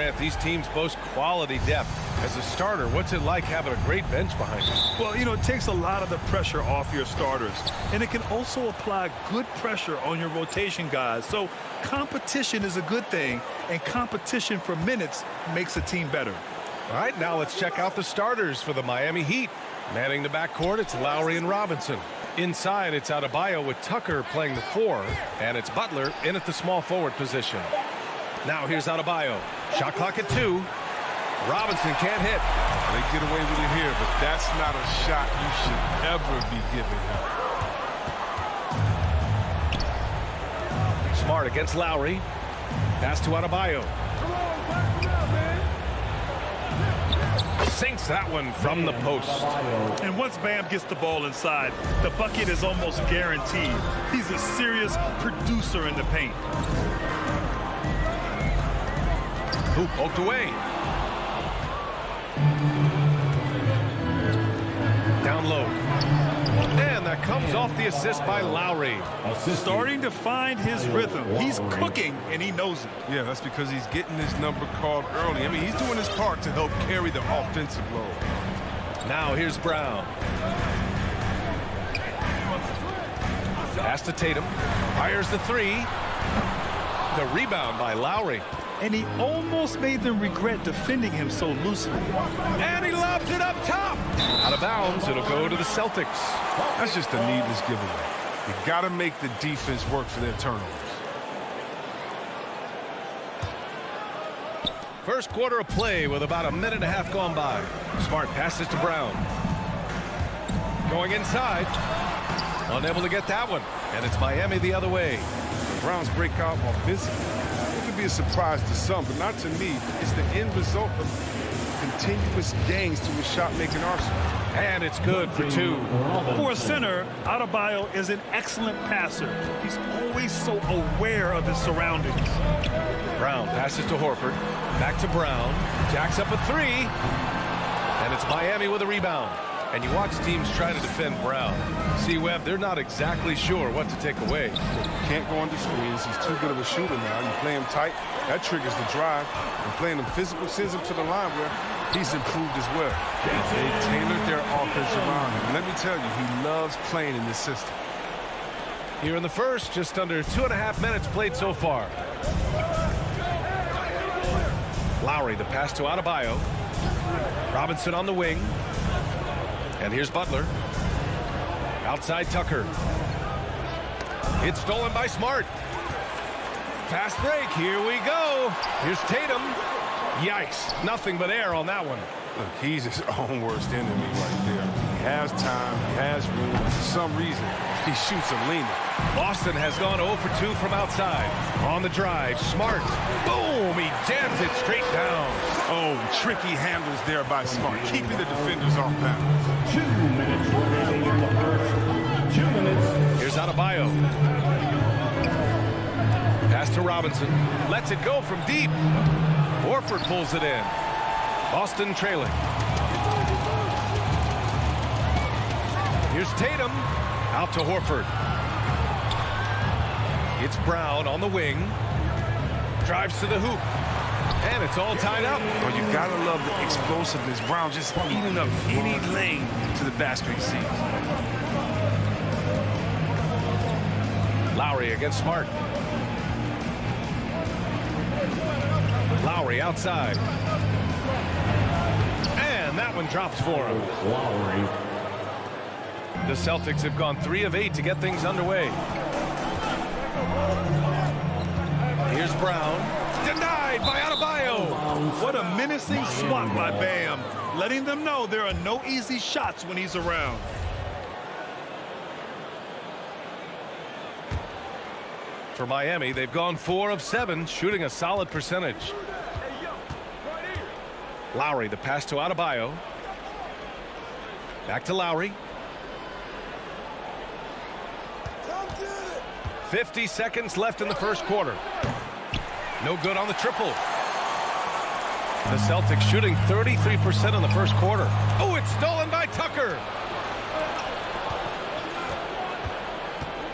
Grant, these teams boast quality depth. As a starter, what's it like having a great bench behind you? Well, you know, it takes a lot of the pressure off your starters. And it can also apply good pressure on your rotation guys. So competition is a good thing. And competition for minutes makes a team better. All right, now let's check out the starters for the Miami Heat. Manning the backcourt, it's Lowry and Robinson. Inside, it's Adebayo with Tucker playing the 4, and it's Butler in at the small forward position. Now here's Adebayo. Shot clock at 2. Robinson can't hit. They get away with it here, but that's not a shot you should ever be giving him. Smart against Lowry. Pass to Adebayo. Sinks that one from the post. And once Bam gets the ball inside, the bucket is almost guaranteed. He's a serious producer in the paint. Hoop poked away. Down low. And that comes off the assist by Lowry. Starting to find his rhythm. He's cooking, and he knows it. Yeah, that's because he's getting his number called early. I mean, he's doing his part to help carry the offensive load. Now here's Brown. Pass to Tatum. Fires the 3. The rebound by Lowry. And he almost made them regret defending him so loosely. And he lobs it up top. Out of bounds, it'll go to the Celtics. That's just a needless giveaway. You got to make the defense work for their turnovers. First quarter of play with about a minute and a half gone by. Smart passes to Brown. Going inside. Unable to get that one. And it's Miami the other way. Brown's breakout offensively. It could be a surprise to some, but not to me. It's the end result of continuous gains to his shot-making arsenal. And it's good for 2. For a center, Adebayo is an excellent passer. He's always so aware of his surroundings. Brown passes to Horford. Back to Brown. Jacks up a 3. And it's Miami with a rebound. And you watch teams try to defend Brown. See, Webb, they're not exactly sure what to take away. Can't go under screens. He's too good of a shooter now. You play him tight, that triggers the drive. And playing him physical sends him to the line where he's improved as well. They tailored their offense around him. Let me tell you, he loves playing in this system. Here in the first, just under 2.5 minutes played so far. Lowry, the pass to Adebayo. Robinson on the wing. And here's Butler. Outside Tucker. It's stolen by Smart. Fast break. Here we go. Here's Tatum. Yikes. Nothing but air on that one. Look, he's his own worst enemy right there. He has time. He has room. For some reason, he shoots a leaner. Boston has gone 0 for 2 from outside. On the drive. Smart. Boom. He jams it straight down. Oh, tricky handles there by Smart, keeping the defenders off balance. 2 minutes remaining in the first. 2 minutes. Here's Adebayo. Pass to Robinson. Lets it go from deep. Horford pulls it in. Boston trailing. Here's Tatum. Out to Horford. It's Brown on the wing. Drives to the hoop. And it's all tied up. Well, you gotta love the explosiveness. Brown just eating up any lane to the basket he sees. Lowry against Smart. Lowry outside. And that one drops for him. Lowry. The Celtics have gone 3 of 8 to get things underway. Here's Brown. Denied by Adebayo. What a menacing swat by Bam, letting them know there are no easy shots when he's around. For Miami, they've gone 4 of 7, shooting a solid percentage. Lowry, the pass to Adebayo. Back to Lowry. 50 seconds left in the first quarter. No good on the triple. The Celtics shooting 33% in the first quarter. Oh, it's stolen by Tucker.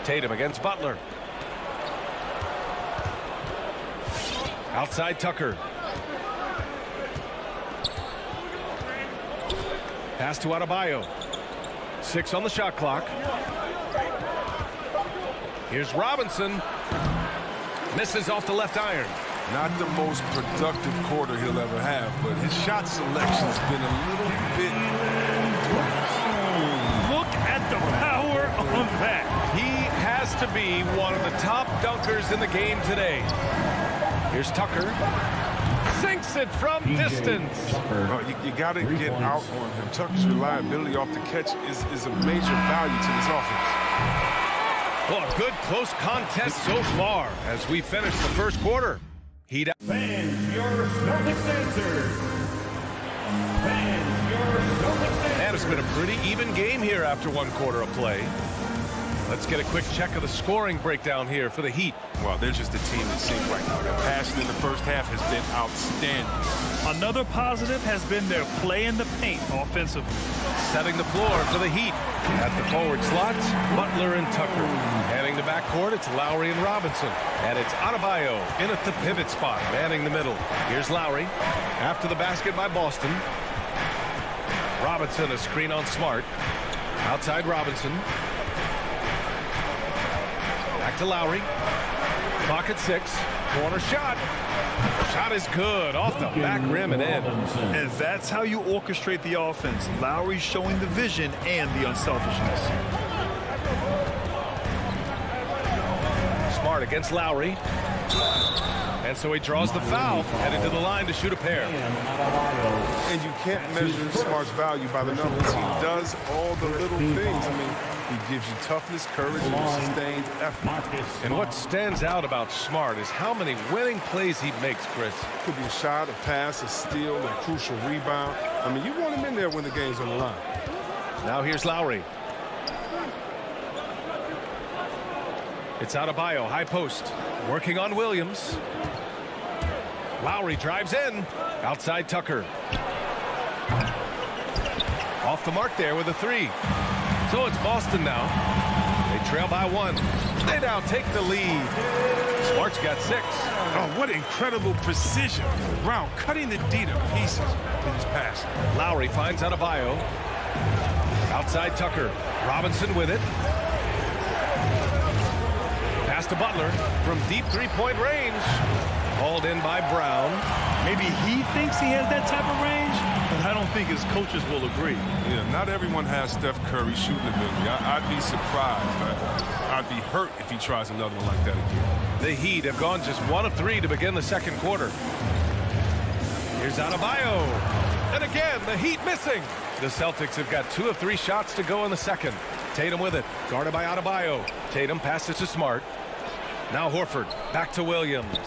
Tatum against Butler. Outside Tucker. Pass to Adebayo. 6 on the shot clock. Here's Robinson. Misses off the left iron. Not the most productive quarter he'll ever have, but his shot selection's been a little bit... Look at the power on that. He has to be one of the top dunkers in the game today. Here's Tucker. Sinks it from distance. You got to get out on him. Tucker's reliability off the catch is a major value to this offense. Well, a good close contest so far as we finish the first quarter. Heat up. Fans, your Celtics answers. Fans, your Celtics answers. And it's been a pretty even game here after one quarter of play. Let's get a quick check of the scoring breakdown here for the Heat. Well, they're just a team that seems right now. Their passion in the first half has been outstanding. Another positive has been their play in the paint offensively. Setting the floor for the Heat. At the forward slots, Butler and Tucker. Manning the backcourt, it's Lowry and Robinson. And it's Adebayo in at the pivot spot, manning the middle. Here's Lowry. After the basket by Boston. Robinson, a screen on Smart. Outside Robinson. Back to Lowry. Clock at 6. Corner shot. Shot is good. Off the back rim and in. And that's how you orchestrate the offense. Lowry showing the vision and the unselfishness. Smart against Lowry. And so he draws the foul. Headed to the line to shoot a pair. And you can't measure Smart's value by the numbers. He does all the little things. I mean, he gives you toughness, courage, and sustained effort. And what stands out about Smart is how many winning plays he makes, Chris. Could be a shot, a pass, a steal, a crucial rebound. I mean, you want him in there when the game's on the line. Now here's Lowry. It's Adebayo, high post. Working on Williams. Lowry drives in. Outside Tucker. Off the mark there with a 3. So it's Boston now. They trail by 1. They now take the lead. Smart's got 6. Oh, what incredible precision. Brown cutting the D to pieces with his pass. Lowry finds Adebayo. Outside Tucker. Robinson with it. Pass to Butler from deep three-point range. Called in by Brown. Maybe he thinks he has that type of range, but I don't think his coaches will agree. Yeah, not everyone has Steph Curry shooting ability. I'd be surprised. I'd be hurt if he tries another one like that again. The Heat have gone just 1 of 3 to begin the second quarter. Here's Adebayo. And again, the Heat missing. The Celtics have got 2 of 3 shots to go in the second. Tatum with it. Guarded by Adebayo. Tatum passes to Smart. Now Horford. Back to Williams.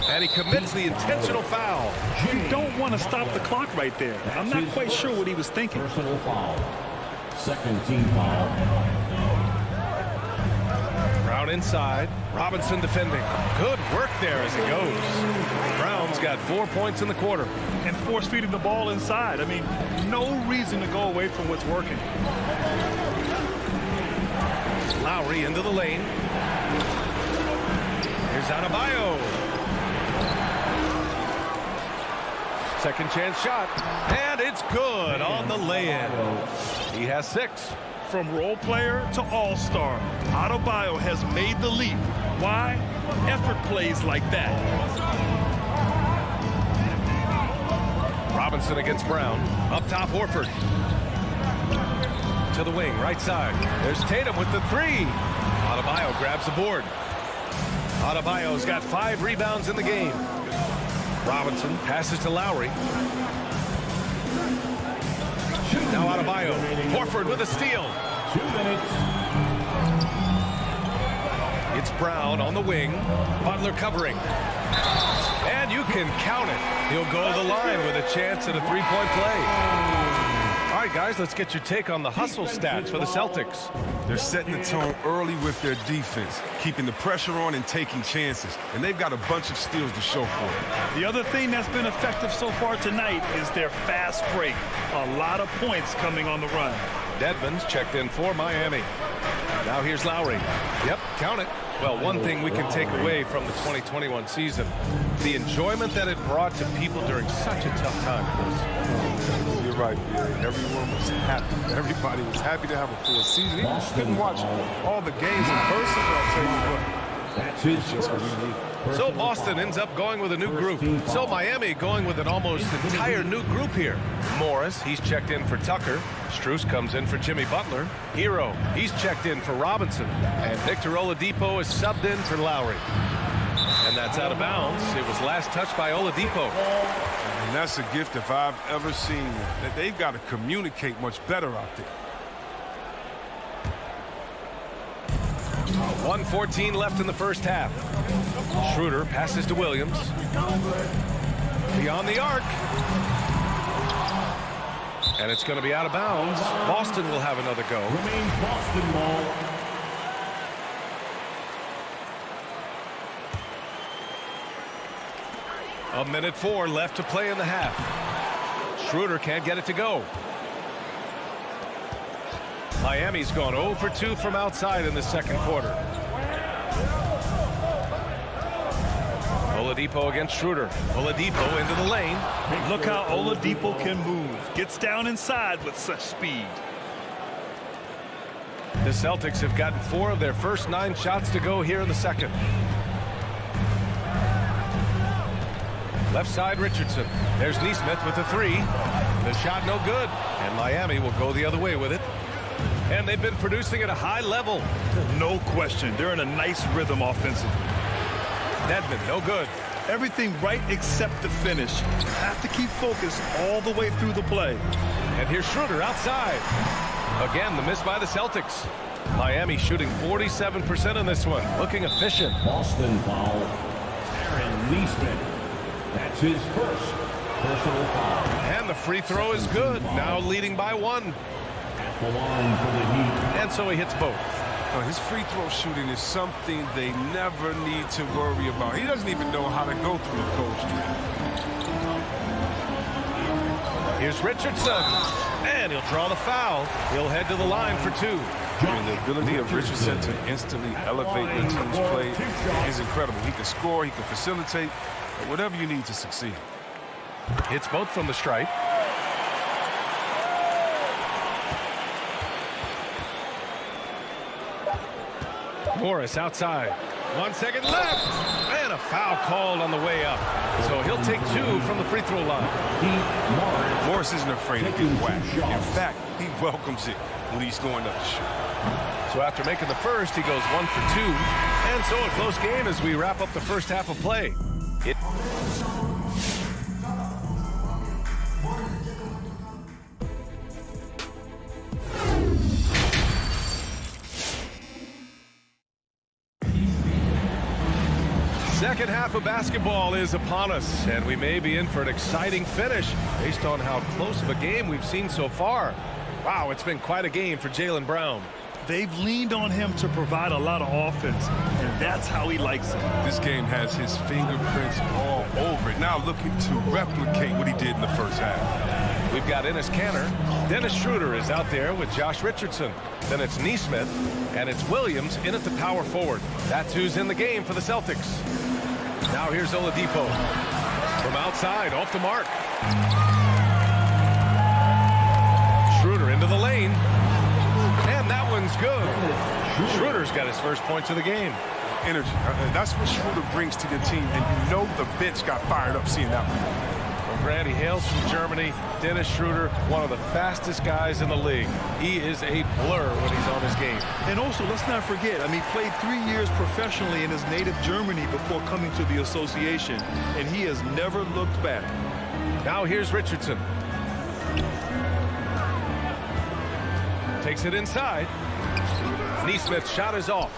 And he commits the intentional foul. You don't want to stop the clock right there. I'm not quite sure what he was thinking. Personal foul. Second team foul. Brown inside. Robinson defending. Good work there as he goes. Brown's got 4 points in the quarter. And force-feeding the ball inside. I mean, no reason to go away from what's working. Lowry into the lane. Here's Adebayo. Second chance shot. And it's good on the lay-in. He has 6. From role player to all-star, Adebayo has made the leap. Why? Effort plays like that. Robinson against Brown. Up top, Horford. To the wing, right side. There's Tatum with the 3. Adebayo grabs the board. Adebayo's got 5 rebounds in the game. Robinson passes to Lowry. Now Adebayo. Horford with a steal. 2 minutes. It's Brown on the wing. Butler covering. And you can count it. He'll go to the line with a chance at a 3-point play. All right, guys, let's get your take on the hustle stats for the Celtics. They're setting the tone early with their defense, keeping the pressure on and taking chances. And they've got a bunch of steals to show for it. The other thing that's been effective so far tonight is their fast break. A lot of points coming on the run. Dedmon's checked in for Miami. Now here's Lowry. Yep, count it. Well, one thing we can take away from the 2021 season, the enjoyment that it brought to people during such a tough time, Chris. You're right, yeah. Everyone was happy. Everybody was happy to have a full season. Even if you couldn't watch all the games in person, but I'll tell you what, it's just what we need. So Boston ends up going with a new group. So Miami going with an almost entire new group here. Morris, he's checked in for Tucker. Strus comes in for Jimmy Butler. Hero, he's checked in for Robinson. And Victor Oladipo is subbed in for Lowry. And that's out of bounds. It was last touched by Oladipo. And that's a gift if I've ever seen that. They've got to communicate much better out there. 1:14 left in the first half. Schroeder passes to Williams. Beyond the arc. And it's going to be out of bounds. Boston will have another go. Remains Boston ball. A minute 4 left to play in the half. Schroeder can't get it to go. Miami's gone 0 for 2 from outside in the second quarter. Oladipo against Schroeder. Oladipo into the lane. Look how Oladipo can move. Gets down inside with such speed. The Celtics have gotten 4 of their first 9 shots to go here in the second. Left side Richardson. There's Neesmith with a 3. The shot no good. And Miami will go the other way with it. And they've been producing at a high level. No question. They're in a nice rhythm offensively. Dedmon, no good. Everything right except the finish. You have to keep focused all the way through the play. And here's Schroeder outside. Again, the miss by the Celtics. Miami shooting 47% in this one. Looking efficient. Boston foul. Aaron Neesmith. That's his first personal foul. And the free throw is good. Now leading by 1. The line for the Heat. And so he hits both. His free throw shooting is something they never need to worry about. He doesn't even know how to go through a coach. Here's Richardson. And he'll draw the foul. He'll head to the line for 2. The ability of Richardson to instantly elevate the team's play is incredible. He can score, he can facilitate, whatever you need to succeed. Hits both from the stripe. Morris outside. 1 second left. And a foul called on the way up. So he'll take 2 from the free throw line. Morris isn't afraid to get whacked. In fact, he welcomes it when he's going up to shoot. So after making the first, he goes 1 for 2. And so a close game as we wrap up the first half of play. Second half of basketball is upon us, and we may be in for an exciting finish based on how close of a game we've seen so far. Wow, it's been quite a game for Jaylen Brown. They've leaned on him to provide a lot of offense, and that's how he likes it. This game has his fingerprints all over it. Now looking to replicate what he did in the first half. We've got Enes Kanter. Dennis Schroeder is out there with Josh Richardson. Then it's Neesmith, and it's Williams in at the power forward. That's who's in the game for the Celtics. Now here's Oladipo. From outside, off the mark. Schroeder into the lane. And that one's good. Schroeder's got his first points of the game. Energy. That's what Schroeder brings to your team, and you know the bench got fired up seeing that one. Brad, he hails from Germany. Dennis Schroeder, one of the fastest guys in the league. He is a blur when he's on his game. And also, let's not forget, he played 3 years professionally in his native Germany before coming to the association, and he has never looked back. Now here's Richardson. Takes it inside. Neesmith's shot is off.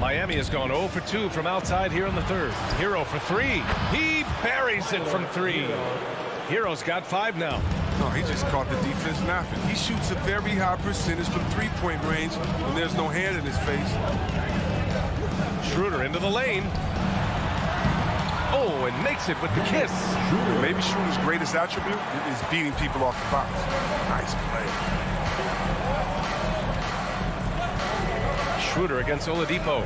Miami has gone 0 for 2 from outside here in the third. Hero for 3. He buries it from 3. Hero's got 5 now. No, he just caught the defense napping. He shoots a very high percentage from three-point range when there's no hand in his face. Schroeder into the lane. Oh, and makes it with the kiss. Maybe Schroeder's greatest attribute is beating people off the box. Nice play. Schroeder against Oladipo.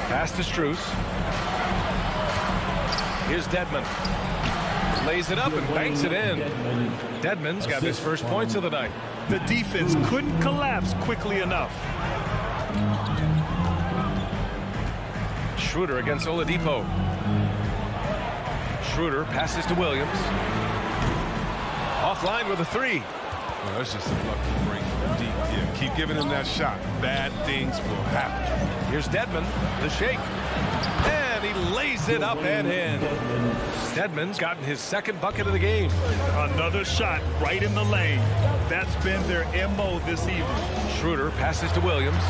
Pass to Strus. Here's Dedmon. Lays it up and banks it in. Dedmon's got his first points of the night. The defense couldn't collapse quickly enough. Schroeder against Oladipo. Schroeder passes to Williams. Offline with a three. Well, that's just a lucky break from deep. Yeah, keep giving him that shot. Bad things will happen. Here's Dedmon, the shake. And he lays it up and in. Dedmon's gotten his second bucket of the game. Another shot right in the lane. That's been their MO this evening. Schroeder passes to Williams.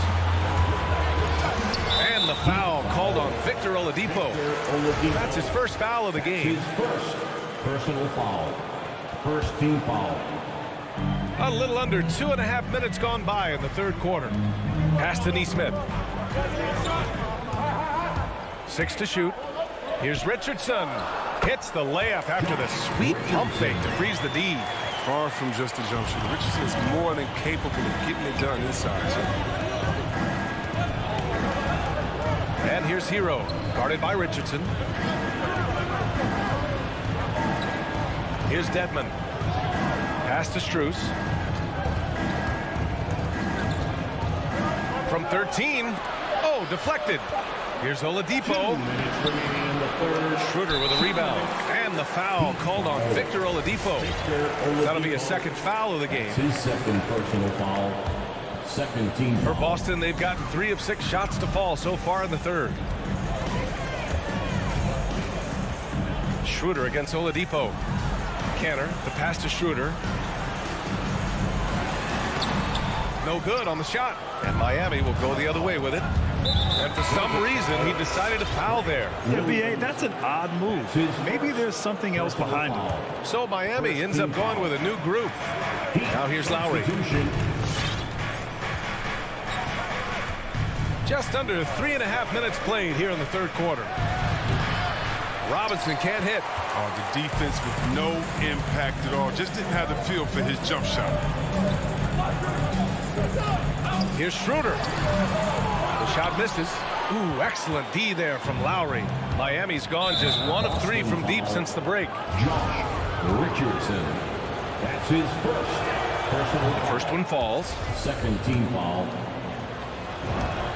And the foul called on Victor Oladipo. That's his first foul of the game. His first personal foul. First team foul. A little under 2.5 minutes gone by in the third quarter. Pass to Nesmith. 6 to shoot. Here's Richardson. Hits the layup after the sweet pump fake to freeze the D. Far from just a jump shooter. Richardson is more than capable of getting it done inside, too. And here's Hero, guarded by Richardson. Here's Dedmon. Pass to Strus. From 13. Oh, deflected. Here's Oladipo. Schroeder with a rebound. And the foul called on Victor Oladipo. That'll be a second foul of the game. His second personal foul. Second team For foul. Boston, they've gotten 3 of 6 shots to fall so far in the third. Schroeder against Oladipo. Canner, the pass to Schroeder. No good on the shot. And Miami will go the other way with it. And for some reason, he decided to foul there. Yeah, VA, that's an odd move. Maybe there's something else behind it. So Miami ends up going with a new group. Now here's Lowry. Just under 3.5 minutes played here in the third quarter. Robinson can't hit. Oh, the defense with no impact at all. Just didn't have the feel for his jump shot. Here's Schroeder. The shot misses. Ooh, excellent D there from Lowry. Miami's gone just 1 of 3 from deep since the break. Josh Richardson. That's his first personal foul. The first one falls. Second team foul.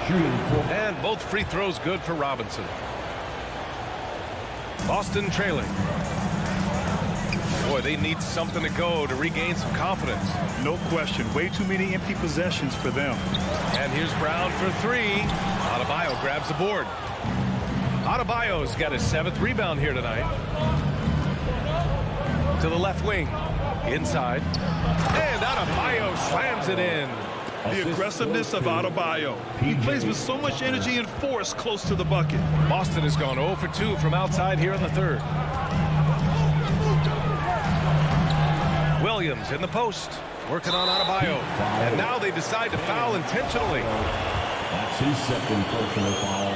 Shooting for. And both free throws good for Robinson. Boston trailing. Boy, they need something to go to regain some confidence. No question. Way too many empty possessions for them. And here's Brown for 3. Adebayo grabs the board. Adebayo's got his 7th rebound here tonight. To the left wing. Inside. And Adebayo slams it in. The aggressiveness of Adebayo. He plays with so much energy and force close to the bucket. Boston has gone 0 for 2 from outside here in the third. Williams in the post, working on Adebayo. And now they decide to foul intentionally. That's his second personal foul.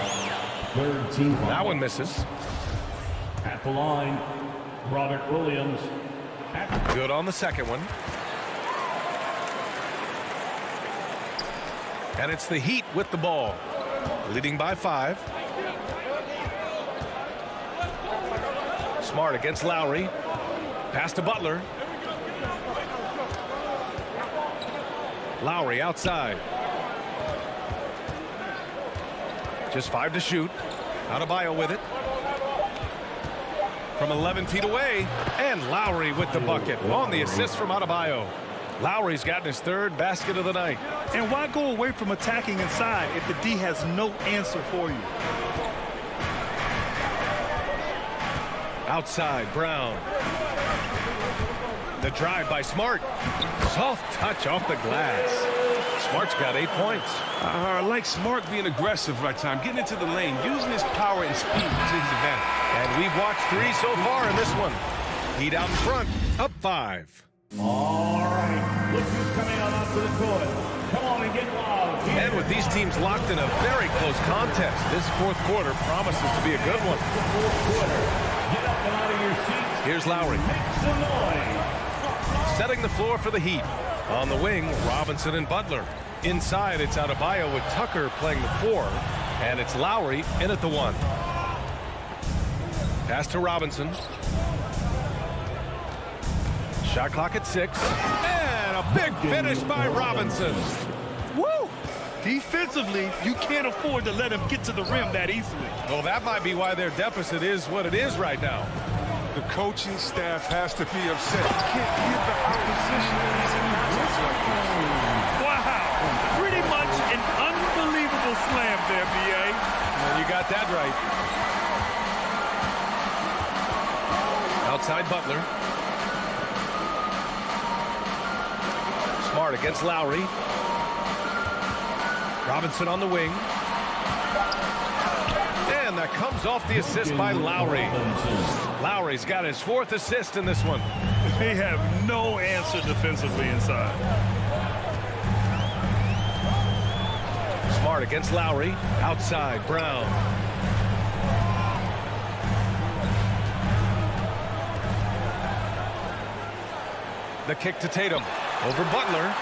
Third team foul. That one misses. At the line, Robert Williams. Good on the second one. And it's the Heat with the ball, leading by 5. Smart against Lowry. Pass to Butler. Lowry outside. Just 5 to shoot. Adebayo with it. From 11 feet away. And Lowry with the bucket on the assist from Adebayo. Lowry's gotten his 3rd basket of the night. And why go away from attacking inside if the D has no answer for you? Outside, Brown. The drive by Smart. Soft touch off the glass. Smart's got 8 points. I like Smart being aggressive right time, getting into the lane, using his power and speed to his advantage. And we've watched 3 so far in this one. Heat out in front, up 5. All right, look who's coming on onto the court. Come on and get loud. And with these teams locked in a very close contest, this fourth quarter promises to be a good one. Fourth quarter. Get up and out of your seats. Here's Lowry. Make some noise. Setting the floor for the Heat. On the wing, Robinson and Butler. Inside, it's Adebayo with Tucker playing the 4. And it's Lowry in at the 1. Pass to Robinson. Shot clock at 6. And a big finish by Robinson. Woo! Defensively, you can't afford to let him get to the rim that easily. Well, that might be why their deficit is what it is right now. The coaching staff has to be upset. You can't give the opposition easy matchups like this. Wow! Pretty much an unbelievable slam there, B.A. Well, you got that right. Outside Butler. Smart against Lowry. Robinson on the wing. And that comes off the assist by Lowry. Lowry's got his 4th assist in this one. They have no answer defensively inside. Smart against Lowry. Outside, Brown. The kick to Tatum. Over Butler.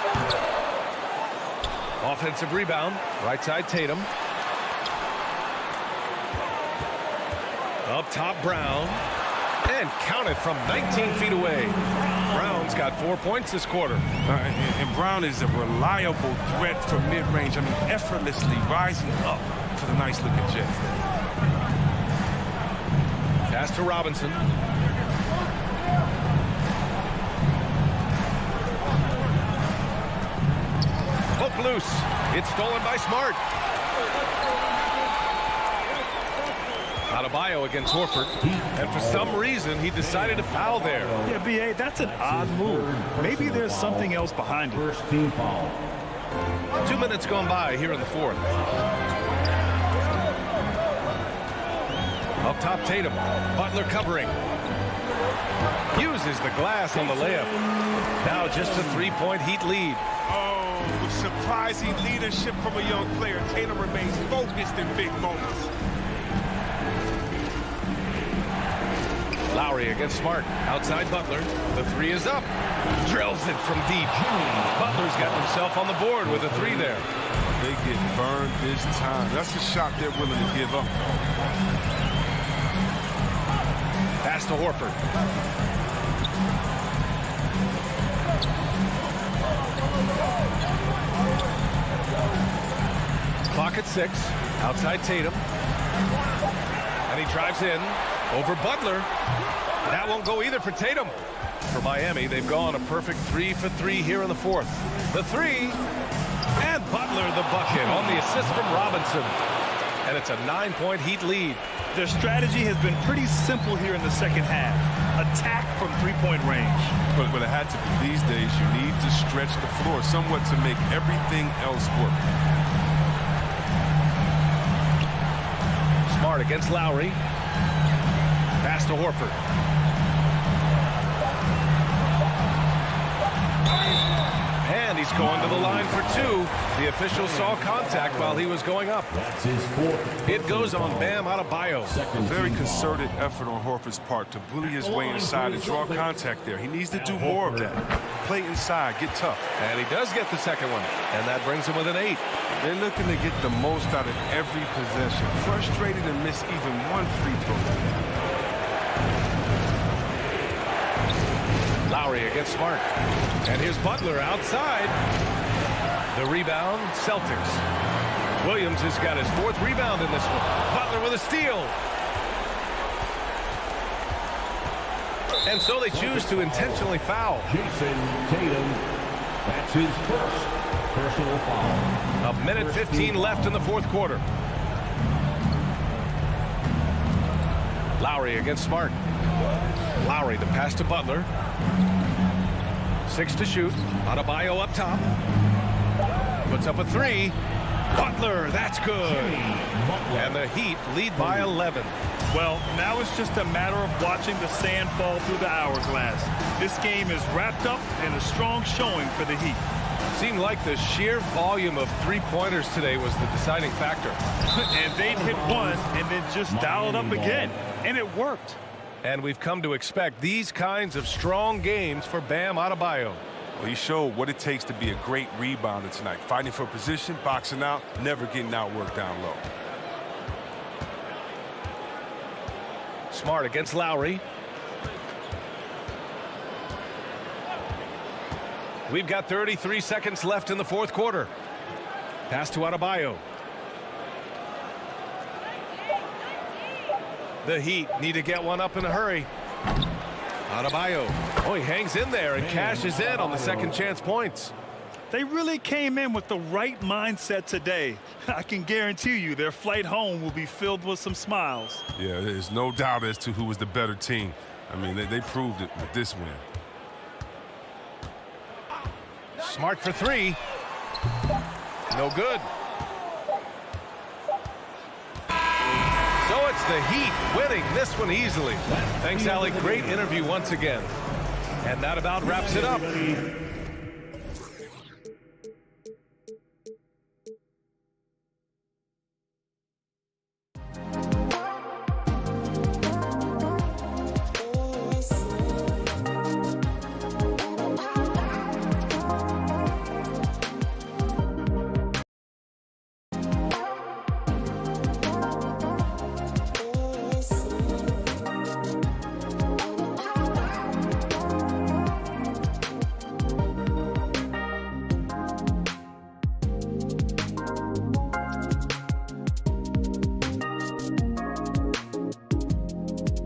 Offensive rebound. Right side, Tatum. Up top, Brown. And counted from 19 feet away. Brown's got 4 points this quarter. And Brown is a reliable threat from mid-range. I mean, effortlessly rising up for the nice-looking jet. Pass to Robinson. Hook loose. It's stolen by Smart. Adebayo against Horford. And for some reason, he decided to foul there. Yeah, B.A., that's an odd move. Maybe there's something else behind it. First team foul. 2 minutes gone by here in the 4th. Up top, Tatum. Butler covering. Uses the glass on the layup. Now just a 3-point Heat lead. Oh, surprising leadership from a young player. Tatum remains focused in big moments. Lowry against Smart. Outside Butler. The 3 is up. Drills it from deep. Butler's got himself on the board with a 3 there. They get burned this time. That's a shot they're willing to give up. Pass to Horford. Clock at 6. Outside Tatum. And he drives in. Over Butler. That won't go either for Tatum. For Miami, they've gone a perfect 3 for 3 here in the 4th. The 3. And Butler the bucket on the assist from Robinson. And it's a 9-point Heat lead. Their strategy has been pretty simple here in the second half. Attack from 3-point range. But it had to be these days. You need to stretch the floor somewhat to make everything else work. Smart against Lowry. Pass to Horford. And he's going to the line for 2. The official saw contact while he was going up. That's his 4th. It goes on Bam Adebayo. A very concerted effort on Horford's part to bully his way inside and draw contact there. He needs to do more of that. Play inside, get tough. And he does get the second one. And that brings him with an 8. They're looking to get the most out of every possession. Frustrated to miss even one free throw. Lowry against Smart. And here's Butler outside. The rebound, Celtics. Williams has got his 4th rebound in this one. Butler with a steal. And so they choose to intentionally foul. Jason Tatum. That's his 1st personal foul. 1:15 left in the 4th quarter. Lowry against Smart. Lowry, the pass to Butler. 6 to shoot. Adebayo up top. Puts up a 3. Butler, that's good. And the Heat lead by 11. Well, now it's just a matter of watching the sand fall through the hourglass. This game is wrapped up in a strong showing for the Heat. Seemed like the sheer volume of 3-pointers today was the deciding factor. And they'd hit one and then just dial it up again. And it worked. And we've come to expect these kinds of strong games for Bam Adebayo. Well, he showed what it takes to be a great rebounder tonight. Fighting for position, boxing out, never getting outworked down low. Smart against Lowry. We've got 33 seconds left in the fourth quarter. Pass to Adebayo. The Heat need to get one up in a hurry. Adebayo. Oh, he hangs in there and cashes in on the second chance points. They really came in with the right mindset today. I can guarantee you their flight home will be filled with some smiles. Yeah, there's no doubt as to who was the better team. I mean, they proved it with this win. Smart for three. No good. So it's the Heat winning this one easily. Thanks, Allie. Great interview once again. And that about wraps it up.